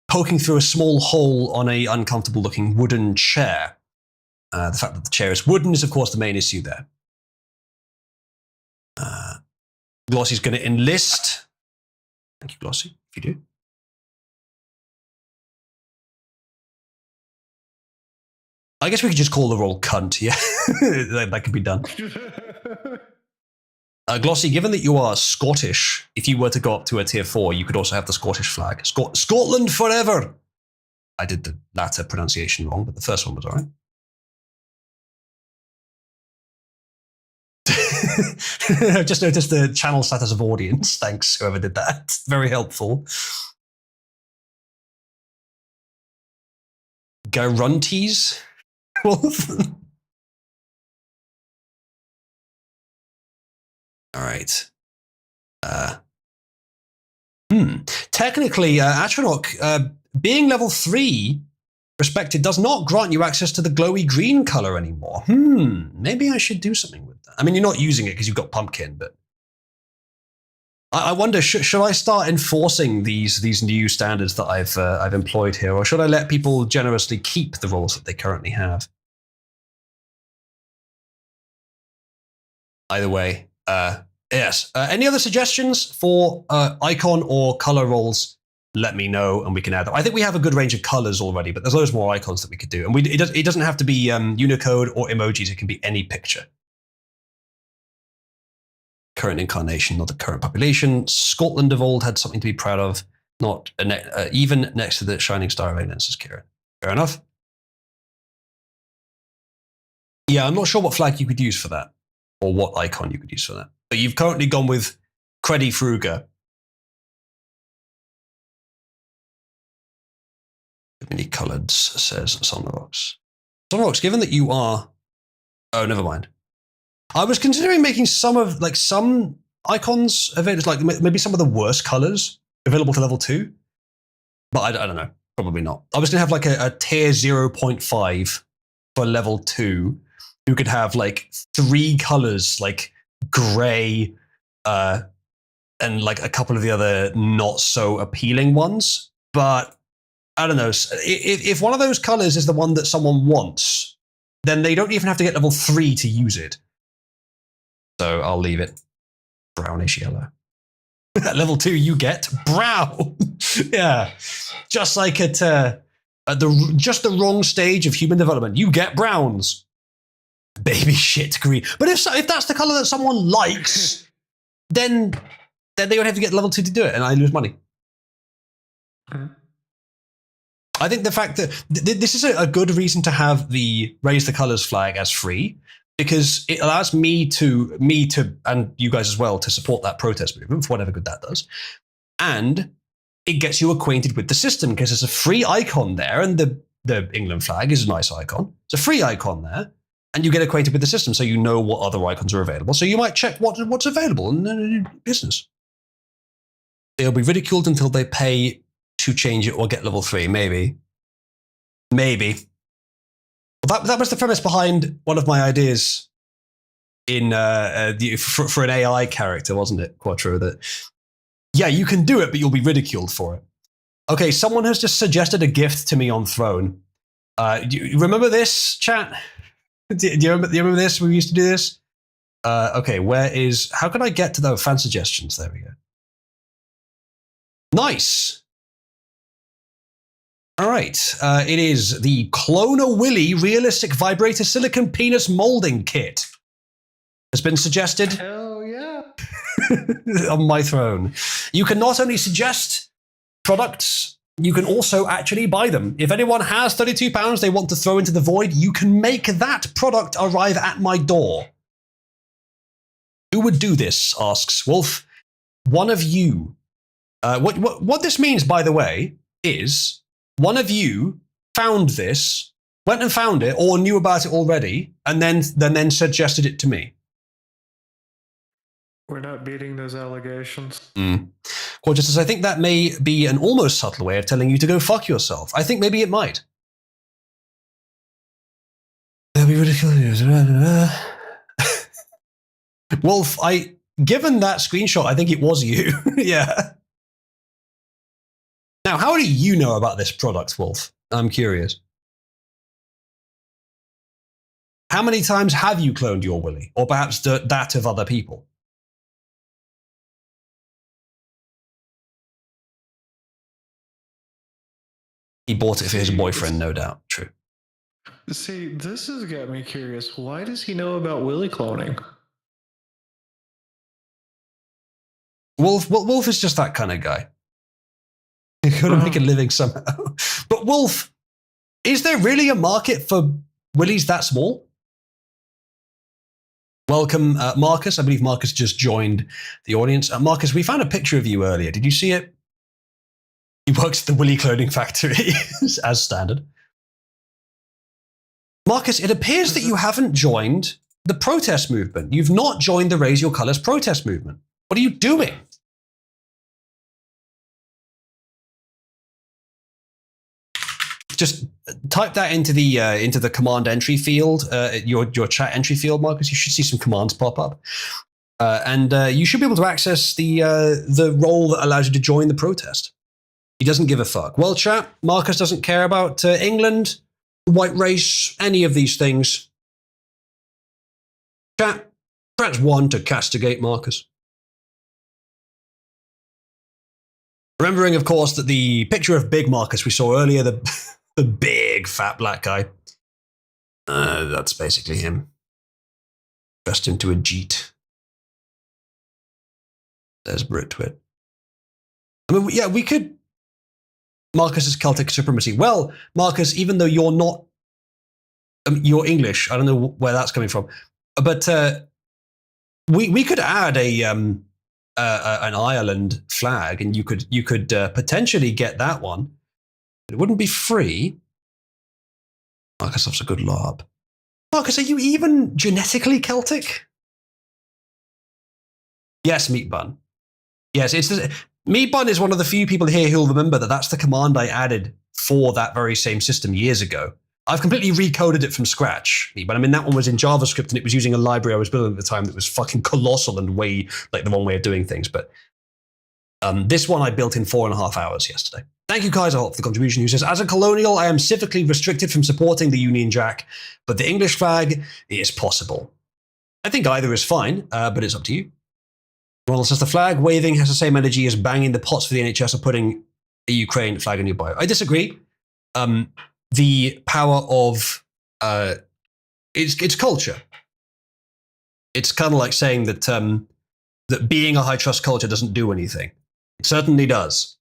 A: poking through a small hole on a uncomfortable looking wooden chair. The fact that the chair is wooden is, of course, the main issue there. Glossy's going to enlist. Thank you, Glossy, if you do. I guess we could just call the role cunt, yeah. that could be done. Glossy, given that you are Scottish, if you were to go up to a tier 4, you could also have the Scottish flag. Scotland forever! I did the latter pronunciation wrong, but the first one was all right. I've just noticed the channel status of audience. Thanks, whoever did that. Very helpful. Garunties? All right. Technically, Atronach, being level 3 respected does not grant you access to the glowy green color anymore. Maybe I should do something with that. I mean, you're not using it because you've got pumpkin, but I wonder, should I start enforcing these new standards that I've employed here, or should I let people generously keep the roles that they currently have? Either way, yes. Any other suggestions for icon or color roles? Let me know and we can add them. I think we have a good range of colors already, but there's loads more icons that we could do. And it doesn't have to be Unicode or emojis. It can be any picture. Current incarnation, not the current population. Scotland of old had something to be proud of, not even next to the shining star of evidence, says Kieran. Fair enough. Yeah, I'm not sure what flag you could use for that, or what icon you could use for that. But you've currently gone with Creddy Fruga. Many colored, says Sonorox. Sonorox, given that you are... Oh, never mind. I was considering making some icons available, like maybe some of the worst colors available to level 2. But I don't know. Probably not. I was going to have like a tier 0.5 for level 2 who could have like 3 colors, like gray and like a couple of the other not so appealing ones. But I don't know. If one of those colors is the one that someone wants, then they don't even have to get level 3 to use it. So I'll leave it brownish yellow. At level 2, you get brown. Yeah, just like at just the wrong stage of human development, you get browns. Baby shit green. But if that's the color that someone likes, then they don't have to get level 2 to do it, and I lose money. I think the fact that this is a good reason to have the raise the colors flag as free, because it allows me to, and you guys as well, to support that protest movement for whatever good that does. And it gets you acquainted with the system because there's a free icon there, and the England flag is a nice icon. It's a free icon there, and you get acquainted with the system so you know what other icons are available. So you might check what's available in business. They'll be ridiculed until they pay to change it or get level 3, maybe. That was the premise behind one of my ideas in for an AI character, wasn't it, Quattro? That yeah, you can do it, but you'll be ridiculed for it. Okay, someone has just suggested a gift to me on Throne. Do you remember this, chat? Do you remember this? We used to do this. Okay, how can I get to the fan suggestions? There we go. Nice. All right, it is the Cloner Willy Realistic Vibrator Silicon Penis Molding Kit. Has been suggested.
D: Hell yeah.
A: On my throne. You can not only suggest products, you can also actually buy them. If anyone has £32 they want to throw into the void, you can make that product arrive at my door. Who would do this? Asks Wolf. One of you. What this means, by the way, is one of you found this, went and found it, or knew about it already, and then suggested it to me.
D: We're not beating those allegations.
A: Just I think that may be an almost subtle way of telling you to go fuck yourself. I think maybe it might. They'll be ridiculous. Wolf, given that screenshot, I think it was you. Yeah. Now, how do you know about this product, Wolf? I'm curious. How many times have you cloned your Willy? Or perhaps that of other people? He bought it for his boyfriend, no doubt. True.
D: See, this has got me curious. Why does he know about Willy cloning?
A: Wolf is just that kind of guy. He's got to make a living somehow. But Wolf, is there really a market for Willies that small? Welcome, Marcus. I believe Marcus just joined the audience. Marcus, we found a picture of you earlier. Did you see it? He works at the Willy cloning factory, as standard. Marcus, it appears that you haven't joined the protest movement. You've not joined the Raise Your Colors protest movement. What are you doing? Just type that into the command entry field, your chat entry field, Marcus. You should see some commands pop up, and you should be able to access the role that allows you to join the protest. He doesn't give a fuck. Well, chat, Marcus doesn't care about England, white race, any of these things. Chat, press 1 to castigate Marcus. Remembering, of course, that the picture of Big Marcus we saw earlier, the big fat black guy, that's basically him. Dressed into a jeet. There's Britwit. I mean, yeah, we could... Marcus's Celtic supremacy. Well, Marcus, even though you're not... you're English. I don't know where that's coming from. But we could add an Ireland flag, and you could potentially get that one. It wouldn't be free. Marcus loves a good lob. Marcus, are you even genetically Celtic? Yes, Meat Bun. Yes, Meat Bun is one of the few people here who'll remember that that's the command I added for that very same system years ago. I've completely recoded it from scratch, but I mean, that one was in JavaScript and it was using a library I was building at the time that was fucking colossal and way like the wrong way of doing things. But this one I built in 4.5 hours yesterday. Thank you, Kaiser Holt, for the contribution, who says, as a colonial, I am civically restricted from supporting the Union Jack, but the English flag is possible. I think either is fine, but it's up to you. Ronald says, the flag waving has the same energy as banging the pots for the NHS or putting a Ukraine flag in your bio. I disagree. The power of it's culture. It's kind of like saying that that being a high trust culture doesn't do anything. It certainly does.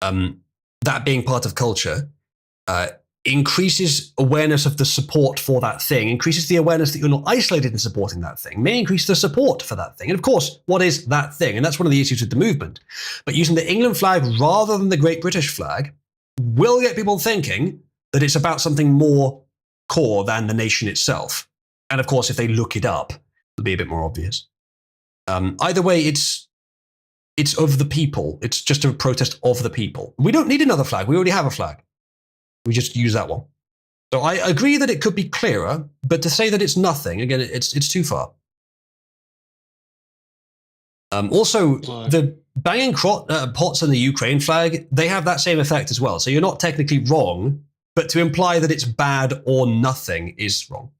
A: That being part of culture increases awareness of the support for that thing, increases the awareness that you're not isolated in supporting that thing, may increase the support for that thing. And of course, what is that thing? And that's one of the issues with the movement. But using the England flag rather than the Great British flag will get people thinking that it's about something more core than the nation itself. And of course, if they look it up, it'll be a bit more obvious. Either way, it's of the people. It's just a protest of the people. We don't need another flag. We already have a flag. We just use that one. So I agree that it could be clearer, but to say that it's nothing, again, it's too far. Also, the banging pots on the Ukraine flag, they have that same effect as well. So you're not technically wrong, but to imply that it's bad or nothing is wrong.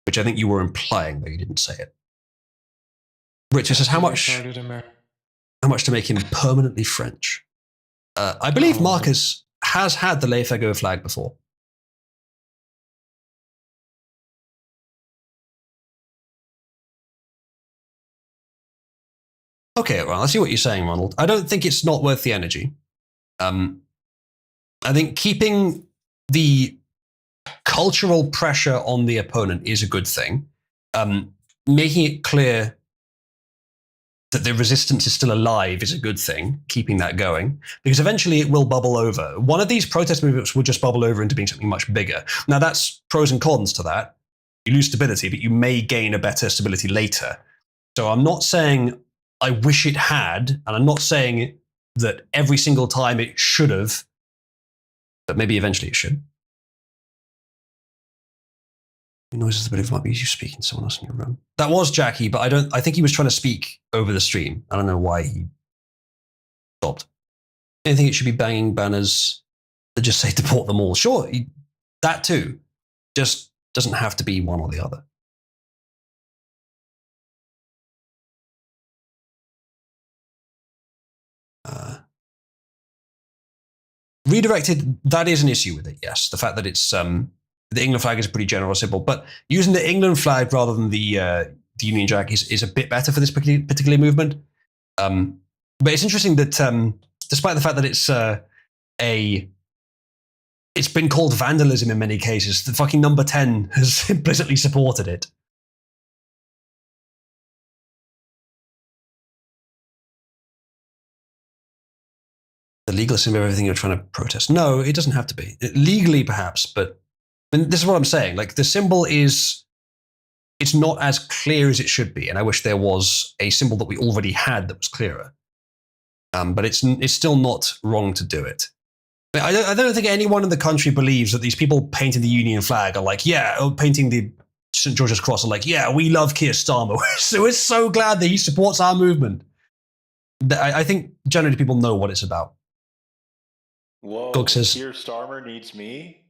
A: Which I think you were implying, though you didn't say it. Richard says, how much to make him permanently French? I believe Marcus has had the Les Fagots flag before. Okay, well, I see what you're saying, Ronald. I don't think it's not worth the energy. I think keeping the cultural pressure on the opponent is a good thing. Making it clear that the resistance is still alive is a good thing, keeping that going, because eventually it will bubble over. One of these protest movements will just bubble over into being something much bigger. Now, that's pros and cons to that. You lose stability, but you may gain a better stability later. So I'm not saying I wish it had, and I'm not saying that every single time it should have, but maybe eventually it should. Noises, but it might be you speaking to someone else in your room. That was Jackie, but I think he was trying to speak over the stream. I don't know why he stopped. I think it should be banging banners that just say deport them all. Sure, that too. Just doesn't have to be one or the other. Redirected, that is an issue with it, yes. The fact that it's the England flag is a pretty general symbol, but using the England flag rather than the Union Jack is a bit better for this particular movement. But it's interesting that despite the fact that it's been called vandalism in many cases, the fucking number 10 has implicitly supported it. The legalism of everything you're trying to protest. No, it doesn't have to be. Legally, perhaps, but this is what I'm saying. Like, the symbol it's not as clear as it should be, and I wish there was a symbol that we already had that was clearer. But it's still not wrong to do it. I don't think anyone in the country believes that these people painting the Union flag are like, yeah, or painting the St. George's Cross are like, yeah, we love Keir Starmer. So we're so glad that he supports our movement. I think generally people know what it's about.
E: Whoa,
A: Gog says,
E: Keir Starmer needs me?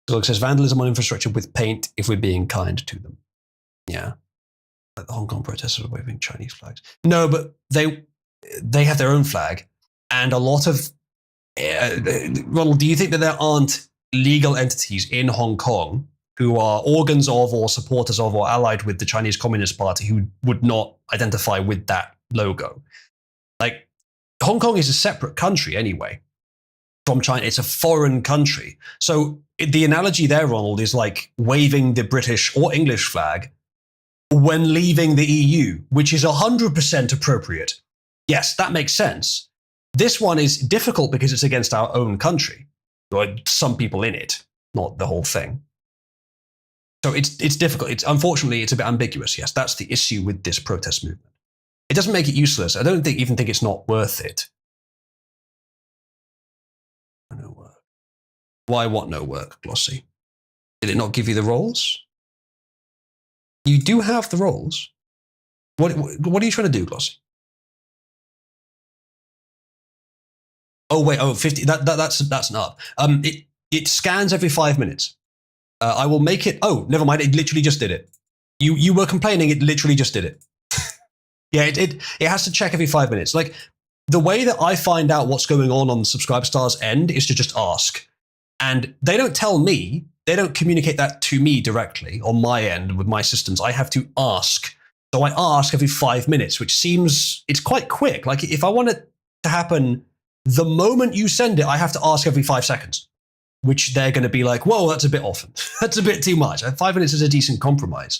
A: Gog says, vandalism on infrastructure with paint if we're being kind to them. Yeah. Like the Hong Kong protesters are waving Chinese flags. No, but they have their own flag. And a lot of... Ronald, do you think that there aren't legal entities in Hong Kong who are organs of or supporters of or allied with the Chinese Communist Party who would not identify with that logo? Like, Hong Kong is a separate country anyway from China. It's a foreign country. So the analogy there, Ronald, is like waving the British or English flag when leaving the EU, which is 100% appropriate. Yes, that makes sense. This one is difficult because it's against our own country, or some people in it, not the whole thing. So it's difficult. Unfortunately, it's a bit ambiguous. Yes, that's the issue with this protest movement. It doesn't make it useless. I don't even think it's not worth it. No work. Why what no work, Glossy? Did it not give you the roles? You do have the roles. What are you trying to do, Glossy? Oh wait, 50. That's not. It scans every 5 minutes. I will make it. Oh, never mind. It literally just did it. You were complaining. It literally just did it. Yeah, it has to check every 5 minutes. Like, the way that I find out what's going on the Subscribestar's end is to just ask. And they don't tell me, they don't communicate that to me directly on my end with my systems. I have to ask. So I ask every 5 minutes, which seems, it's quite quick. Like, if I want it to happen the moment you send it, I have to ask every 5 seconds, which they're going to be like, whoa, that's a bit often. That's a bit too much. 5 minutes is a decent compromise.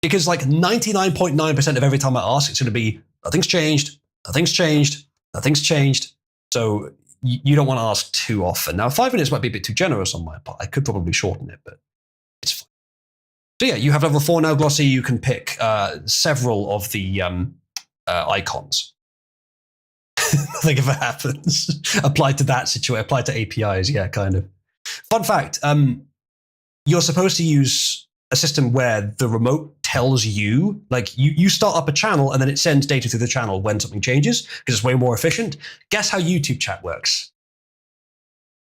A: Because like 99.9% of every time I ask, it's going to be, nothing's changed, nothing's changed, nothing's changed. So you don't want to ask too often. Now, 5 minutes might be a bit too generous on my part. I could probably shorten it, but it's fine. So yeah, you have level 4 now, Glossy. You can pick several of the icons. Nothing ever happens. Applied to that situation, applied to APIs, yeah, kind of. Fun fact, you're supposed to use a system where the remote tells you, like you start up a channel and then it sends data through the channel when something changes because it's way more efficient. Guess how YouTube chat works?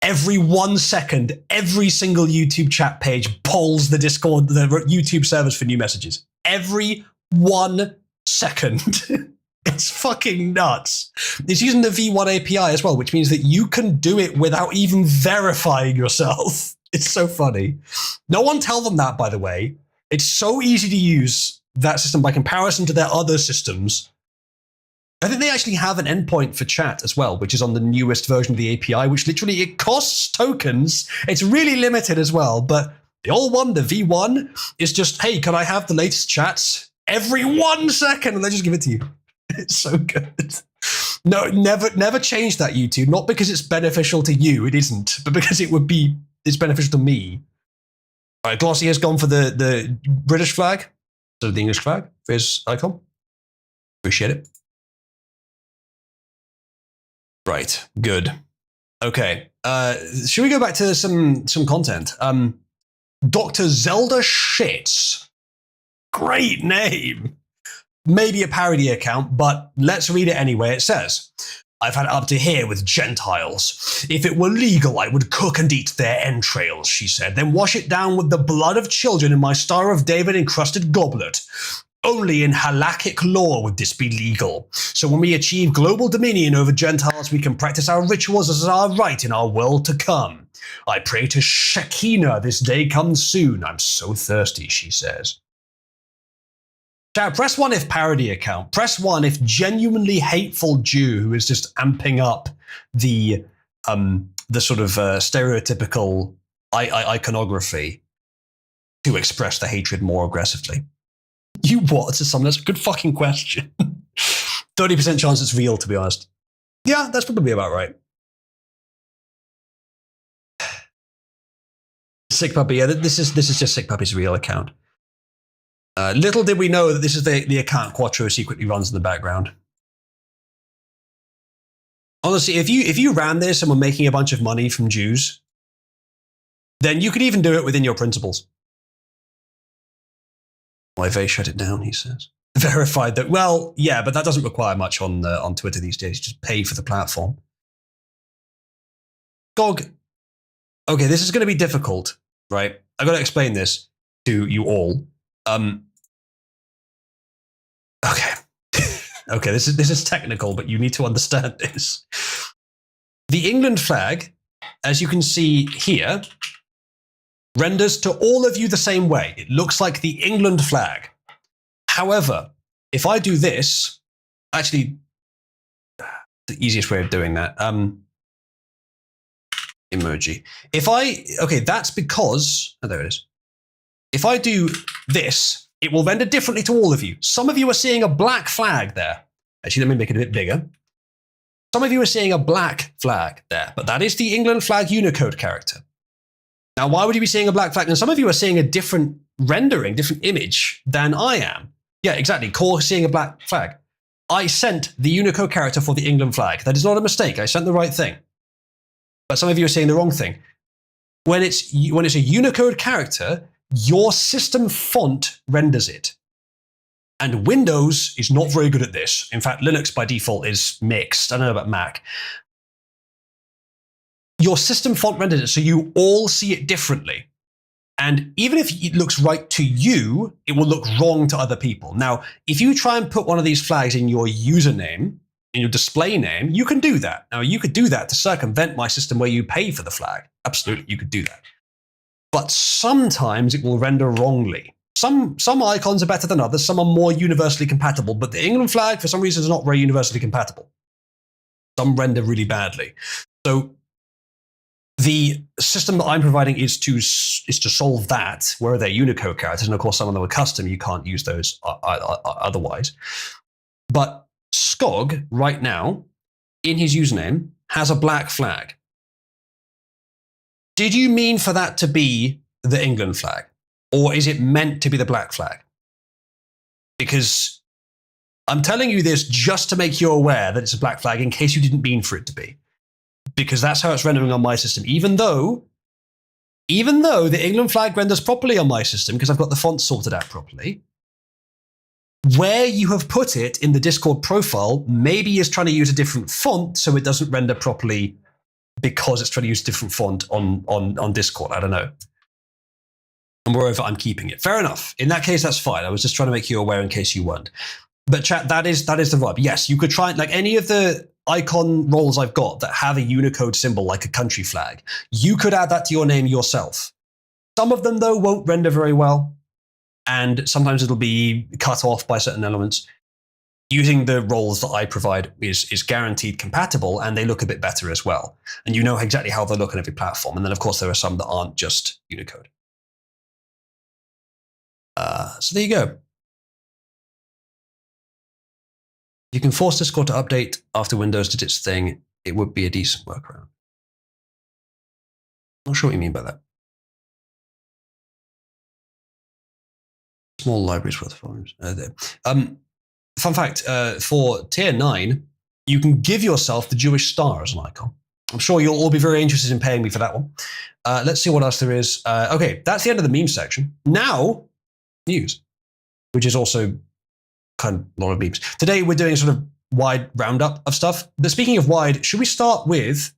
A: Every 1 second, every single YouTube chat page polls the Discord, the YouTube servers for new messages. Every 1 second. It's fucking nuts. It's using the V1 API as well, which means that you can do it without even verifying yourself. It's so funny. No one tell them that, by the way. It's so easy to use that system by comparison to their other systems. I think they actually have an endpoint for chat as well, which is on the newest version of the API, which literally it costs tokens. It's really limited as well, but the old one, the V1, is just, hey, can I have the latest chats every 1 second? And they just give it to you. It's so good. No, never change that, YouTube. Not because it's beneficial to you, it isn't, but because it's beneficial to me. All right, Glossy has gone for the British flag, so the English flag for his icon. Appreciate it. Right, good. Okay, should we go back to some content? Dr. Zelda Shits. Great name. Maybe a parody account, but let's read it anyway. It says, I've had it up to here with Gentiles. If it were legal, I would cook and eat their entrails, she said, then wash it down with the blood of children in my Star of David encrusted goblet. Only in halakhic law would this be legal. So when we achieve global dominion over Gentiles, we can practice our rituals as our right in our world to come. I pray to Shekinah this day comes soon. I'm so thirsty, she says. Chat, press 1 if parody account. Press 1 if genuinely hateful Jew who is just amping up the sort of stereotypical iconography to express the hatred more aggressively. You what? To someone, that's a good fucking question. 30% chance it's real, to be honest. Yeah, that's probably about right. Sick Puppy, yeah, this is just Sick Puppy's real account. Little did we know that this is the account Quattro secretly runs in the background. Honestly, if you ran this and were making a bunch of money from Jews, then you could even do it within your principles. Why they shut it down, he says. Verified that, well, yeah, but that doesn't require much on Twitter these days. You just pay for the platform. Gog, okay, this is going to be difficult, right? I've got to explain this to you all. Okay. Okay, this is technical, but you need to understand this. The England flag, as you can see here, renders to all of you the same way. It looks like the England flag. However, if I do this, actually, the easiest way of doing that, emoji. Okay, that's because, oh, there it is. If I do this, it will render differently to all of you. Some of you are seeing a black flag there. Actually, let me make it a bit bigger. Some of you are seeing a black flag there, but that is the England flag Unicode character. Now, why would you be seeing a black flag? And some of you are seeing a different rendering, different image than I am. Yeah, exactly. Core seeing a black flag. I sent the Unicode character for the England flag. That is not a mistake. I sent the right thing. But some of you are seeing the wrong thing. When it's a Unicode character, your system font renders it. And Windows is not very good at this. In fact, Linux by default is mixed. I don't know about Mac. Your system font renders it so you all see it differently. And even if it looks right to you, it will look wrong to other people. Now, if you try and put one of these flags in your username, in your display name, you can do that. Now, you could do that to circumvent my system where you pay for the flag. Absolutely, you could do that. But sometimes it will render wrongly. Some icons are better than others. Some are more universally compatible. But the England flag, for some reason, is not very universally compatible. Some render really badly. So the system that I'm providing is to solve that, where they're Unicode characters. And of course, some of them are custom. You can't use those otherwise. But Skog, right now, in his username, has a black flag. Did you mean for that to be the England flag? Or is it meant to be the black flag? Because I'm telling you this just to make you aware that it's a black flag in case you didn't mean for it to be. Because that's how it's rendering on my system. Even though even though the England flag renders properly on my system because I've got the font sorted out properly, where you have put it in the Discord profile maybe is trying to use a different font so it doesn't render properly because it's trying to use a different font on Discord. I don't know. And moreover, I'm keeping it. Fair enough. In that case, that's fine. I was just trying to make you aware in case you weren't. But chat, that is the vibe. Yes, you could try, like any of the icon roles I've got that have a Unicode symbol like a country flag, you could add that to your name yourself. Some of them, though, won't render very well. And sometimes it'll be cut off by certain elements. Using the roles that I provide is guaranteed compatible, and they look a bit better as well. And you know exactly how they look on every platform. And then, of course, there are some that aren't just Unicode. So there you go. If you can force Discord to update after Windows did its thing, it would be a decent workaround. Not sure what you mean by that. Small libraries worth forums. Fun fact, for tier 9, you can give yourself the Jewish star as an icon. I'm sure you'll all be very interested in paying me for that one. Let's see what else there is. Okay, that's the end of the meme section. Now, news, which is also kind of a lot of memes. Today, we're doing a sort of wide roundup of stuff. But speaking of wide, should we start with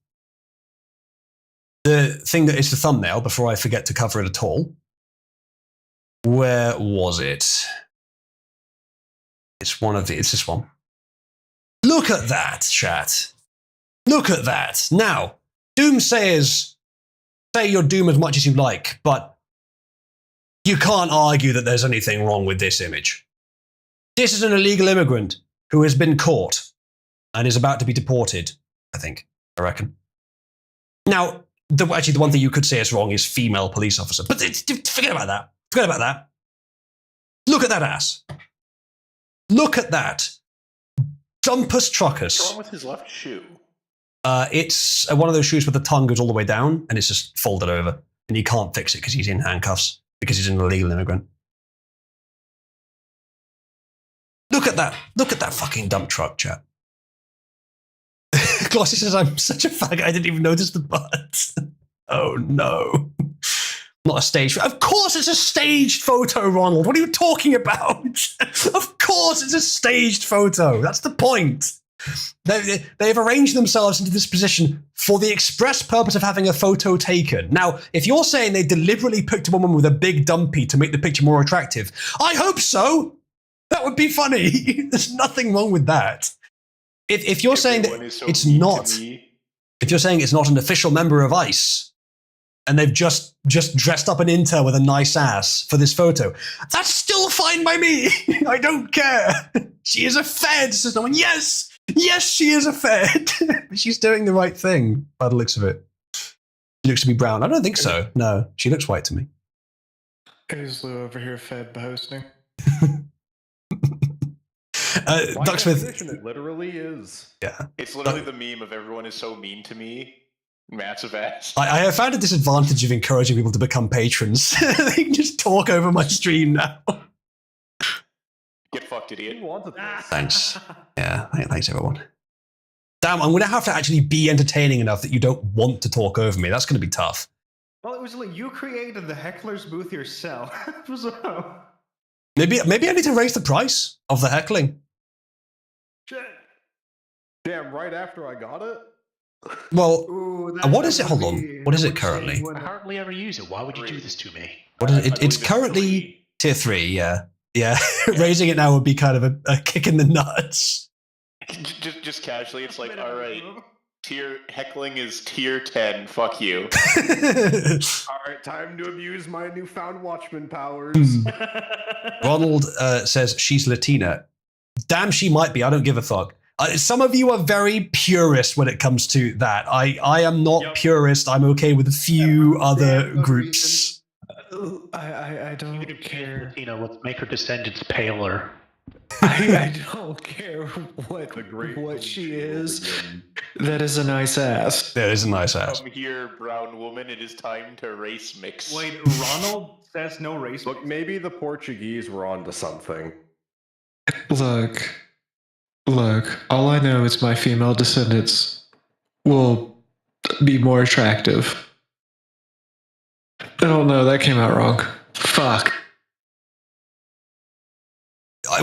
A: the thing that is the thumbnail before I forget to cover it at all? Where was it? It's this one. Look at that, chat. Look at that. Now, doomsayers say you're doom as much as you like, but you can't argue that there's anything wrong with this image. This is an illegal immigrant who has been caught and is about to be deported, I reckon. Now, actually, the one thing you could say is wrong is female police officer, but forget about that. Forget about that. Look at that ass. Look at that. Dumpus truckers.
E: What's wrong with his left shoe?
A: It's one of those shoes where the tongue goes all the way down and it's just folded over. And you can't fix it because he's in handcuffs, because he's an illegal immigrant. Look at that. Look at that fucking dump truck, chat. Glossy says, I'm such a fag, I didn't even notice the butt. Oh no. Not a staged photo. Of course it's a staged photo, Ronald. What are you talking about? Of course it's a staged photo. That's the point. They've arranged themselves into this position for the express purpose of having a photo taken. Now, if you're saying they deliberately picked a woman with a big dumpy to make the picture more attractive, I hope so. That would be funny. There's nothing wrong with that. If you're saying that it's not, if you're saying it's not an official member of ICE, and they've just dressed up an intern with a nice ass for this photo, that's still fine by me. I don't care. She is a Fed. So someone, yes, she is a Fed. But she's doing the right thing by the looks of it. She looks to be brown. I don't think so. No, she looks white to me.
D: Is Lou over here Fed hosting?
A: Ducksmith.
C: It literally is.
A: Yeah.
E: It's literally the meme of everyone is so mean to me. Massive ass.
A: I have found a disadvantage of encouraging people to become patrons. They can just talk over my stream now.
E: Get fucked, idiot.
C: Who wanted this?
A: Thanks. Yeah, thanks everyone. Damn, I'm going to have to actually be entertaining enough that you don't want to talk over me. That's going to be tough.
B: Well, it was like you created the heckler's booth yourself. So...
A: Maybe I need to raise the price of the heckling.
B: Shit.
C: Damn, right after I got it?
A: Well,
B: Ooh,
A: what is it? Hold on. What is it currently?
F: I hardly ever use it. Why would you do this to me?
A: What is it? It's currently tier 3, yeah. Yeah, raising it now would be kind of a kick in the nuts.
E: Just casually, it's like, all right, heckling is tier 10. Fuck you.
C: Alright, time to abuse my newfound Watchman powers.
A: Ronald says she's Latina. Damn, she might be. I don't give a fuck. Some of you are very purist when it comes to that. I am not purist. I'm okay with a few other groups.
D: I don't care.
F: Let's make her descendants paler.
D: I don't care what she is. That is a nice ass.
A: That is a nice ass.
E: Come here, brown woman. It is time to race mix.
B: Wait, Ronald says no race.
C: Look, maybe the Portuguese were onto something.
D: Look, all I know is my female descendants will be more attractive. I don't know. That came out wrong. Fuck.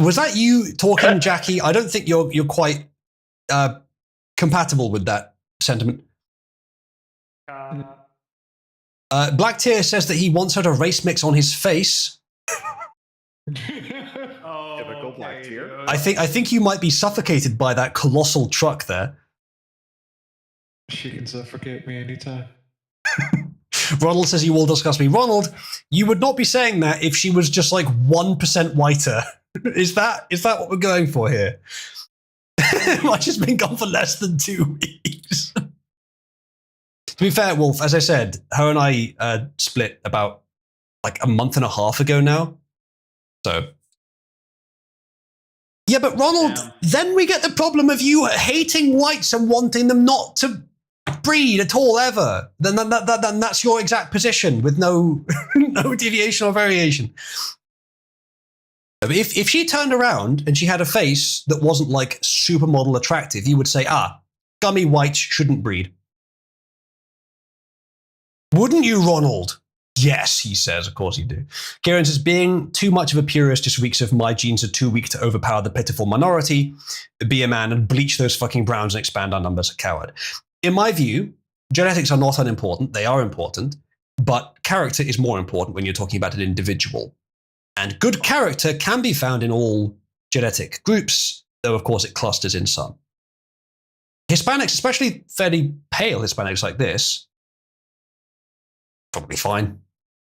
A: Was that you talking, Jackie? I don't think you're quite compatible with that sentiment. Black Tear says that he once had a race mix on his face.
C: Typical Black Tear.
A: I think you might be suffocated by that colossal truck there.
D: She can suffocate me anytime.
A: Ronald says you will discuss me. Ronald, you would not be saying that if she was just like 1% whiter. Is that what we're going for here? Might just been gone for less than 2 weeks. To be fair, Wolf, as I said, her and I split about like a month and a half ago now. So yeah, but Ronald, then we get the problem of you hating whites and wanting them not to breed at all ever. Then that's your exact position with no no deviation or variation. If she turned around and she had a face that wasn't like supermodel attractive, you would say, gummy whites shouldn't breed. Wouldn't you, Ronald? Yes, he says. Of course you do. Kieran says, being too much of a purist just reeks of my genes are too weak to overpower the pitiful minority. Be a man and bleach those fucking browns and expand our numbers, a coward. In my view, genetics are not unimportant. They are important. But character is more important when you're talking about an individual. And good character can be found in all genetic groups, though of course it clusters in some. Hispanics, especially fairly pale Hispanics like this, probably fine.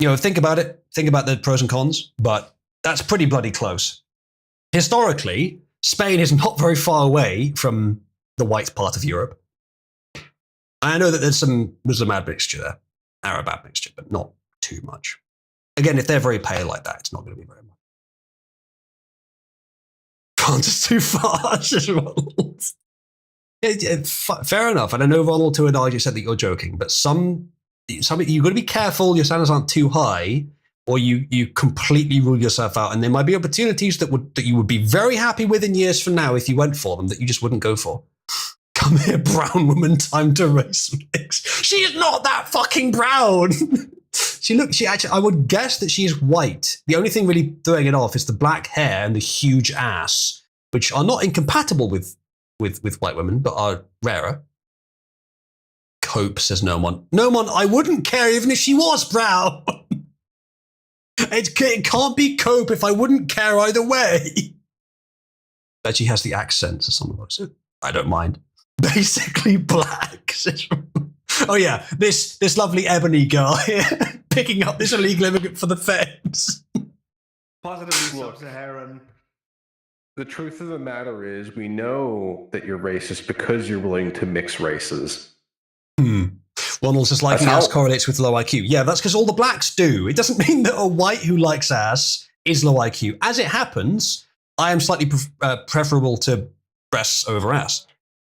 A: You know, think about it. Think about the pros and cons, but that's pretty bloody close. Historically, Spain is not very far away from the white part of Europe. I know that there's some Muslim admixture there, Arab admixture, but not too much. Again, if they're very pale like that, it's not going to be very much. France is too fast, Ronald. Fair enough. And I know Ronald to an eye said that you're joking, but some you've got to be careful your standards aren't too high, or you completely rule yourself out. And there might be opportunities that you would be very happy with in years from now if you went for them that you just wouldn't go for. Come here, brown woman, time to race mix. She's not that fucking brown. I would guess that she's white. The only thing really throwing it off is the black hair and the huge ass, which are not incompatible with white women, but are rarer. Cope, says Nomon. Nomon, I wouldn't care even if she was brown. It can't be Cope if I wouldn't care either way. But she has the accent of some of us. I don't mind. Basically black. Oh yeah, this lovely ebony girl here picking up this illegal immigrant for the feds.
B: Positively sub-Saharan.
C: The truth of the matter is, we know that you're racist because you're willing to mix races.
A: Ronald says liking ass correlates with low IQ. Yeah, that's because all the blacks do. It doesn't mean that a white who likes ass is low IQ. As it happens, I am slightly preferable to breasts over ass.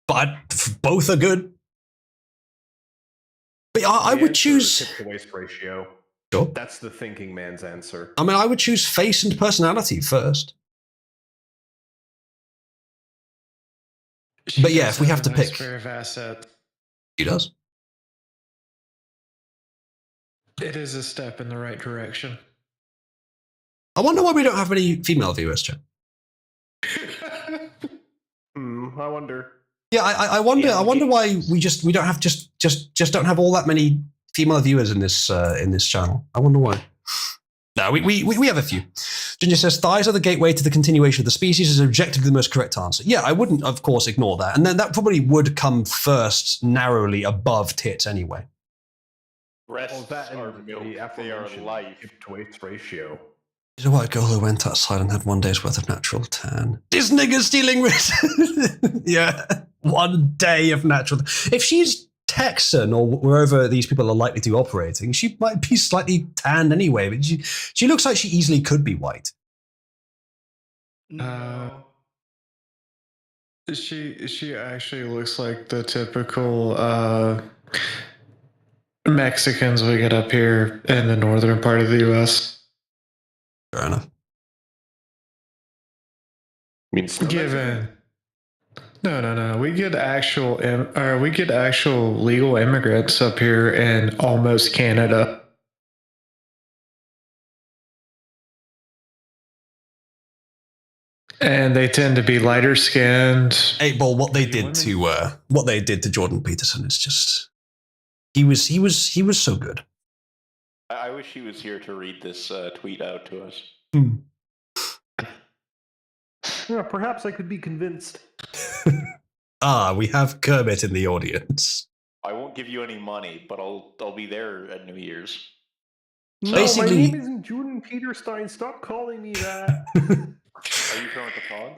A: But both are good. But I would choose
C: hip to waist ratio.
A: Sure.
C: That's the thinking man's answer.
A: I mean, I would choose face and personality first. But yeah, if we have to pick,
D: pair of assets.
A: She does.
D: It is a step in the right direction.
A: I wonder why we don't have many female viewers, Chad.
C: I wonder.
A: Yeah, I wonder. I wonder why we don't have just don't have all that many female viewers in this channel. I wonder why. No, we have a few. Ginger says thighs are the gateway to the continuation of the species is objectively the most correct answer. Yeah, I wouldn't, of course, ignore that, and then that probably would come first, narrowly above tits anyway.
E: Breasts are milk. They are life.
C: Hip to waist ratio.
A: She's a white girl who went outside and had 1 day's worth of natural tan. This nigger's stealing rich. Yeah, 1 day of natural. If she's Texan or wherever these people are likely to be operating, she might be slightly tanned anyway. But she looks like she easily could be white.
B: No.
D: She actually looks like the typical Mexicans we get up here in the northern part of the U.S.
A: Fair enough.
C: Means
D: Given. No. We get actual legal immigrants up here in almost Canada. And they tend to be lighter skinned.
A: 8-Ball, what they
D: Women?
A: did to Jordan Peterson is just he was so good.
E: I wish he was here to read this tweet out to us.
C: Yeah, perhaps I could be convinced.
A: We have Kermit in the audience.
E: I won't give you any money, but I'll be there at New Year's.
C: No,
A: Basically-
C: my name isn't Jordan Peterstein. Stop calling me that.
E: Are you Kermit the Frog?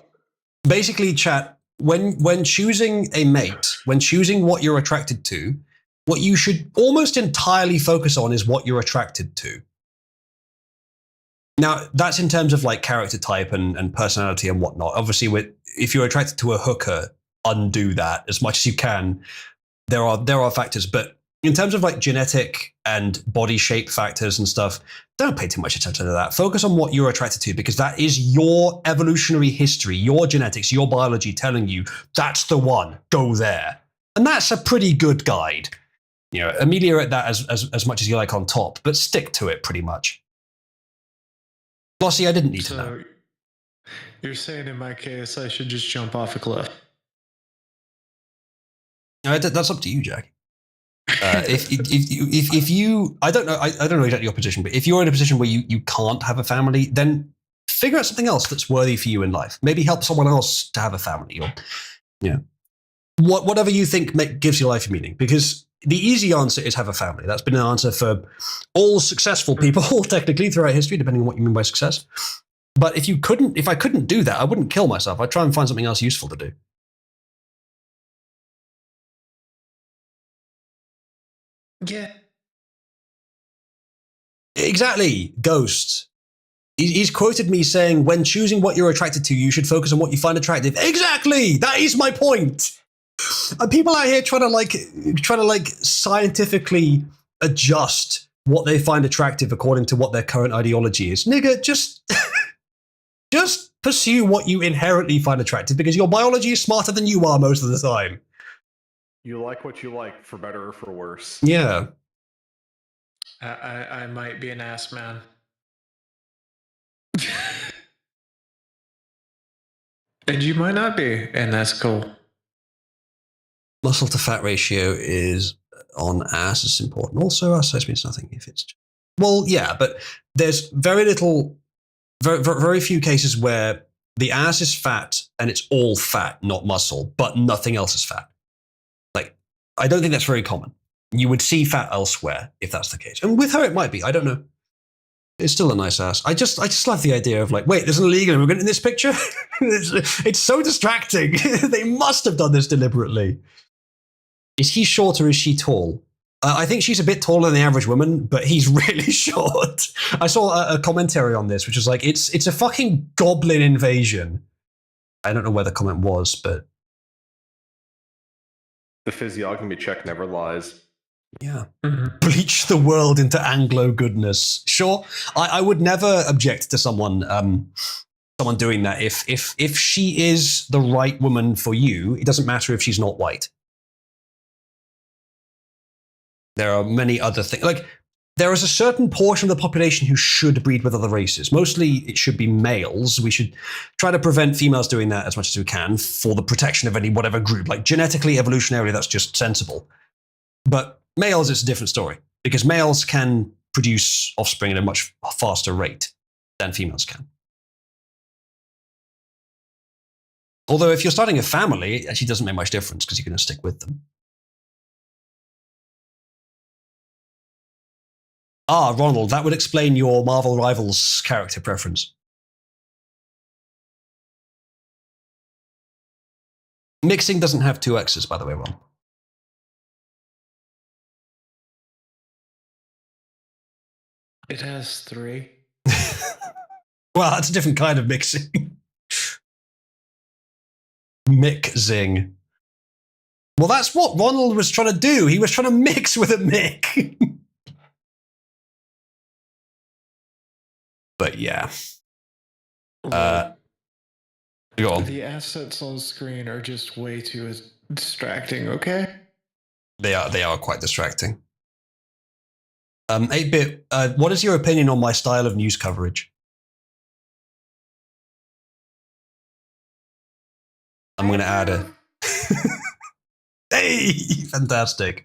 A: Basically, chat, when choosing a mate, when choosing what you're attracted to, what you should almost entirely focus on is what you're attracted to. Now, that's in terms of like character type and personality and whatnot. Obviously, if you're attracted to a hooker, undo that as much as you can. There are factors, but in terms of like genetic and body shape factors and stuff, don't pay too much attention to that. Focus on what you're attracted to, because that is your evolutionary history, your genetics, your biology telling you that's the one, go there. And that's a pretty good guide. You know, ameliorate that as much as you like on top, but stick to it pretty much. Flossie, I didn't need to know.
D: You're saying in my case, I should just jump off a cliff.
A: No, that's up to you, Jack. If you, I don't know exactly your position, but if you're in a position where you can't have a family, then figure out something else that's worthy for you in life. Maybe help someone else to have a family, or whatever you think gives your life a meaning. Because the easy answer is have a family. That's been an answer for all successful people, technically, throughout history, depending on what you mean by success. But if I couldn't do that, I wouldn't kill myself. I'd try and find something else useful to do.
D: Yeah.
A: Exactly, Ghost. He's quoted me saying, when choosing what you're attracted to, you should focus on what you find attractive. Exactly! That is my point! And people out here trying to scientifically adjust what they find attractive according to what their current ideology is. Nigga, just pursue what you inherently find attractive, because your biology is smarter than you are most of the time.
C: You like what you like, for better or for worse.
A: Yeah.
D: I might be an ass man. And you might not be, and that's cool.
A: Muscle to fat ratio is on ass is important. Also, ass size means nothing if it's... Well, yeah, but there's very few cases where the ass is fat and it's all fat, not muscle, but nothing else is fat. Like, I don't think that's very common. You would see fat elsewhere if that's the case. And with her, it might be. I don't know. It's still a nice ass. I just love the idea of like, wait, there's an illegal immigrant in this picture? It's so distracting. They must have done this deliberately. Is he short or is she tall? I think she's a bit taller than the average woman, but he's really short. I saw a commentary on this, which was like, it's a fucking goblin invasion. I don't know where the comment was, but...
C: The physiognomy check never lies.
A: Yeah. Bleach the world into Anglo goodness. Sure, I would never object to someone doing that if she is the right woman for you. It doesn't matter if she's not white. There are many other things. Like, there is a certain portion of the population who should breed with other races. Mostly it should be males. We should try to prevent females doing that as much as we can for the protection of any whatever group. Like, genetically, evolutionarily, that's just sensible. But males, it's a different story, because males can produce offspring at a much faster rate than females can. Although if you're starting a family, it actually doesn't make much difference, because you're going to stick with them. Ah, Ronald, that would explain your Marvel Rivals character preference. Mixing doesn't have 2 X's, by the way, Ron.
D: It has 3.
A: Well, that's a different kind of mixing. Mixing. Well, that's what Ronald was trying to do. He was trying to mix with a Mick. But yeah. Go on.
D: The assets on screen are just way too distracting, okay?
A: They are quite distracting. 8-Bit, what is your opinion on my style of news coverage? I'm going to add a... Hey, fantastic.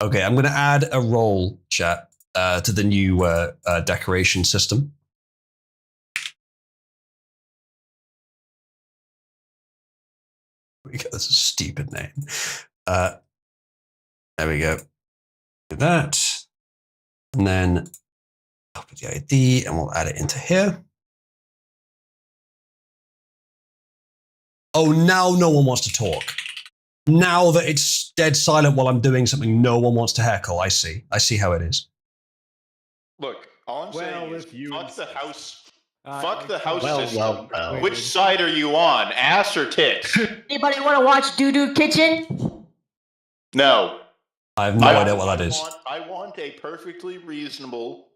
A: Okay, I'm going to add a role, chat, to the new decoration system. That's a stupid name. There we go. Do that. And then copy the ID and we'll add it into here. Oh, now no one wants to talk. Now that it's dead silent while I'm doing something, no one wants to heckle. I see. I see how it is.
E: Look, all I'm saying is, fuck the house. Fuck the house
F: Well,
E: system.
F: well, well.
E: Which side are you on, ass or tits?
G: Anybody want to watch Doo Doo Kitchen?
E: No.
A: I have no idea what that is.
E: I want a perfectly reasonable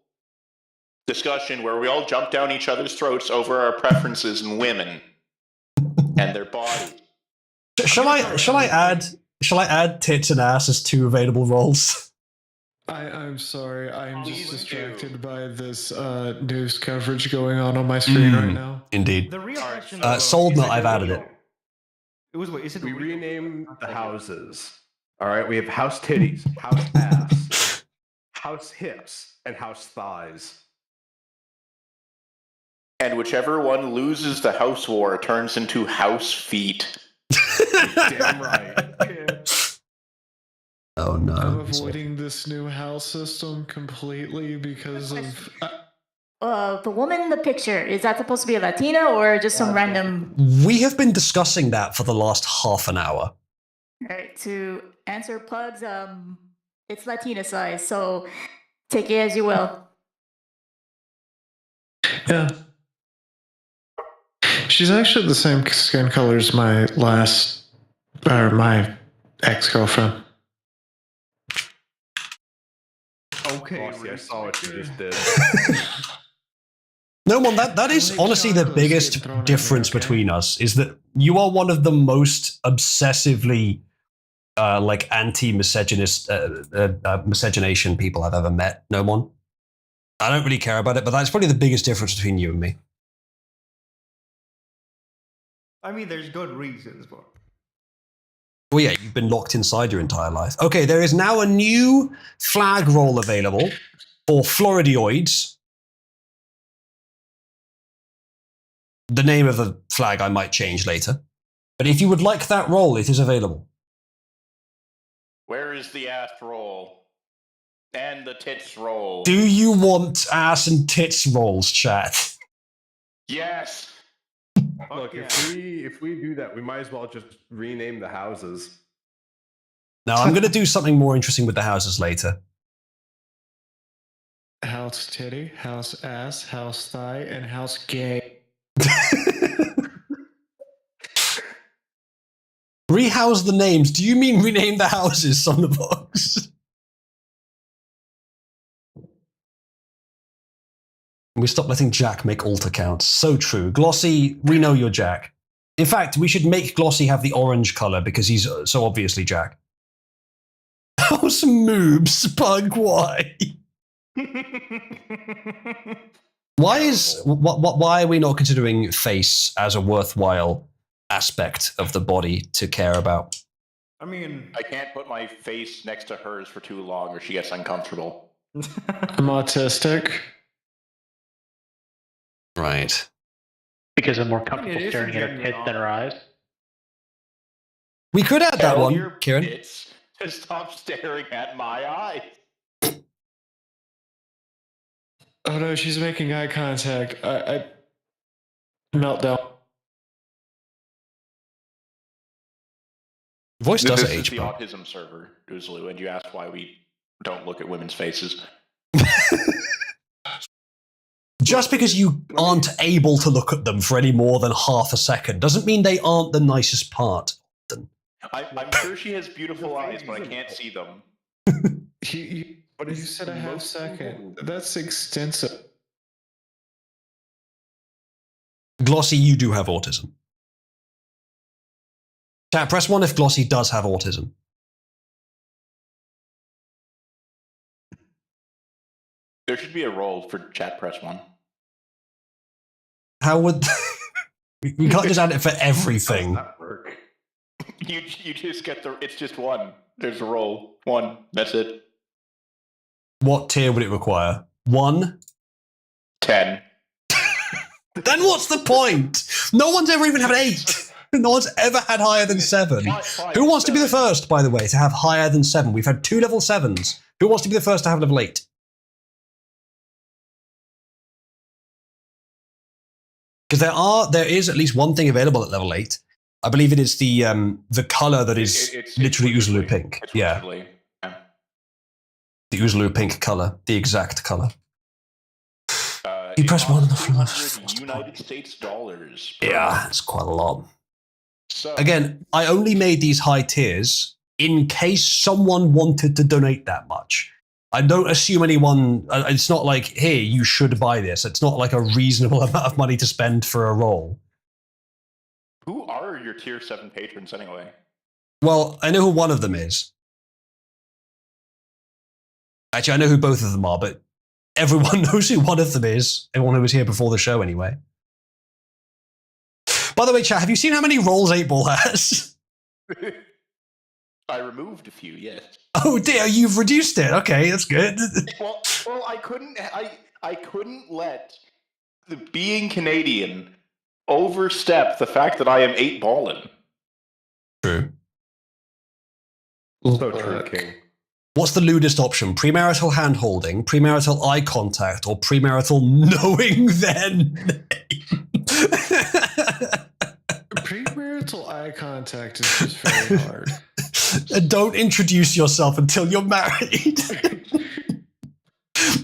E: discussion where we all jump down each other's throats over our preferences in women and their bodies.
A: Shall I add tits and ass as two available roles?
D: I'm sorry. I'm
E: Please
D: just
E: do.
D: distracted by this news coverage going on my screen right now.
A: Indeed.
B: The real question.
A: Sold
B: is
A: Nut, I've added it.
B: It was wait. Is it
C: We
B: real?
C: rename the houses. All right, we have house titties, house ass, house hips, and house thighs.
E: And whichever one loses the house war turns into house feet.
C: Damn right.
A: Oh no.
D: I'm avoiding this new house system completely because of.
G: The woman in the picture, is that supposed to be a Latina or just some random?
A: We have been discussing that for the last half an hour.
G: All right, to answer Pug's, it's Latina size, so take it as you will.
D: Yeah. She's actually the same skin color as my my ex-girlfriend.
B: Okay,
C: Bossy, I saw what you just did.
A: No one, that is honestly the biggest difference between us, is that you are one of the most obsessively like anti-misogynist miscegenation people I've ever met. No one. I don't really care about it, but that's probably the biggest difference between you and me.
B: I mean, there's good reasons, but
A: Well, yeah, you've been locked inside your entire life. Okay, there is now a new flag roll available for Floridioids. The name of the flag I might change later. But if you would like that roll, it is available.
E: Where is the ass roll? And the tits roll?
A: Do you want ass and tits rolls, chat?
E: Yes!
C: Look,
B: yeah.
C: if we do that, we might as well just rename the houses.
A: Now, I'm going to do something more interesting with the houses later.
D: House titty, house ass, house thigh, and house gay.
A: Rehouse the names. Do you mean rename the houses, son of box? We stop letting Jack make alt accounts. So true. Glossy, we know you're Jack. In fact, we should make Glossy have the orange color because he's so obviously Jack. House moobs, Pug, why? Why are we not considering face as a worthwhile aspect of the body to care about?
B: I mean,
E: I can't put my face next to hers for too long or she gets uncomfortable.
D: I'm autistic.
A: Right.
F: Because I'm more
B: it
F: comfortable
B: is
F: staring at her
B: genuine
F: tit than her eyes.
A: We could add that
E: Tell
A: one,
E: your
A: Kieran.
E: tits to stop staring at my eyes.
D: Oh no, she's making eye contact. I meltdown.
A: Voice does
E: This is
A: age,
E: the
A: bro.
E: autism server, Oozaloo, and you asked why we don't look at women's faces.
A: Just because you aren't able to look at them for any more than half a second doesn't mean they aren't the nicest part.
E: I'm sure she has beautiful eyes, but I can't see them.
D: You said a half second. That's extensive.
A: Glossy, you do have autism. Chat, press 1 if Glossy does have autism.
E: There should be a role for chat press 1.
A: How would... we can't just add it for everything.
C: How does that work?
E: You just get it's just one. There's a roll. One. That's it.
A: What tier would it require? 1?
E: 10.
A: Then what's the point? No one's ever even had 8. No one's ever had higher than 7. Who wants to be the first, by the way, to have higher than 7? We've had 2 level 7s. Who wants to be the first to have level 8? Because there is at least one thing available at level 8. I believe it is the color that is
E: It's
A: literally
E: Wizardry.
A: Oozaloo pink.
E: It's
A: Yeah,
E: Wizardry.
A: the Oozaloo pink color, the exact color. You
E: It
A: press 1 on the
E: costs
A: floor.
E: 200 United States dollars. per
A: Yeah,
E: month.
A: it's quite a lot.
E: So
A: Again, I only made these high tiers in case someone wanted to donate that much. I don't assume anyone, it's not like, hey, you should buy this. It's not like a reasonable amount of money to spend for a roll.
E: who are your tier 7 patrons anyway?
A: Well, I know who one of them is. Actually, I know who both of them are, but everyone knows who one of them is. Everyone who was here before the show, anyway. By the way, chat, have you seen how many rolls 8-Ball has?
E: I removed a few, yes.
A: Oh dear, you've reduced it. Okay, that's good.
E: Well, I couldn't let the being Canadian overstep the fact that I am 8-balling.
A: True.
C: So true, King.
A: What's the lewdest option? Premarital hand-holding, premarital eye contact, or premarital knowing their name?
D: Premarital eye contact is just very hard.
A: And don't introduce yourself until you're married.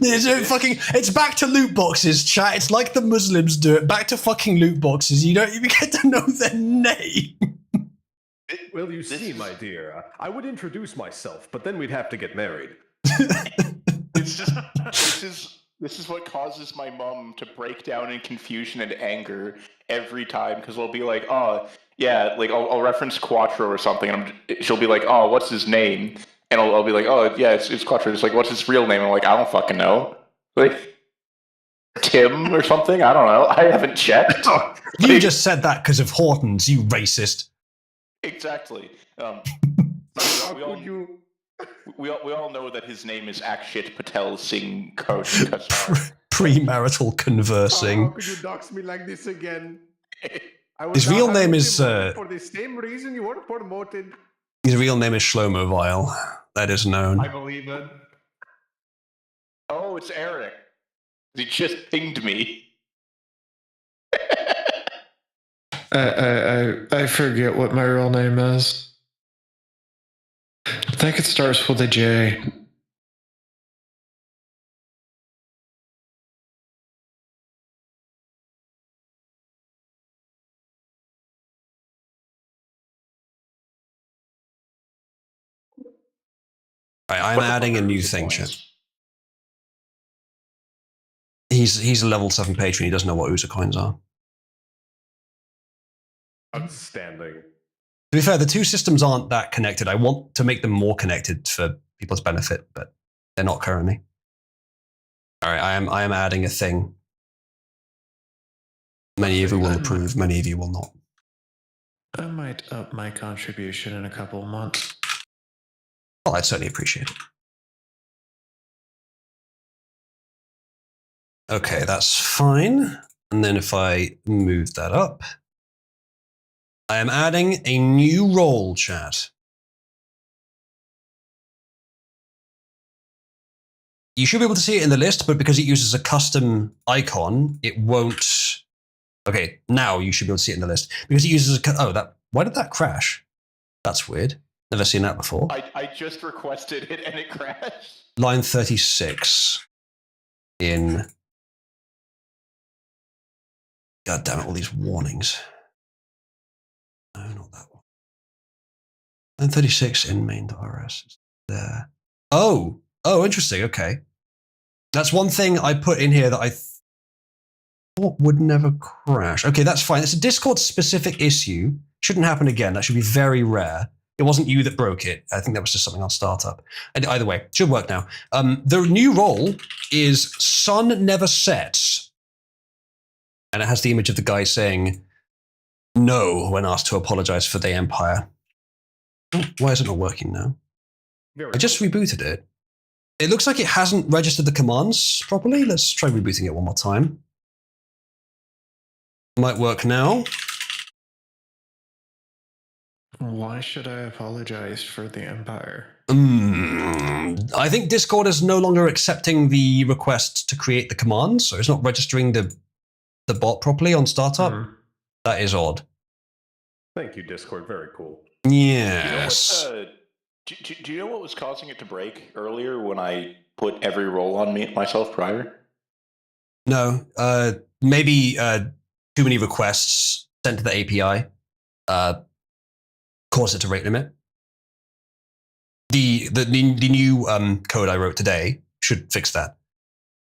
A: It's back to loot boxes, chat. It's like the Muslims do it. Back to fucking loot boxes. You don't even get to know their name.
C: Well, you see, my dear, I would introduce myself, but then we'd have to get married.
E: This is what causes my mom to break down in confusion and anger every time, because we'll be like, oh yeah, like I'll reference Quattro or something, and she'll be like, oh, what's his name? And I'll be like, oh yeah, it's Quattro. It's like, what's his real name? And I'm like, I don't fucking know. Like Tim or something? I don't know. I haven't checked.
A: You just said that because of Hortons, you racist.
E: Exactly. We all know that his name is Akshit Patel Singh Kasar.
A: Premarital conversing.
C: How could you dox me like this again?
A: His real name is
C: for the same reason you were promoted.
A: his real name is Shlomo Vile. That is known.
B: I believe it.
E: Oh, it's Eric. He just pinged me.
D: I forget what my real name is. I think it starts with a J.
A: Right, I'm adding a new thing, chat. He's a level 7 patron. He doesn't know what User coins are.
C: Outstanding.
A: To be fair, the two systems aren't that connected. I want to make them more connected for people's benefit, but they're not currently. All right, I am adding a thing. Many of you will approve, many of you will not.
D: I might up my contribution in a couple of months.
A: Well, I'd certainly appreciate it. Okay, that's fine. And then if I move that up, I am adding a new role, chat. You should be able to see it in the list, but because it uses a custom icon, it won't. Okay, now you should be able to see it in the list because it uses a. Why did that crash? That's weird. Never seen that before.
E: I just requested it and it crashed.
A: Line 36 in. God damn it! All these warnings. No, not that one. Line 36 in main.rs. There. Oh, interesting. Okay. That's one thing I put in here that I thought would never crash. Okay, that's fine. It's a Discord specific issue. Shouldn't happen again. That should be very rare. It wasn't you that broke it. I think that was just something on startup. And either way, it should work now. The new role is Sun Never Sets. And it has the image of the guy saying no when asked to apologize for the Empire. Oh, why is it not working now?
C: Very
A: I just rebooted it. It looks like it hasn't registered the commands properly. Let's try rebooting it one more time. Might work now.
D: Why should I apologize for the Empire?
A: I think Discord is no longer accepting the request to create the commands, so it's not registering the bot properly on startup.
D: Mhm.
A: That is odd.
C: Thank you, Discord. Very cool.
A: Yes.
E: Do you know what was causing it to break earlier when I put every roll on myself prior?
A: No. Maybe too many requests sent to the API caused it to rate limit. The new code I wrote today should fix that.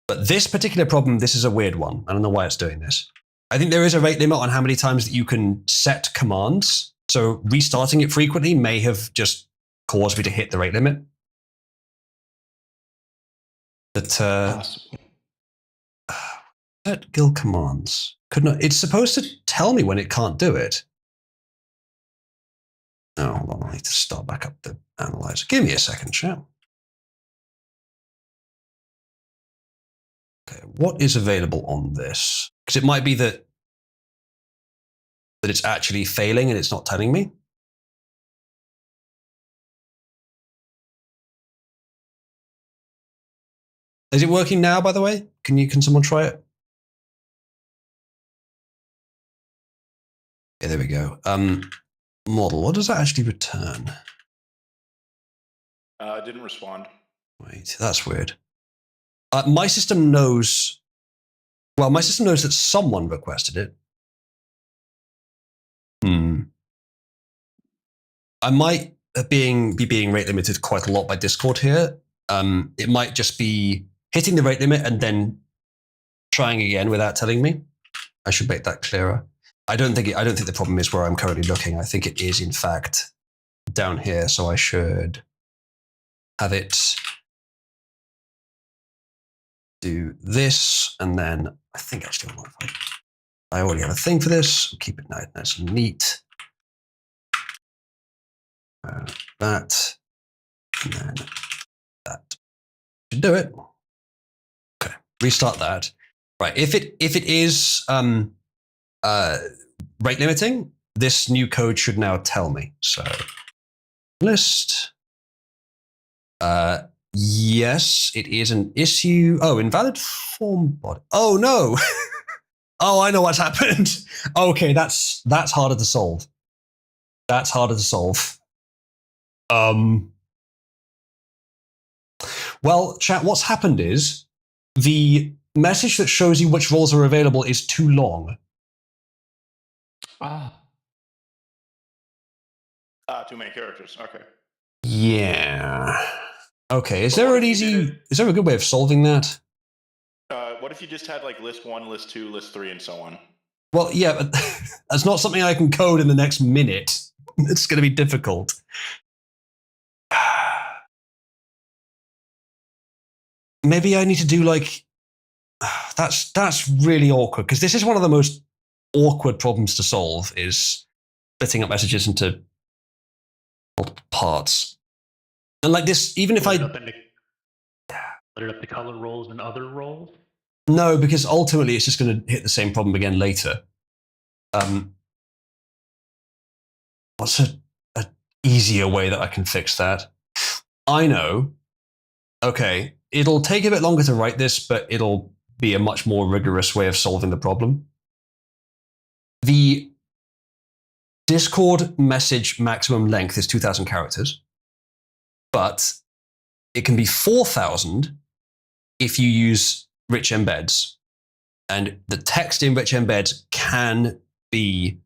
A: But this particular problem, this is a weird one. I don't know why it's doing this. I think there is a rate limit on how many times that you can set commands. So restarting it frequently may have just caused me to hit the rate limit. But
E: Possible.
A: set guild commands. Could not. It's supposed to tell me when it can't do it. Oh, hold on. I need to start back up the analyzer. Give me a second, chat. Okay, what is available on this? Because it might be that it's actually failing and it's not telling me. Is it working now, by the way? Can someone try it? Yeah, there we go. Model, what does that actually return?
E: Didn't respond.
A: Wait, that's weird. My system knows. Well, my system knows that someone requested it. I might be being rate limited quite a lot by Discord here. It might just be hitting the rate limit and then trying again without telling me. I should make that clearer. I don't think the problem is where I'm currently looking. I think it is in fact down here. So I should have it do this, and then I think actually I already have a thing for this. I'll keep it nice and neat. That, and then that should do it. Okay, restart that. Right, if it is rate limiting, this new code should now tell me. So list. Yes, it is an issue. Oh, invalid form body. Oh no. Oh, I know what's happened. Okay, that's harder to solve. That's harder to solve. Well, chat, what's happened is the message that shows you which roles are available is too long.
E: Too many characters. Okay.
A: Yeah. Okay, is there a good way of solving that?
E: What if you just had like list 1, list 2, list 3, and so on?
A: Well, yeah, but that's not something I can code in the next minute. It's going to be difficult. Maybe I need to do like that's really awkward because this is one of the most awkward problems to solve is splitting up messages into multiple parts. And like this, even if
F: Split it up the color roles and other roles.
A: No, because ultimately it's just going to hit the same problem again later. What's a easier way that I can fix that? I know. Okay, it'll take a bit longer to write this, but it'll be a much more rigorous way of solving the problem. The Discord message maximum length is 2,000 characters, but it can be 4,000 if you use rich embeds. And the text in rich embeds can be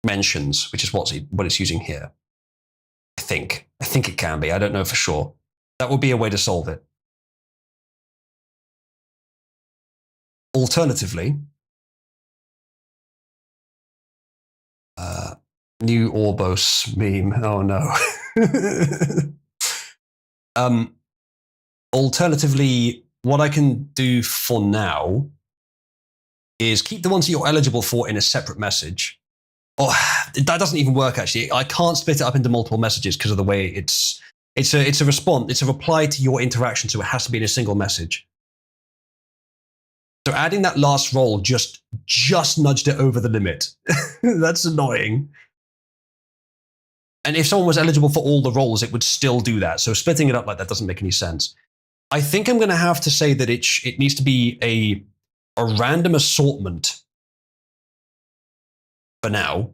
A: mentions, which is what it's using here. I think it can be. I don't know for sure. That would be a way to solve it. Alternatively, new Orbos meme. Oh no. Alternatively, what I can do for now is keep the ones that you're eligible for in a separate message Oh, that doesn't even work actually. I can't split it up into multiple messages because of the way it's a response. It's a reply to your interaction, so it has to be in a single message. So adding that last roll just nudged it over the limit. That's annoying. And if someone was eligible for all the rolls, it would still do that. So splitting it up like that doesn't make any sense. I think I'm going to have to say that it needs to be a random assortment for now.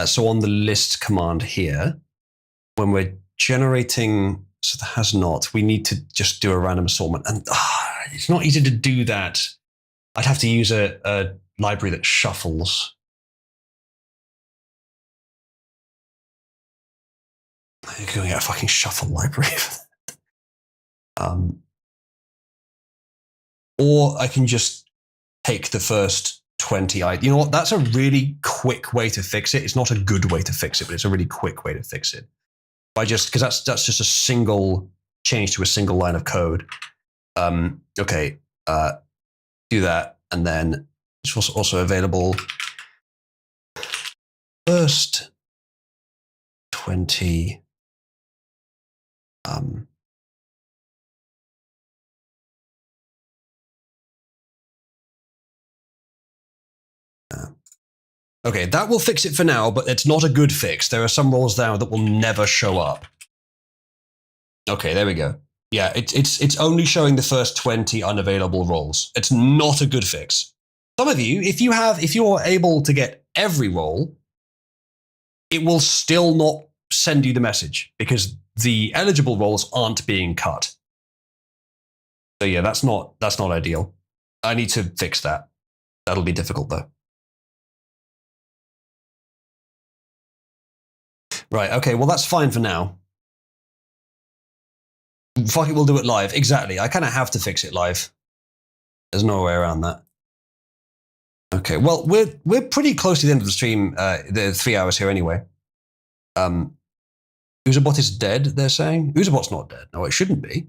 A: So on the list command here, when we're generating, so that has not, we need to just do a random assortment. And it's not easy to do that. I'd have to use a library that shuffles. You're going to get a fucking shuffle library. Or I can just take the first 20. You know what? That's a really quick way to fix it. It's not a good way to fix it, but it's a really quick way to fix it. Because that's just a single change to a single line of code. Okay, do that, and then it's also available. First 20. Okay, that will fix it for now, but it's not a good fix. There are some rolls now that will never show up. Okay, there we go. Yeah, it's only showing the first 20 unavailable rolls. It's not a good fix. Some of you, if you're able to get every roll, it will still not send you the message because the eligible rolls aren't being cut. So yeah, that's not ideal. I need to fix that. That'll be difficult though. Right, okay, well that's fine for now. Fuck it, we'll do it live. Exactly, I kind of have to fix it live. There's no way around that. Okay, well, we're pretty close to the end of the stream, the 3 hours here anyway. Uzabot is dead, they're saying? Uzabot's not dead. No, it shouldn't be.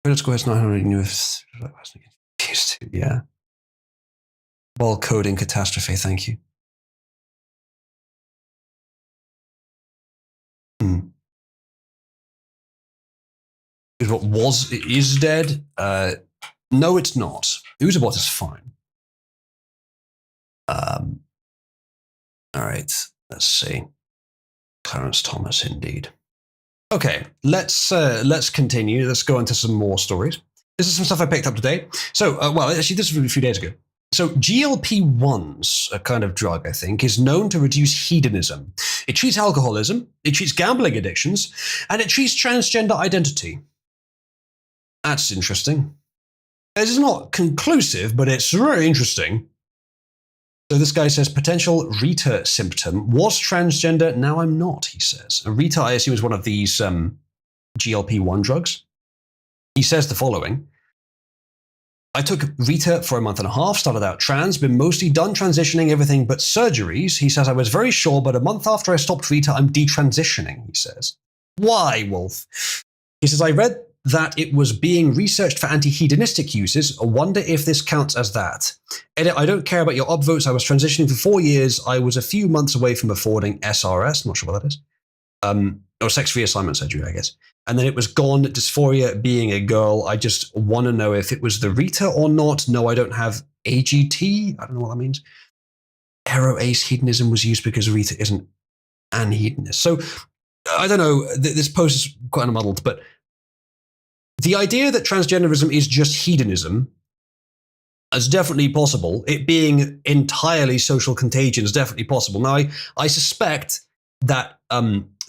A: Credit score is 900. Yeah. Well, coding catastrophe, thank you. Uzabot is dead? No, it's not. Uzabot is fine. All right, let's see. Clarence Thomas, indeed. Okay, let's continue. Let's go into some more stories. This is some stuff I picked up today. So, well, actually, this was a few days ago. So, GLP-1s, a kind of drug, I think, is known to reduce hedonism. It treats alcoholism, it treats gambling addictions, and it treats transgender identity. That's interesting. This is not conclusive, but it's very interesting. So this guy says, potential Rita symptom was transgender, now I'm not, he says. And Rita, I assume, is one of these GLP-1 drugs. He says the following. I took Rita for a month and a half, started out trans, been mostly done transitioning everything but surgeries. He says, I was very sure, but a month after I stopped Rita, I'm detransitioning, he says. Why, Wolf? He says, I read that it was being researched for anti-hedonistic uses. I wonder if this counts as that. Edit, I don't care about your upvotes. I was transitioning for 4 years. I was a few months away from affording SRS. Not sure what that is. Or sex reassignment surgery, I guess. And then it was gone. Dysphoria being a girl. I just want to know if it was the Rita or not. No, I don't have AGT. I don't know what that means. Aero-ace hedonism was used because Rita isn't an hedonist. So, I don't know. This post is quite muddled, but the idea that transgenderism is just hedonism is definitely possible. It being entirely social contagion is definitely possible. Now, I suspect that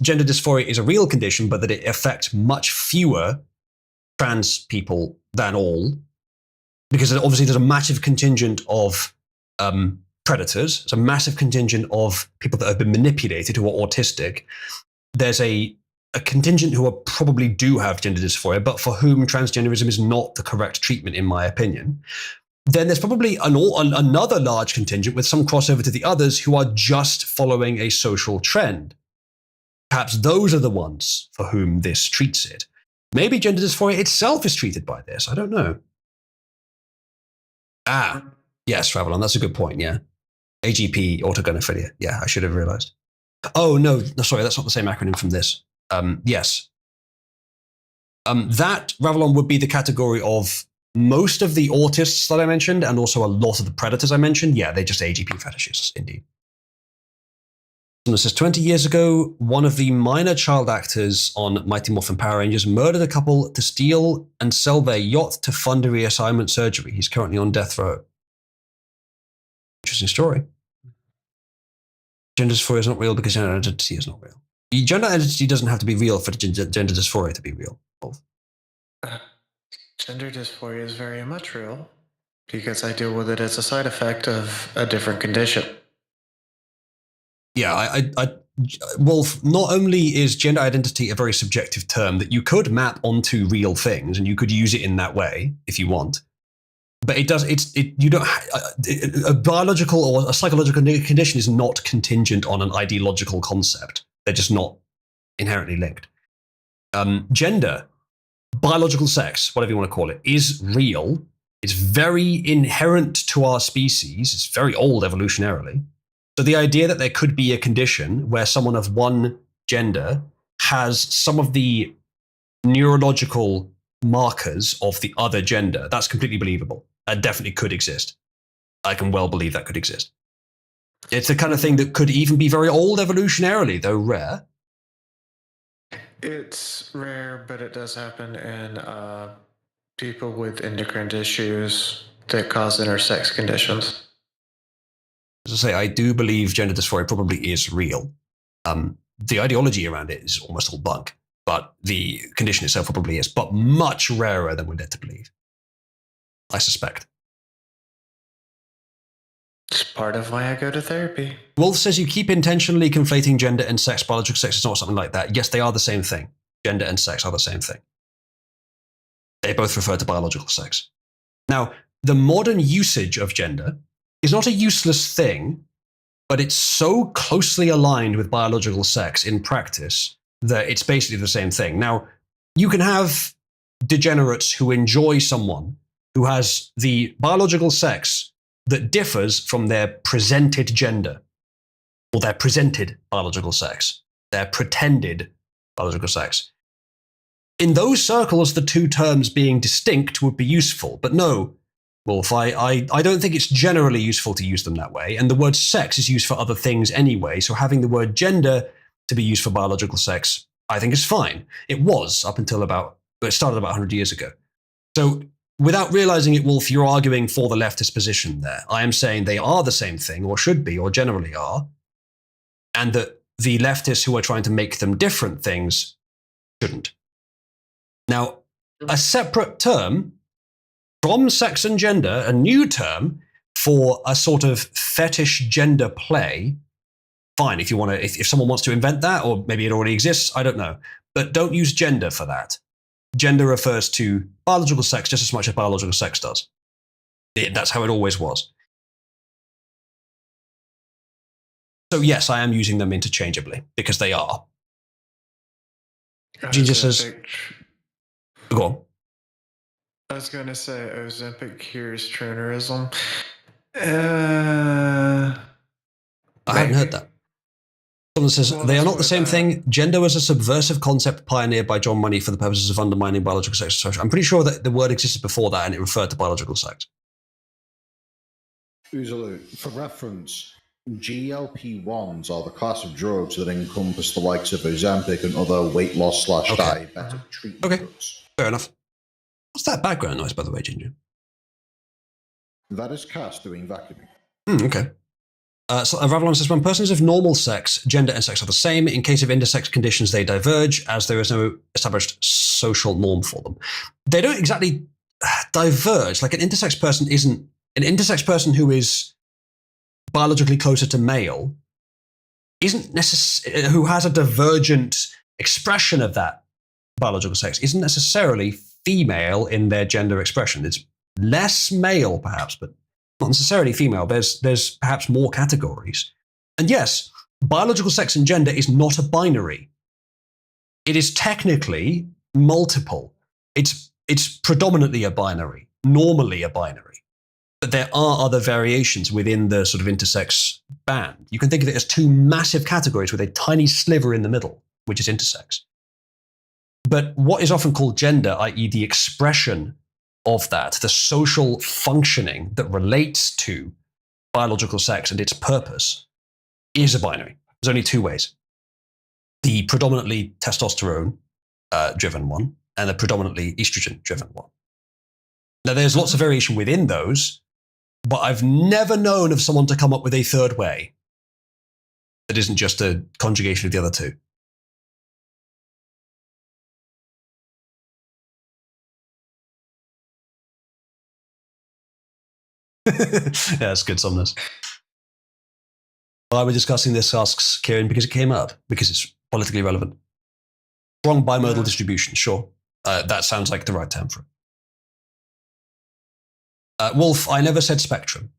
A: gender dysphoria is a real condition, but that it affects much fewer trans people than all, because obviously there's a massive contingent of predators. There's a massive contingent of people that have been manipulated who are autistic. There's a contingent who probably do have gender dysphoria, but for whom transgenderism is not the correct treatment, in my opinion. Then there's probably another large contingent with some crossover to the others who are just following a social trend. Perhaps those are the ones for whom this treats it. Maybe gender dysphoria itself is treated by this. I don't know. Yeah, Yes, Ravelon, that's a good point, yeah. AGP, autogonophilia. Yeah, I should have realized. Oh, no, sorry, that's not the same acronym from this. Yes. That, Ravelon, would be the category of most of the autists that I mentioned and also a lot of the predators I mentioned. Yeah, they're just AGP fetishists, indeed. Someone says, 20 years ago, one of the minor child actors on Mighty Morphin Power Rangers murdered a couple to steal and sell their yacht to fund a reassignment surgery. He's currently on death row. Interesting story. Gender dysphoria is not real because gender identity is not real. Gender identity doesn't have to be real for gender dysphoria to be real.
D: Gender dysphoria is very much real because I deal with it as a side effect of a different condition.
A: Yeah, Wolf, not only is gender identity a very subjective term that you could map onto real things and you could use it in that way if you want, but a biological or a psychological condition is not contingent on an ideological concept. They're just not inherently linked. Gender, biological sex, whatever you want to call it, is real. It's very inherent to our species. It's very old evolutionarily. So the idea that there could be a condition where someone of one gender has some of the neurological markers of the other gender, that's completely believable. That definitely could exist. I can well believe that could exist. It's the kind of thing that could even be very old evolutionarily, though rare.
D: It's rare, but it does happen in people with endocrine issues that cause intersex conditions.
A: As I say, I do believe gender dysphoria probably is real. The ideology around it is almost all bunk, but the condition itself probably is, but much rarer than we're led to believe. I suspect.
D: It's part of why I go to therapy.
A: Wolf says you keep intentionally conflating gender and sex. Biological sex is not something like that. Yes, they are the same thing. Gender and sex are the same thing. They both refer to biological sex. Now, the modern usage of gender is not a useless thing, but it's so closely aligned with biological sex in practice that it's basically the same thing. Now, you can have degenerates who enjoy someone who has the biological sex that differs from their presented gender, or their presented biological sex, their pretended biological sex. In those circles, the two terms being distinct would be useful, but no, Wolf, I don't think it's generally useful to use them that way, and the word sex is used for other things anyway, so having the word gender to be used for biological sex, I think is fine. It was up until it started about 100 years ago. So without realizing it, Wolf, you're arguing for the leftist position there. I am saying they are the same thing, or should be, or generally are, and that the leftists who are trying to make them different things shouldn't. Now, a separate term from sex and gender, a new term for a sort of fetish gender play, fine, if you want to, if someone wants to invent that, or maybe it already exists, I don't know. But don't use gender for that. Gender refers to biological sex just as much as biological sex does. That's how it always was. So yes, I am using them interchangeably because they are. Ginger says, go on.
D: I was going to say Ozempic cures troonerism.
A: I hadn't heard that. Someone says, they are not the same thing. Gender was a subversive concept pioneered by John Money for the purposes of undermining biological sex. I'm pretty sure that the word existed before that and it referred to biological sex.
H: Uzalu, for reference, GLP-1s are the class of drugs that encompass the likes of Ozempic and other weight loss / diabetic treatment drugs.
A: Fair enough. What's that background noise, by the way, Ginger?
H: That is Cass doing vacuuming.
A: Okay. So Ravelon says, when persons of normal sex, gender and sex are the same. In case of intersex conditions, they diverge as there is no established social norm for them. They don't exactly diverge. Like an intersex person isn't, an intersex person who is biologically closer to male isn't necessarily, who has a divergent expression of that biological sex, isn't necessarily female in their gender expression. It's less male, perhaps, but not necessarily female. There's perhaps more categories. And yes, biological sex and gender is not a binary. It is technically multiple. It's predominantly a binary, normally a binary. But But there are other variations within the sort of intersex band. You can think of it as two massive categories with a tiny sliver in the middle, which is intersex. But what is often called gender, i.e. the expression of that, the social functioning that relates to biological sex and its purpose, is a binary. There's only two ways. The predominantly testosterone-driven one and the predominantly estrogen-driven one. Now, there's lots of variation within those, but I've never known of someone to come up with a third way that isn't just a conjugation of the other two. Yeah, that's good, Somnus. Why are we discussing this, asks Kieran, because it came up, because it's politically relevant. Strong bimodal distribution, sure. That sounds like the right term for it. Wolf, I never said spectrum.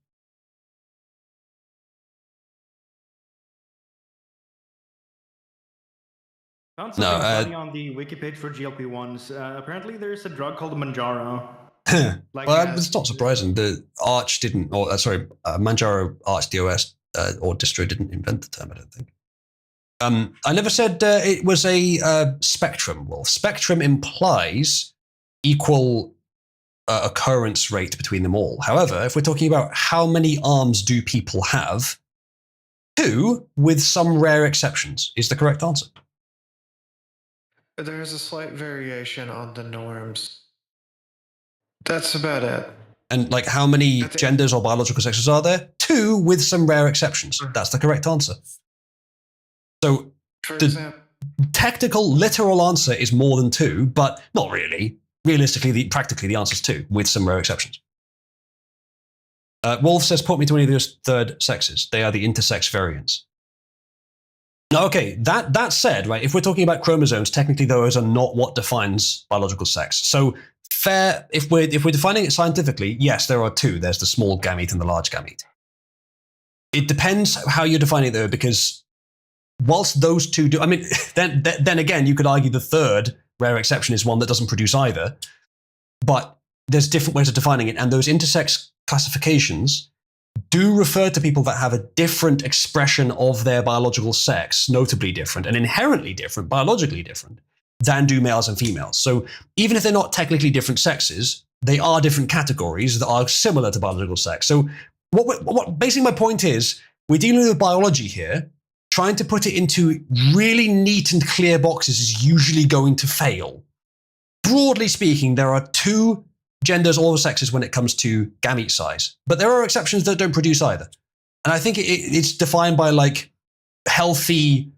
B: Found something funny on the wiki page for GLP-1s. Apparently there's a drug called Manjaro.
A: Well, it's not surprising. The Arch didn't, Manjaro Arch DOS or distro didn't invent the term, I don't think. I never said it was a spectrum, Wolf. Spectrum implies equal occurrence rate between them all. However, if we're talking about how many arms do people have, 2, with some rare exceptions, is the correct answer.
D: There is a slight variation on the norms. That's about it.
A: And like, how many genders or biological sexes are there? 2, with some rare exceptions. That's the correct answer. So the technical, literal answer is more than 2, but not really. Realistically, practically, the answer is 2, with some rare exceptions. Wolf says, put me to any of those third sexes. They are the intersex variants. Now, okay, that said, right, if we're talking about chromosomes, technically those are not what defines biological sex. So fair, if we're defining it scientifically, yes, there are 2. There's the small gamete and the large gamete. It depends how you're defining it, though, because whilst those two do, I mean, then again, you could argue the third rare exception is one that doesn't produce either. But there's different ways of defining it, and those intersex classifications do refer to people that have a different expression of their biological sex, notably different and inherently different, biologically different, than do males and females. So even if they're not technically different sexes, they are different categories that are similar to biological sex. So what basically my point is, we're dealing with biology here. Trying to put it into really neat and clear boxes is usually going to fail. Broadly speaking, there are 2 genders or sexes when it comes to gamete size, but there are exceptions that don't produce either. And I think it's defined by healthy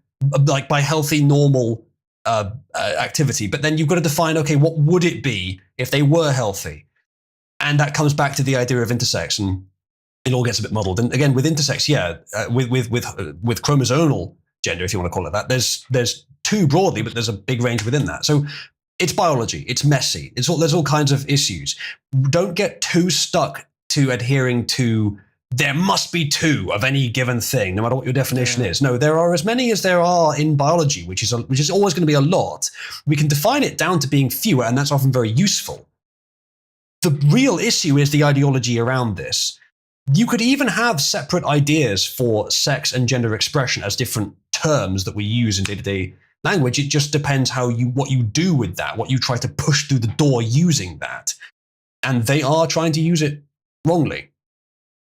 A: normal activity. But then you've got to define, okay, what would it be if they were healthy? And that comes back to the idea of intersex, and it all gets a bit muddled. And again, with intersex, with chromosomal gender, if you want to call it that, there's 2 broadly, but there's a big range within that. So it's biology. It's messy. There's all kinds of issues. Don't get too stuck to adhering to there must be 2 of any given thing, no matter what your definition is. No, there are as many as there are in biology, which is always going to be a lot. We can define it down to being fewer, and that's often very useful. The real issue is the ideology around this. You could even have separate ideas for sex and gender expression as different terms that we use in day-to-day language. It just depends what you do with that, what you try to push through the door using that. And they are trying to use it wrongly.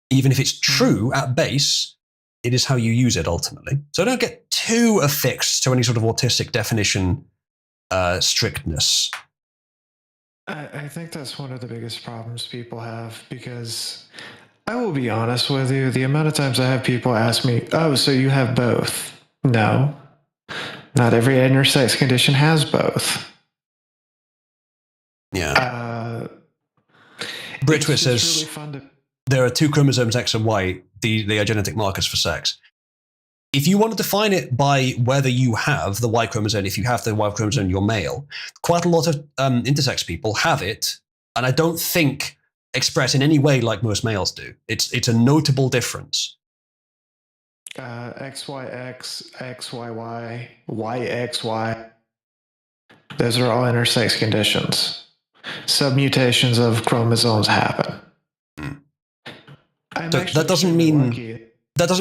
A: Even if it's true at base, it is how you use it ultimately. So don't get too affixed to any sort of autistic definition strictness.
D: I think that's one of the biggest problems people have, because I will be honest with you, the amount of times I have people ask me, oh, so you have both? No. Not every intersex condition has both.
A: Yeah. Britwit says really there are 2 chromosomes, X and Y. They are genetic markers for sex. If you want to define it by whether you have the Y chromosome, if you have the Y chromosome, you're male. Quite a lot of intersex people have it, and I don't think express in any way like most males do. It's a notable difference.
D: XYX, XYY, YXY. Those are all intersex conditions. Submutations of chromosomes happen.
A: So that doesn't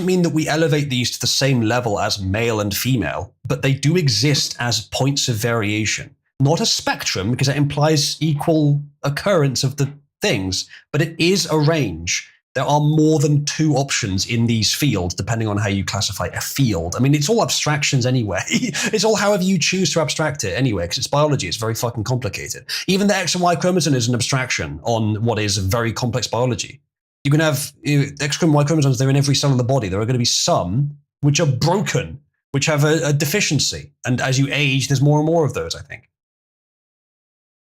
A: mean that we elevate these to the same level as male and female, but they do exist as points of variation. Not a spectrum, because that implies equal occurrence of the things, but it is a range. There are more than two options in these fields, depending on how you classify a field. I mean, it's all abstractions anyway. It's all however you choose to abstract it anyway, because it's biology. It's very fucking complicated. Even the X and Y chromosome is an abstraction on what is very complex biology. You can have X and Y chromosomes, they're in every cell of the body. There are going to be some which are broken, which have a deficiency. And as you age, there's more and more of those, I think.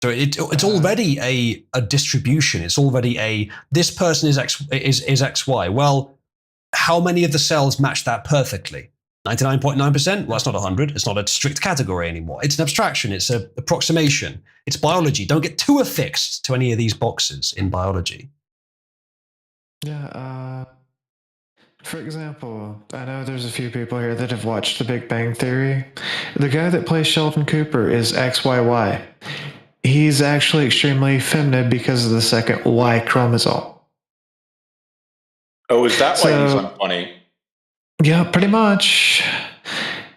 A: So it's already a distribution. It's already this person is XY. Well, how many of the cells match that perfectly? 99.9%? Well, that's not 100. It's not a strict category anymore. It's an abstraction. It's an approximation. It's biology. Don't get too affixed to any of these boxes in biology.
D: Yeah, for example, I know there's a few people here that have watched The Big Bang Theory. The guy that plays Sheldon Cooper is XYY. He's actually extremely feminine because of the second Y chromosome.
E: Oh, is that why he's unfunny?
D: Yeah, pretty much.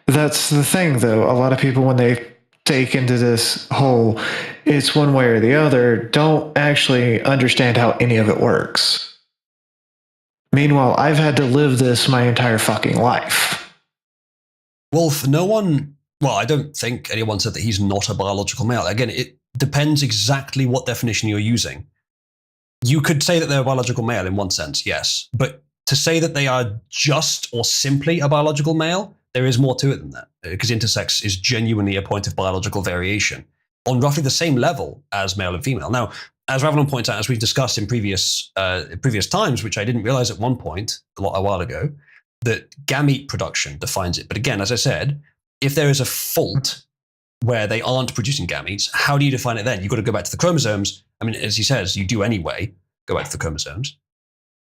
D: That's the thing, though. A lot of people, when they take into this whole, it's one way or the other, don't actually understand how any of it works. Meanwhile, I've had to live this my entire fucking life.
A: Wolf, I don't think anyone said that he's not a biological male. Again, it depends exactly what definition you're using. You could say that they're a biological male in one sense, yes. But to say that they are just or simply a biological male, there is more to it than that. Because intersex is genuinely a point of biological variation on roughly the same level as male and female. Now, as Ravelon points out, as we've discussed in previous times, which I didn't realize at one point a while ago, that gamete production defines it. But again, as I said, if there is a fault where they aren't producing gametes, how do you define it then? You've got to go back to the chromosomes. I mean, as he says, you do anyway, go back to the chromosomes.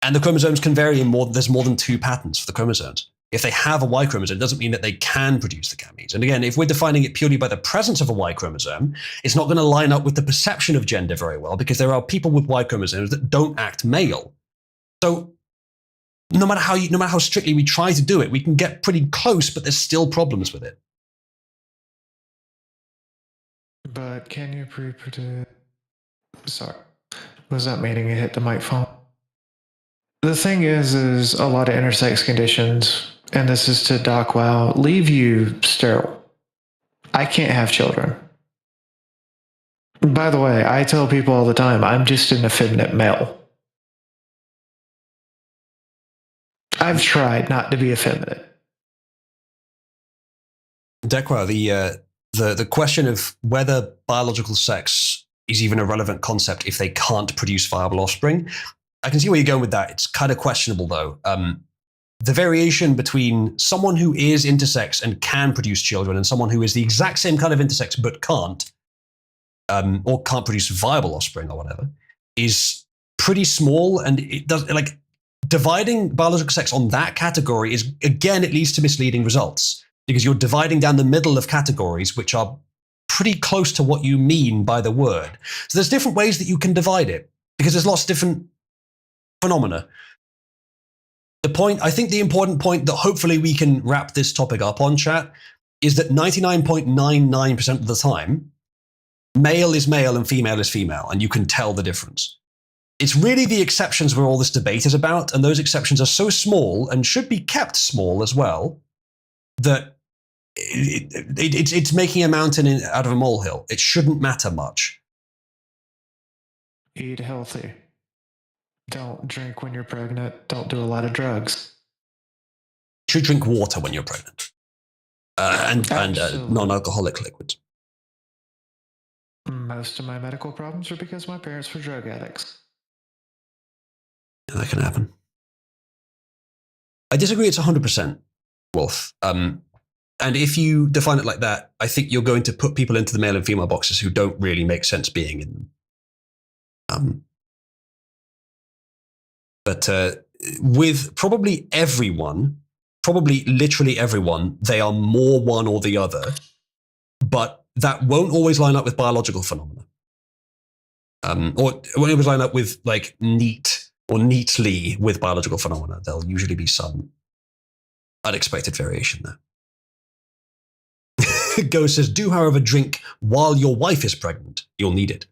A: And the chromosomes can vary there's more than two patterns for the chromosomes. If they have a Y chromosome, it doesn't mean that they can produce the gametes. And again, if we're defining it purely by the presence of a Y chromosome, it's not going to line up with the perception of gender very well, because there are people with Y chromosomes that don't act male. So no matter how strictly we try to do it, we can get pretty close, but there's still problems with it.
D: But can you pre-predict? Sorry, was that meaning it hit the microphone? The thing is a lot of intersex conditions, and this is to Doc Wow, leave you sterile. I can't have children. By the way, I tell people all the time, I'm just an effeminate male. I've tried not to be effeminate.
A: Dekwa, the question of whether biological sex is even a relevant concept if they can't produce viable offspring, I can see where you're going with that. It's kind of questionable, though. The variation between someone who is intersex and can produce children and someone who is the exact same kind of intersex but can't, or can't produce viable offspring or whatever, is pretty small. And it does, like, dividing biological sex on that category is, again, it leads to misleading results, because you're dividing down the middle of categories which are pretty close to what you mean by the word. So there's different ways that you can divide it, because there's lots of different phenomena. I think the important point that hopefully we can wrap this topic up on, chat, is that 99.99% of the time, male is male and female is female, and you can tell the difference. It's really the exceptions where all this debate is about, and those exceptions are so small and should be kept small as well, that it's making a mountain out of a molehill. It shouldn't matter much.
D: Eat healthy. Don't drink when you're pregnant. Don't do a lot of drugs.
A: You should drink water when you're pregnant. And non-alcoholic liquids.
D: Most of my medical problems are because my parents were drug addicts.
A: Yeah, that can happen. I disagree it's 100%, Wolf. And if you define it like that, I think you're going to put people into the male and female boxes who don't really make sense being in them. But with probably literally everyone, they are more one or the other, but that won't always line up with biological phenomena. Or it won't always line up with like neat or neatly with biological phenomena. There'll usually be some unexpected variation there. Ghost says, do, however, drink while your wife is pregnant. You'll need it.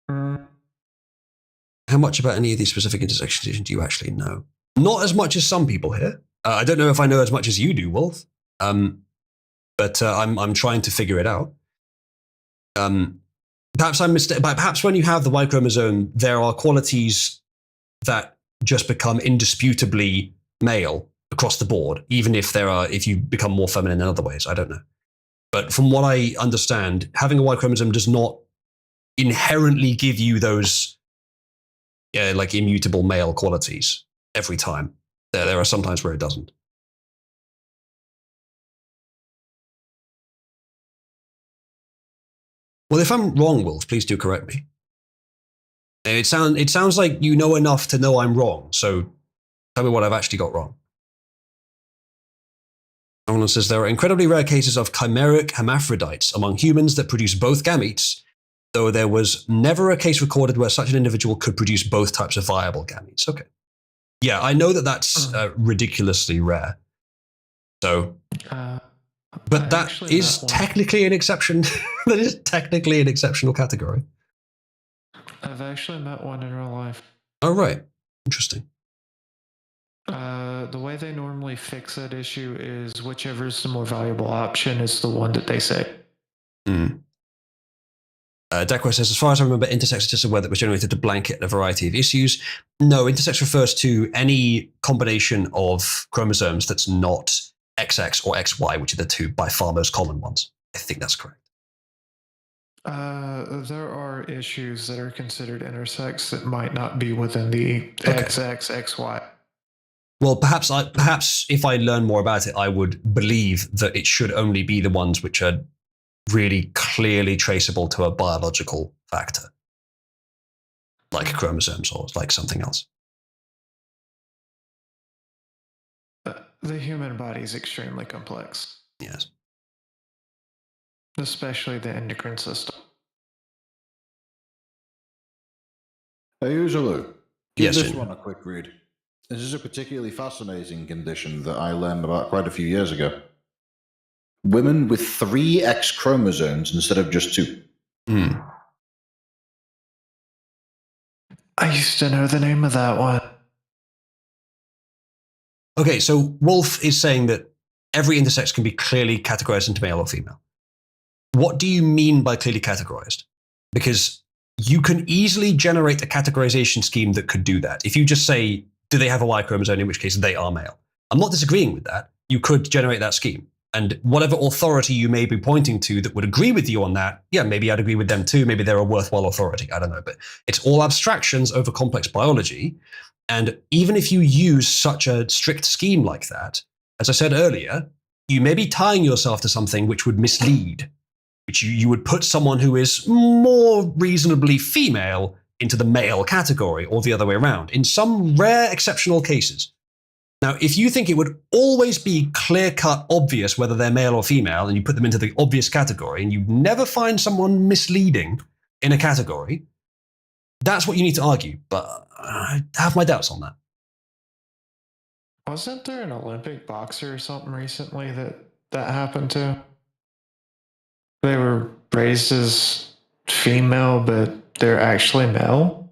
A: How much about any of these specific intersex conditions do you actually know? Not as much as some people here. I don't know if I know as much as you do, Wolf. But I'm trying to figure it out. Perhaps I'm mistaken. Perhaps when you have the Y chromosome, there are qualities that just become indisputably male across the board, even if you become more feminine in other ways. I don't know. But from what I understand, having a Y chromosome does not inherently give you those like immutable male qualities every time. There are some times where it doesn't. Well, if I'm wrong, Wolf, please do correct me. It sounds like you know enough to know I'm wrong, so tell me what I've actually got wrong. Someone says there are incredibly rare cases of chimeric hermaphrodites among humans that produce both gametes, though there was never a case recorded where such an individual could produce both types of viable gametes. Okay. Yeah, I know that that's ridiculously rare. So, but that is technically an exception. That is technically an exceptional category.
D: I've actually met one in real life.
A: Oh, right. Interesting.
D: The way they normally fix that issue is whichever is the more valuable option is the one that they say.
A: Decro says, as far as I remember, intersex is just a word that was generated to blanket a variety of issues. No, intersex refers to any combination of chromosomes that's not XX or XY, which are the two by far most common ones. I think that's correct.
D: There are issues that are considered intersex that might not be within the XXXY.
A: Well, perhaps if I learn more about it, I would believe that it should only be the ones which are really clearly traceable to a biological factor, like chromosomes or like something else.
D: The human body is extremely complex.
A: Yes.
D: Especially the endocrine system.
H: Hey, Uzalu, give
A: Yes,
H: this
A: Jin.
H: one a quick read. This is a particularly fascinating condition that I learned about quite a few years ago. Women with 3 X chromosomes instead of just 2.
D: I used to know the name of that one.
A: Okay, so Wolf is saying that every intersex can be clearly categorized into male or female. What do you mean by clearly categorized? Because you can easily generate a categorization scheme that could do that. If you just say, do they have a Y chromosome, in which case they are male? I'm not disagreeing with that. You could generate that scheme. And whatever authority you may be pointing to that would agree with you on that, yeah, maybe I'd agree with them too. Maybe they're a worthwhile authority. I don't know. But it's all abstractions over complex biology. And even if you use such a strict scheme like that, as I said earlier, you may be tying yourself to something which would mislead, which you would put someone who is more reasonably female into the male category or the other way around in some rare exceptional cases. Now, if you think it would always be clear-cut obvious whether they're male or female and you put them into the obvious category and you never find someone misleading in a category, that's what you need to argue. But I have my doubts on that.
D: Wasn't there an Olympic boxer or something recently that happened to? They were raised as female, but they're actually male?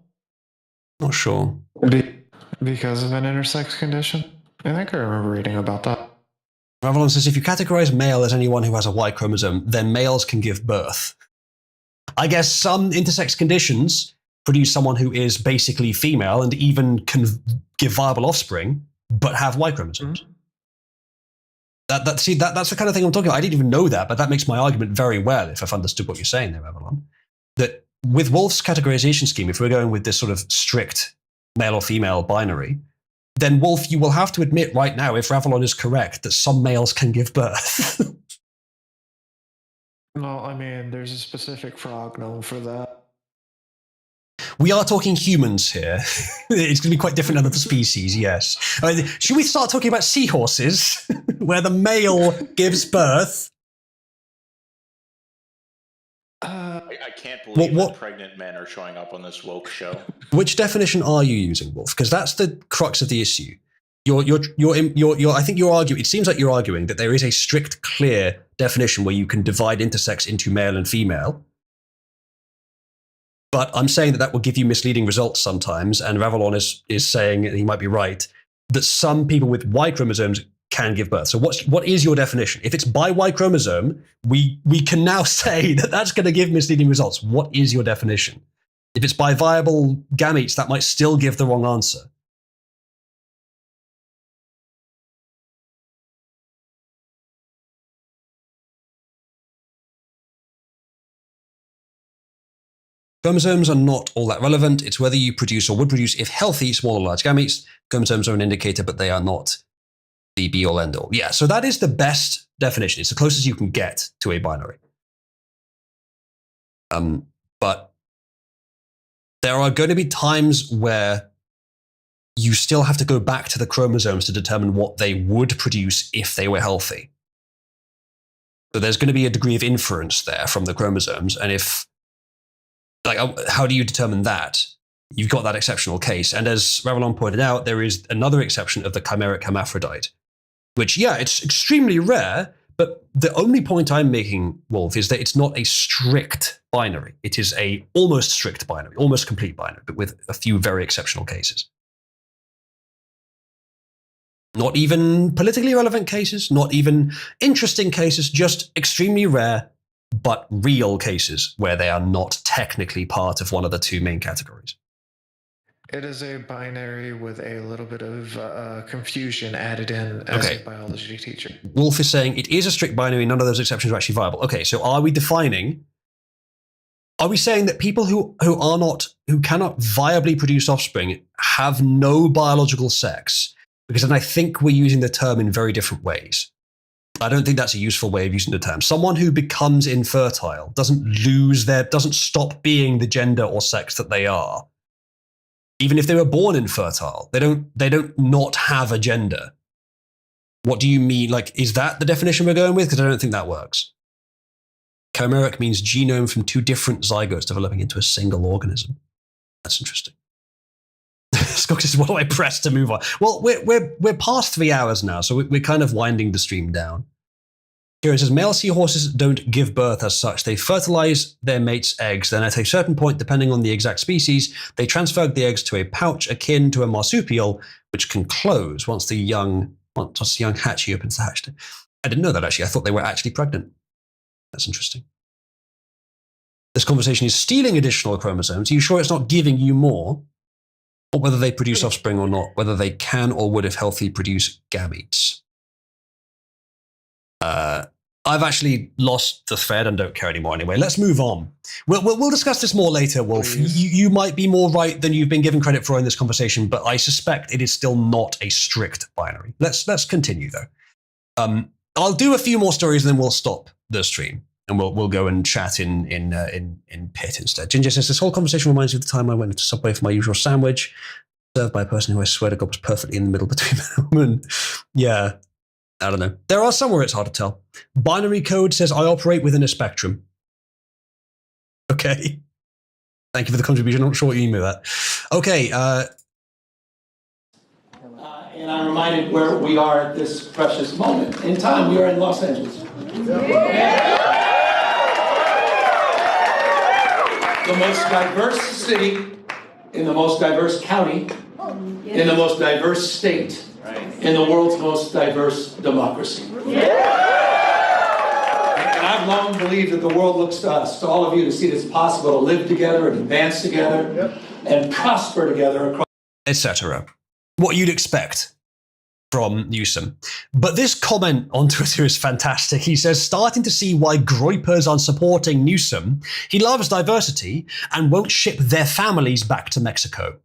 A: Not sure.
D: Because of an intersex condition? I think I remember reading about that.
A: Ravelon says, if you categorize male as anyone who has a Y chromosome, then males can give birth. I guess some intersex conditions produce someone who is basically female and even can give viable offspring, but have Y chromosomes. That's the kind of thing I'm talking about. I didn't even know that, but that makes my argument very well if I've understood what you're saying there, Avalon. That with Wolf's categorization scheme, if we're going with this sort of strict male or female binary, then Wolf, you will have to admit right now, if Ravelon is correct, that some males can give birth.
D: Well, I mean, there's a specific frog known for that.
A: We are talking humans here. It's going to be quite different than other species, yes. Should we start talking about seahorses, where the male gives birth?
E: I can't believe
A: What-
E: that pregnant men are showing up on this woke show.
A: Which definition are you using, Wolf? Because that's the crux of the issue. I think you're arguing. It seems like you're arguing that there is a strict, clear definition where you can divide intersex into male and female. But I'm saying that will give you misleading results sometimes. And Ravelon is saying, and he might be right, that some people with Y chromosomes can give birth. So what is your definition? If it's by Y chromosome, we can now say that that's going to give misleading results. What is your definition? If it's by viable gametes, that might still give the wrong answer. Chromosomes are not all that relevant. It's whether you produce or would produce, if healthy, small or large gametes. Chromosomes are an indicator, but they are not the be-all, end-all. Yeah, so that is the best definition. It's the closest you can get to a binary. But there are going to be times where you still have to go back to the chromosomes to determine what they would produce if they were healthy. So there's going to be a degree of inference there from the chromosomes, and how do you determine that? You've got that exceptional case. And as Ravelon pointed out, there is another exception of the chimeric hermaphrodite, which, yeah, it's extremely rare, but the only point I'm making, Wolf, is that it's not a strict binary. It is a almost strict binary, almost complete binary, but with a few very exceptional cases. Not even politically relevant cases, not even interesting cases, just extremely rare but real cases where they are not technically part of one of the two main categories.
D: It is a binary with a little bit of confusion added in as a biology teacher.
A: Wolf is saying it is a strict binary, none of those exceptions are actually viable. Okay, so are we saying that people who cannot viably produce offspring have no biological sex? Because then I think we're using the term in very different ways. I don't think that's a useful way of using the term. Someone who becomes infertile doesn't stop being the gender or sex that they are. Even if they were born infertile, they don't not have a gender. What do you mean? Like, is that the definition we're going with? Because I don't think that works. Chimeric means genome from two different zygotes developing into a single organism. That's interesting. Scott says, what do I press to move on? Well, we're past 3 hours now, so we're kind of winding the stream down. Kieran says, male seahorses don't give birth as such. They fertilize their mate's eggs. Then at a certain point, depending on the exact species, they transfer the eggs to a pouch akin to a marsupial, which can close once the young hatchie opens the hatch. I didn't know that, actually. I thought they were actually pregnant. That's interesting. This conversation is stealing additional chromosomes. Are you sure it's not giving you more? Or whether they produce offspring or not, whether they can or would, if healthy, produce gametes. I've actually lost the thread and don't care anymore anyway. Let's move on. We'll discuss this more later, Wolf. You might be more right than you've been given credit for in this conversation, but I suspect it is still not a strict binary. Let's continue, though. I'll do a few more stories, and then we'll stop the stream. And we'll go and chat in Pit instead. Ginger says, this whole conversation reminds me of the time I went into Subway for my usual sandwich, served by a person who I swear to God was perfectly in the middle between them. And yeah, I don't know. There are some where it's hard to tell. Binary code says, I operate within a spectrum. Okay. Thank you for the contribution. I'm not sure what you mean by that. Okay.
I: And I'm reminded where we are at this precious moment in time. We are in Los Angeles. The most diverse city, in the most diverse county, in the most diverse state, in the world's most diverse democracy. And I've long believed that the world looks to us, to all of you, to see that it's possible to live together and advance together and prosper together across,
A: etc. What you'd expect from Newsom. But this comment on Twitter is fantastic. He says, starting to see why groypers are supporting Newsom. He loves diversity and won't ship their families back to Mexico.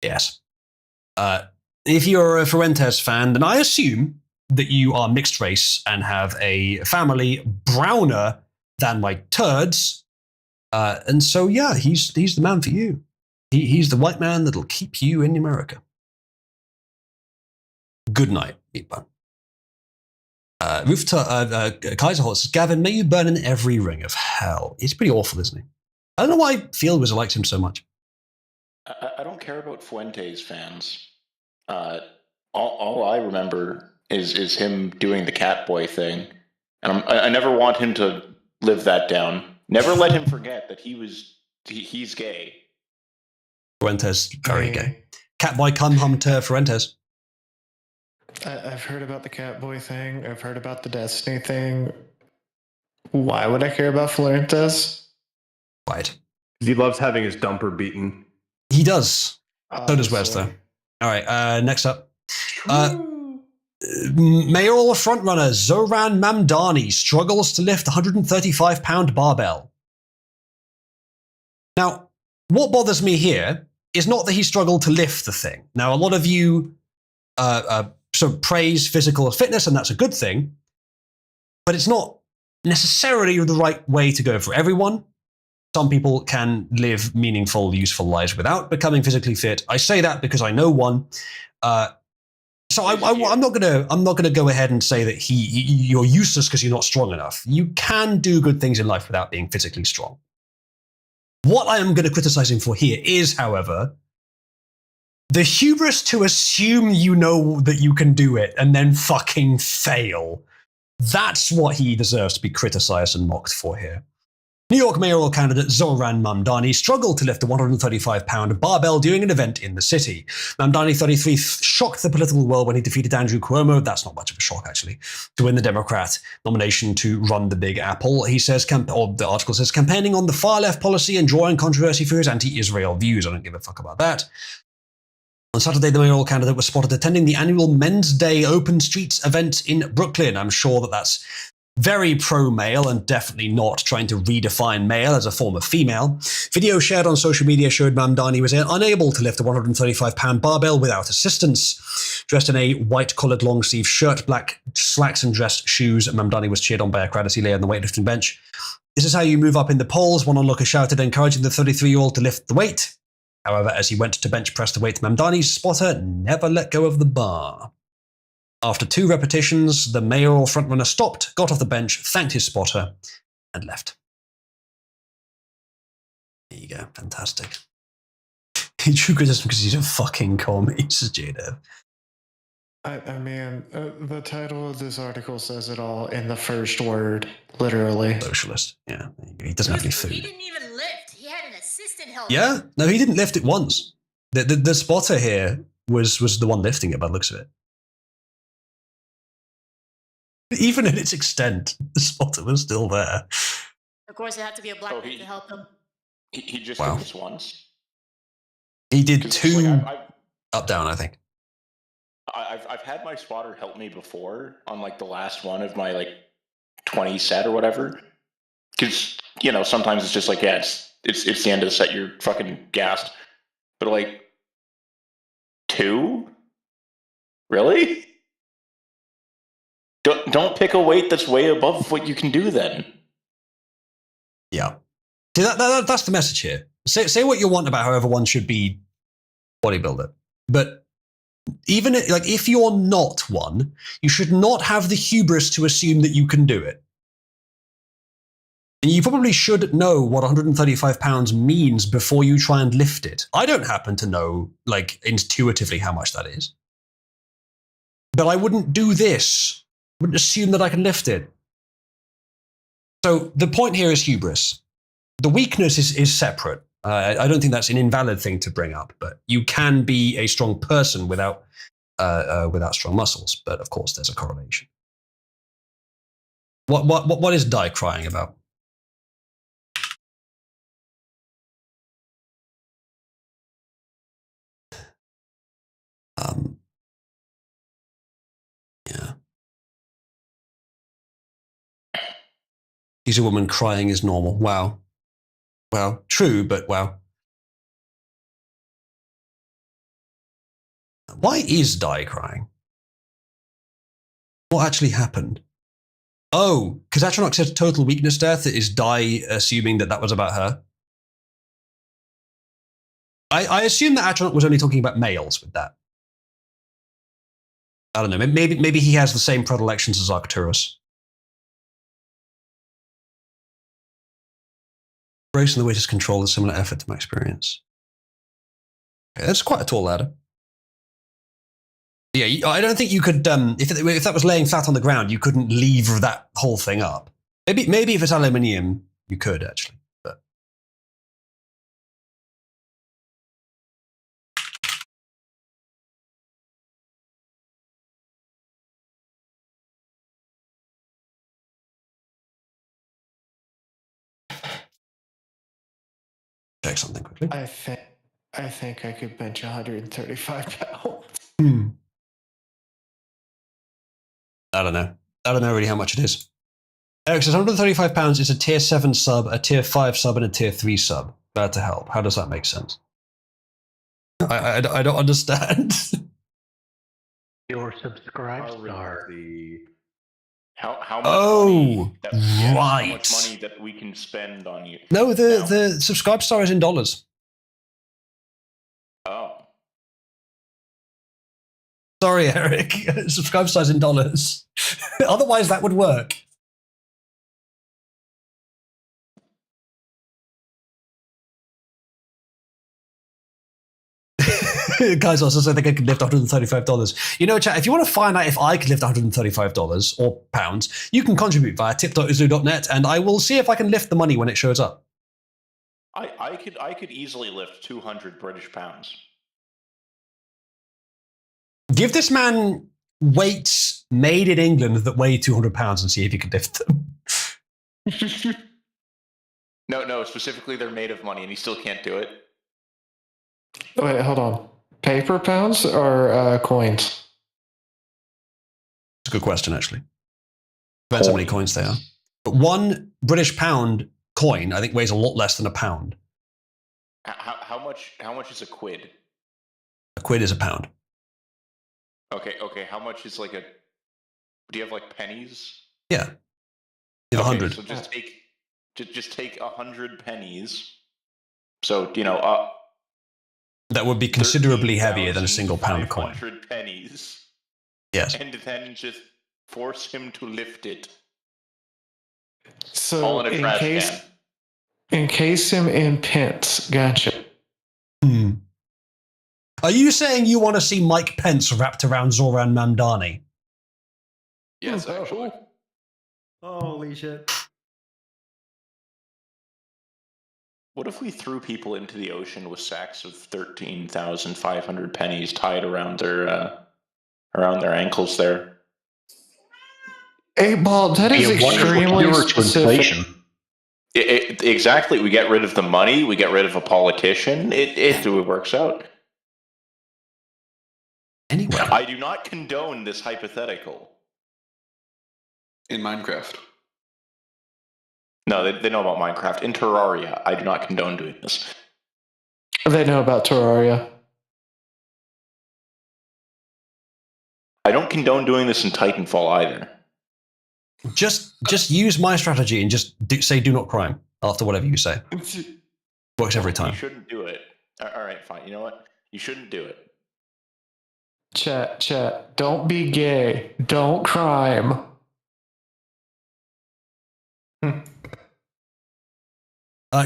A: Yes. If you're a Fuentes fan, then I assume that you are mixed race and have a family browner than my turds. And so, yeah, he's the man for you. He's the white man that'll keep you in America. Good night, Meatbun. Kaiserholt says, Gavin, may you burn in every ring of hell. He's pretty awful, isn't he? I don't know why Field Wizard likes him so much.
E: I don't care about Fuentes fans. All I remember is him doing the Catboy thing, and I never want him to live that down. Never let him forget that he's gay.
A: Fuentes, very gay. Catboy, come hum to Fuentes.
D: I've heard about the Catboy thing. I've heard about the Destiny thing. Why would I care about Fuentes?
A: Right.
C: He loves having his dumper beaten.
A: He does. So does Wes, though. All right, next up. Mayoral frontrunner Zoran Mamdani struggles to lift 135-pound barbell. Now, what bothers me here is not that he struggled to lift the thing. Now, a lot of you sort of praise physical fitness, and that's a good thing, but it's not necessarily the right way to go for everyone. Some people can live meaningful, useful lives without becoming physically fit. I say that because I know one. So I'm not gonna go ahead and say that you're useless because you're not strong enough. You can do good things in life without being physically strong. What I am going to criticize him for here is, however, the hubris to assume you know that you can do it and then fucking fail. That's what he deserves to be criticized and mocked for here. New York mayoral candidate Zoran Mamdani struggled to lift a 135-pound barbell during an event in the city. Mamdani, 33, shocked the political world when he defeated Andrew Cuomo, that's not much of a shock actually, to win the Democrat nomination to run the Big Apple. He says, the article says, campaigning on the far-left policy and drawing controversy for his anti-Israel views. I don't give a fuck about that. On Saturday, the mayoral candidate was spotted attending the annual Men's Day Open Streets event in Brooklyn. I'm sure that that's very pro-male and definitely not trying to redefine male as a form of female. Video shared on social media showed Mamdani was unable to lift a 135-pound barbell without assistance. Dressed in a white-collared long-sleeve shirt, black slacks and dress shoes, Mamdani was cheered on by a crowd as he lay on the weightlifting bench. This is how you move up in the polls, one onlooker shouted, encouraging the 33-year-old to lift the weight. However, as he went to bench press the weight, Mamdani's spotter never let go of the bar. After 2 repetitions, the mayoral frontrunner stopped, got off the bench, thanked his spotter, and left. There you go. Fantastic. He drew criticism because he's a fucking commie, says Jada.
D: I mean, the title of this article says it all in the first word, literally.
A: Socialist. Yeah. He doesn't have any food.
G: He didn't even lift. He had an assistant help.
A: Yeah. No, he didn't lift it once. The spotter here was the one lifting it by the looks of it. Even at its extent, the spotter was still there.
G: Of course, it had to be a black man to help him.
E: He just did this once.
A: He did 2
E: like,
A: up down, I think.
E: I've had my spotter help me before on like the last one of my like 20 set or whatever. Because sometimes it's just like it's the end of the set. You're fucking gassed. But like 2, really? Don't pick a weight that's way above what you can do then.
A: Yeah. See, that's the message here. Say what you want about how everyone should be bodybuilder. But even if you're not one, you should not have the hubris to assume that you can do it. And you probably should know what 135 pounds means before you try and lift it. I don't happen to know, intuitively how much that is. But I wouldn't do this. Wouldn't assume that I can lift it. So the point here is hubris. The weakness is separate. I don't think that's an invalid thing to bring up, but you can be a strong person without strong muscles. But of course, there's a correlation. What is Dai crying about? Yeah. He's a woman crying is normal. Wow. Well, true, but wow. Why is Dai crying? What actually happened? Oh, because Atronach said total weakness death. Is Dai assuming that was about her? I assume that Atronach was only talking about males with that. I don't know. Maybe he has the same predilections as Arcturus. Embracing the weight is control, a similar effort to my experience. Okay, that's quite a tall ladder. Yeah, I don't think you could. If that was laying flat on the ground, you couldn't lever that whole thing up. Maybe if it's aluminium, you could actually. But check something quickly.
D: I think I could bench 135 pounds.
A: I don't know. I don't know really how much it is. Eric says 135 pounds is a tier 7 sub, a tier 5 sub, and a tier 3 sub. Glad to help. How does that make sense? I don't understand.
F: Your subscribe star.
E: How much
A: Oh,
E: money how
A: right.
E: much money that we can spend on you?
A: No, the subscribe star is in dollars.
E: Oh.
A: Sorry, Eric. Subscribe star is in dollars. Otherwise, that would work. Guys also said they could lift $135. You know, chat, if you want to find out if I could lift $135 or pounds, you can contribute via tip.uzlu.net and I will see if I can lift the money when it shows up.
E: I could easily lift 200 British pounds. Give
A: this man weights made in England that weigh 200 pounds and see if you can lift them.
E: No, specifically they're made of money and he still can't do it.
D: Wait, hold on. Paper pounds or coins?
A: It's a good question, actually. Depends how many coins they are. But 1 British pound coin, I think, weighs a lot less than a pound.
E: How much is a quid?
A: A quid is a pound.
E: Okay. How much is like a? Do you have like pennies?
A: Yeah. You have 100.
E: So just take 100 pennies. So
A: that would be considerably heavier than a single pound coin.
E: 100 pennies.
A: Yes.
E: And then just force him to lift it.
D: So
E: all in a trash can.
D: Encase him in pence. Gotcha.
A: Are you saying you want to see Mike Pence wrapped around Zoran Mamdani?
E: Yes, actually.
B: Holy shit.
E: What if we threw people into the ocean with sacks of 13,500 pennies tied around their ankles there?
D: Hey, Ball, that is extremely specific.
E: Exactly. We get rid of the money. We get rid of a politician. It works out.
A: Anyway.
E: I do not condone this hypothetical.
J: In Minecraft.
E: No, they know about Minecraft. In Terraria, I do not condone doing this.
D: They know about Terraria.
E: I don't condone doing this in Titanfall either.
A: Just use my strategy and just say do not crime after whatever you say. Works every time.
E: You shouldn't do it. All right, fine. You know what? You shouldn't do it.
D: Chat. Don't be gay. Don't crime.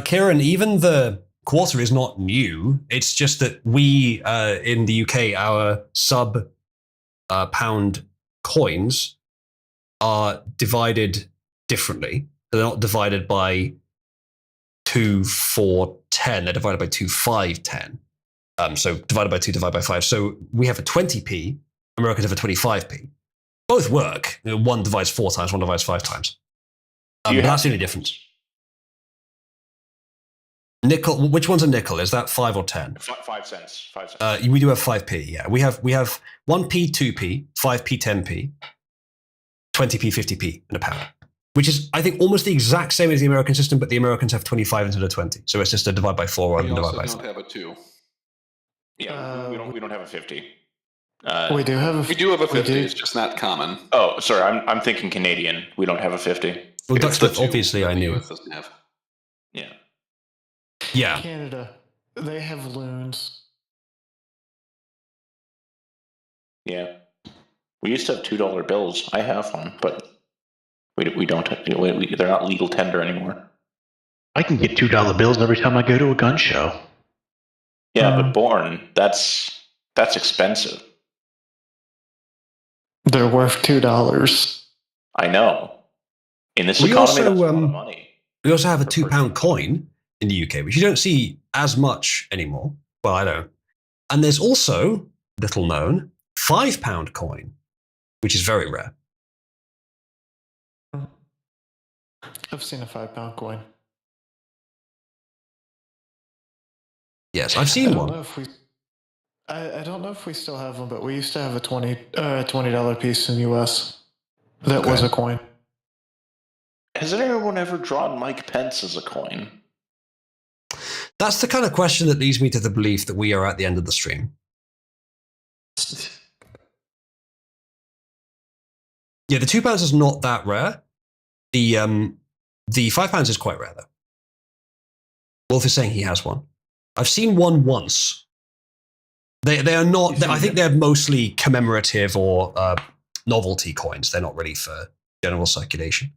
A: Kieran, even the quarter is not new. It's just that we, in the UK, our sub-pound coins are divided differently. They're not divided by 2, 4, 10. They're divided by 2, 5, 10. So divided by 2, divided by 5. So we have a 20p. Americans have a 25p. Both work. One divides 4 times, one divides 5 times. That's the only difference. Nickel. Which one's a nickel? Is that 5 or 10?
E: 5 cents. 5 cents.
A: We do have 5p. Yeah, we have 1p, 2p, 5p, 10p, 20p, 50p in a pound, which is I think almost the exact same as the American system, but the Americans have 25 instead of 20. So it's just a divide by 4 rather than divide by 5.
J: We also don't have a 2.
E: Yeah, we don't have a 50.
D: We do have
J: a 50. It's just not common.
E: Oh, sorry. I'm thinking Canadian. We don't have a 50.
A: Well, that's obviously I knew.
J: US doesn't have.
E: Yeah.
A: Yeah.
D: Canada, they have loons.
E: Yeah. We used to have $2 bills. I have one, but we don't. They're not legal tender anymore.
F: I can get $2 bills every time I go to a gun show.
E: Yeah, but Born, that's expensive.
D: They're worth $2.
E: I know. In this
A: We
E: economy,
A: also,
E: that's a lot of money.
A: We also have a £2 coin in the UK, which you don't see as much anymore. Well, I don't. And there's also, little known, £5 coin, which is very rare.
D: I've seen a £5 coin.
A: Yes, I've seen one.
D: I don't know if we still have them, but we used to have a $20 piece in the US. That was a coin.
E: Has anyone ever drawn Mike Pence as a coin?
A: That's the kind of question that leads me to the belief that we are at the end of the stream. Yeah, the £2 is not that rare. The £5 is quite rare, though. Wolf is saying he has one. I've seen one once. They are not. I think they're mostly commemorative or novelty coins. They're not really for general circulation.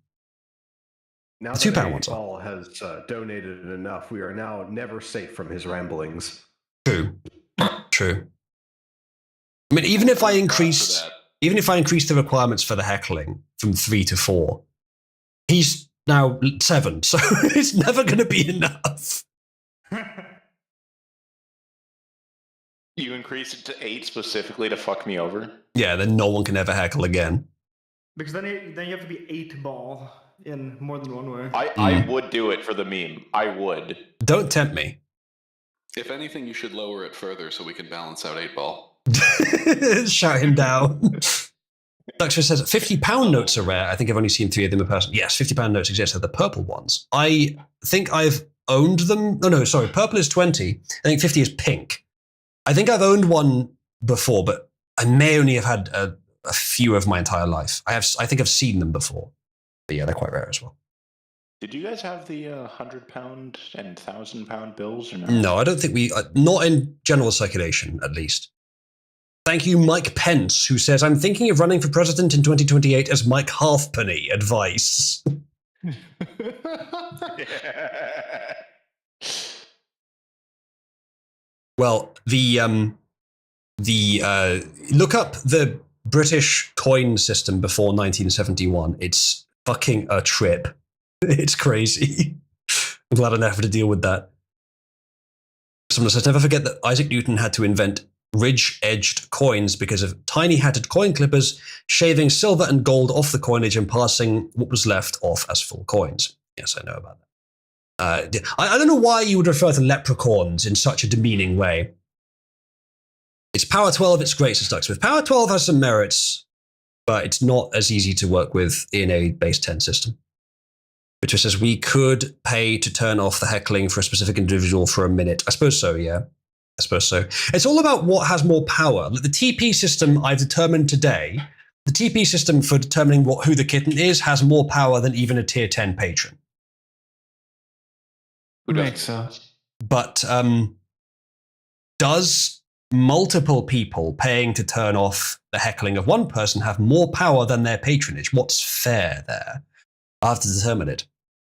C: Now
A: the
C: that
A: £2 ones
C: Paul has donated enough, we are now never safe from his ramblings.
A: True. I mean, even if I increase the requirements for the heckling from 3 to 4, he's now 7, so it's never going to be enough.
E: You increase it to 8 specifically to fuck me over?
A: Yeah, then no one can ever heckle again.
B: Because then you have to be 8-ball in more than one way.
E: I would do it for the meme. I would.
A: Don't tempt me.
J: If anything, you should lower it further so we can balance out 8-ball.
A: Shout him down. Duxter says £50 notes are rare. I think I've only seen 3 of them in person. Yes, £50 notes exist. They're the purple ones. I think I've owned them. Oh, no, sorry. Purple is 20. I think 50 is pink. I think I've owned one before, but I may only have had a few of my entire life. I think I've seen them before. But yeah, they're quite rare as well.
E: Did you guys have the £100 and £1,000 bills or no?
A: No, I don't think not in general circulation, at least. Thank you, Mike Pence, who says, I'm thinking of running for president in 2028 as Mike Halfpenny. Advice. Well, look up the British coin system before 1971. It's fucking a trip. It's crazy. I'm glad I never had to deal with that. Someone says, never forget that Isaac Newton had to invent ridge-edged coins because of tiny-hatted coin clippers shaving silver and gold off the coinage and passing what was left off as full coins. Yes, I know about that. I don't know why you would refer to leprechauns in such a demeaning way. It's Power 12, it's great, says Ducksmith. Power 12 has some merits, but it's not as easy to work with in a base 10 system. Which says we could pay to turn off the heckling for a specific individual for a minute. I suppose so, yeah. I suppose so. It's all about what has more power. Like the TP system I've determined today, the TP system for determining who the kitten is has more power than even a tier 10 patron.
D: Makes sense.
A: But does multiple people paying to turn off the heckling of one person have more power than their patronage? What's fair there? I have to determine it.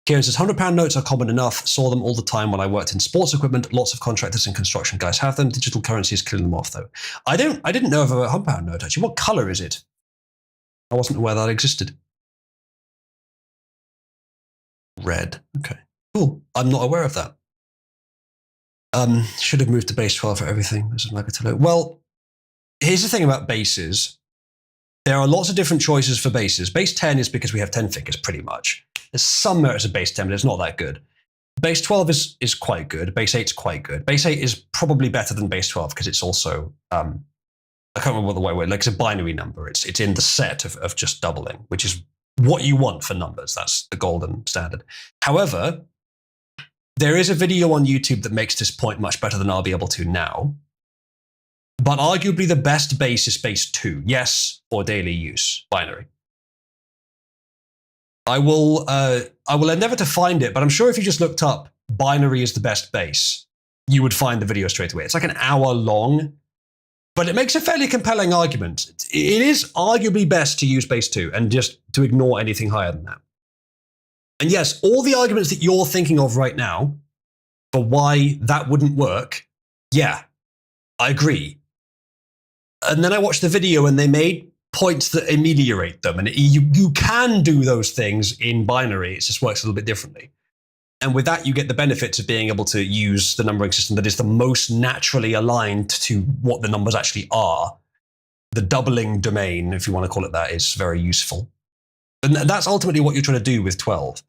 A: Kieran says, £100 notes are common enough. Saw them all the time when I worked in sports equipment. Lots of contractors and construction guys have them. Digital currency is killing them off, though. I didn't know of a £100 note, actually. What colour is it? I wasn't aware that existed. Red. Okay. Cool. I'm not aware of that. Should have moved to base 12 for everything. Well, here's the thing about bases. There are lots of different choices for bases. Base 10 is because we have 10 figures, pretty much. There's some merits of base 10, but it's not that good. Base 12 is quite good. Base 8 is quite good. Base 8 is probably better than base 12 because it's also, I can't remember what the way, like it's a binary number. It's in the set of just doubling, which is what you want for numbers. That's the golden standard. However, there is a video on YouTube that makes this point much better than I'll be able to now. But arguably the best base is base 2. Yes, for daily use, binary. I will endeavor to find it, but I'm sure if you just looked up binary is the best base, you would find the video straight away. It's like an hour long, But it makes a fairly compelling argument. It is arguably best to use base 2 and just to ignore anything higher than that. And yes, all the arguments that you're thinking of right now for why that wouldn't work, yeah, I agree. And then I watched the video and they made points that ameliorate them. And you can do those things in binary. It just works a little bit differently. And with that, you get the benefits of being able to use the numbering system that is the most naturally aligned to what the numbers actually are. The doubling domain, if you want to call it that, is very useful. And that's ultimately what you're trying to do with 12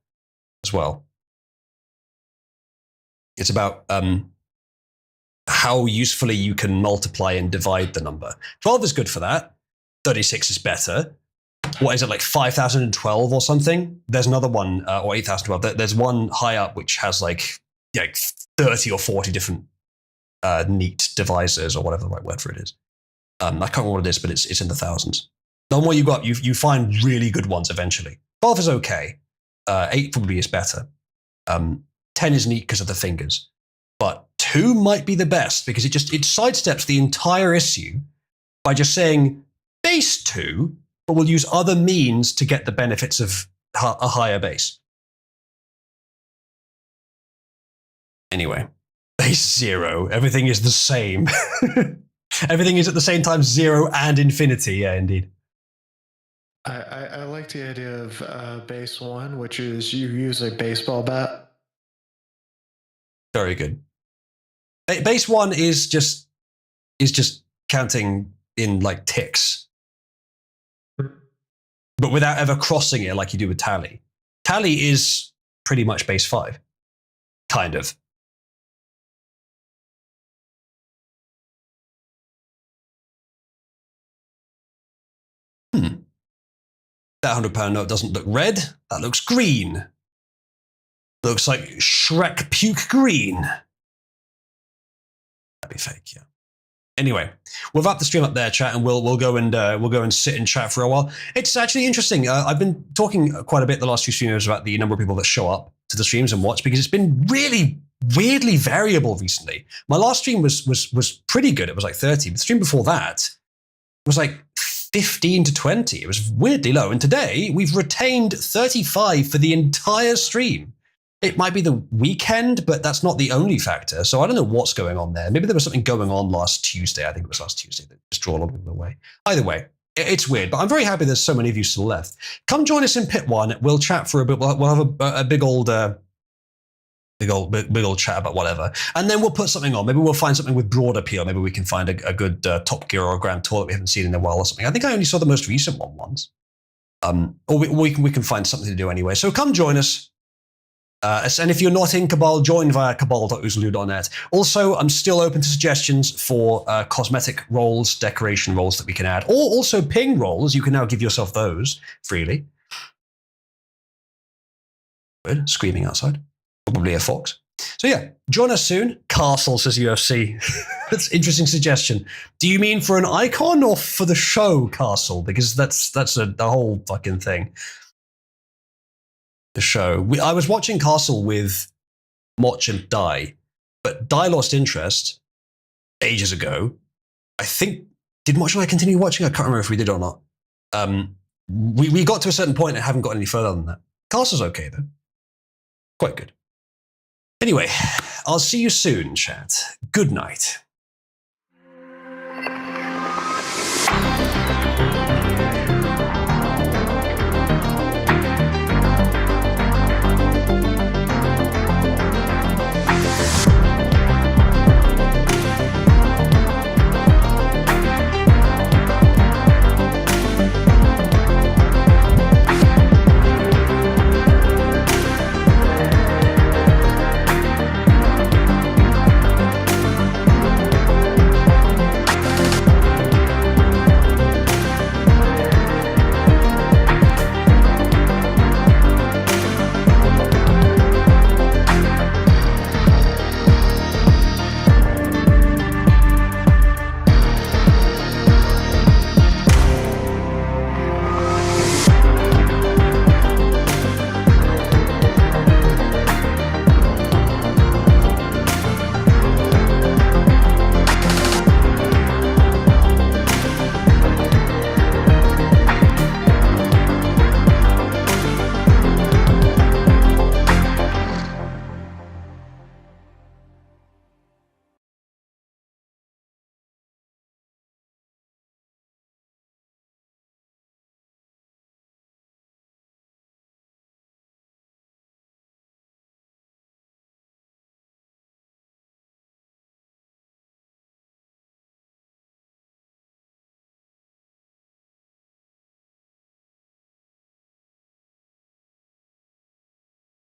A: as well. It's about how usefully you can multiply and divide the number. 12 is good for that. 36 is better. What is it, like 5,012 or something? There's another one, or 8,012. There's one high up which has like 30 or 40 different neat divisors, or whatever the right word for it is. I can't remember what it is, but it's in the thousands. The more you go up, you find really good ones eventually. 12 is okay. 8 probably is better. 10 is neat because of the fingers. But 2 might be the best because it sidesteps the entire issue by just saying base 2, but we'll use other means to get the benefits of a higher base. Anyway, base 0, everything is the same. Everything is at the same time 0 and infinity, yeah, indeed.
D: I like the idea of base 1, which is you use a baseball bat.
A: Very good. Base 1 is just counting in like ticks, but without ever crossing it like you do with tally. Tally is pretty much base 5, kind of. That £100 note doesn't look red. That looks green. Looks like Shrek puke green. That'd be fake, yeah. Anyway, we'll wrap the stream up there, chat, and we'll go and sit and chat for a while. It's actually interesting. I've been talking quite a bit the last few streamers about the number of people that show up to the streams and watch, because it's been really weirdly variable recently. My last stream was pretty good. It was like 30. The stream before that was like 15 to 20. It was weirdly low. And today we've retained 35 for the entire stream. It might be the weekend, but that's not the only factor. So I don't know what's going on there. Maybe there was something going on last Tuesday. I think it was last Tuesday that just drew a lot of people away. Either way, it's weird, but I'm very happy there's so many of you still left. Come join us in Pit 1. We'll chat for a bit. We'll have a big old chat about whatever. And then we'll put something on. Maybe we'll find something with broad appeal. Maybe we can find a good Top Gear or a Grand Tour that we haven't seen in a while or something. I think I only saw the most recent one once. Or we can find something to do anyway. So come join us. And if you're not in Cabal, join via cabal.oozaloo.net. Also, I'm still open to suggestions for cosmetic roles, decoration roles that we can add, or also ping roles. You can now give yourself those freely. Good. Screaming outside. Probably a fox. So yeah, join us soon. Castle, says UFC. That's an interesting suggestion. Do you mean for an icon or for the show, Castle? Because that's the whole fucking thing. The show. I was watching Castle with Moch and Dai, but Dai lost interest ages ago. I think, did Moch and I continue watching? I can't remember if we did or not. We got to a certain point and haven't got any further than that. Castle's okay, though. Quite good. Anyway, I'll see you soon, chat. Good night.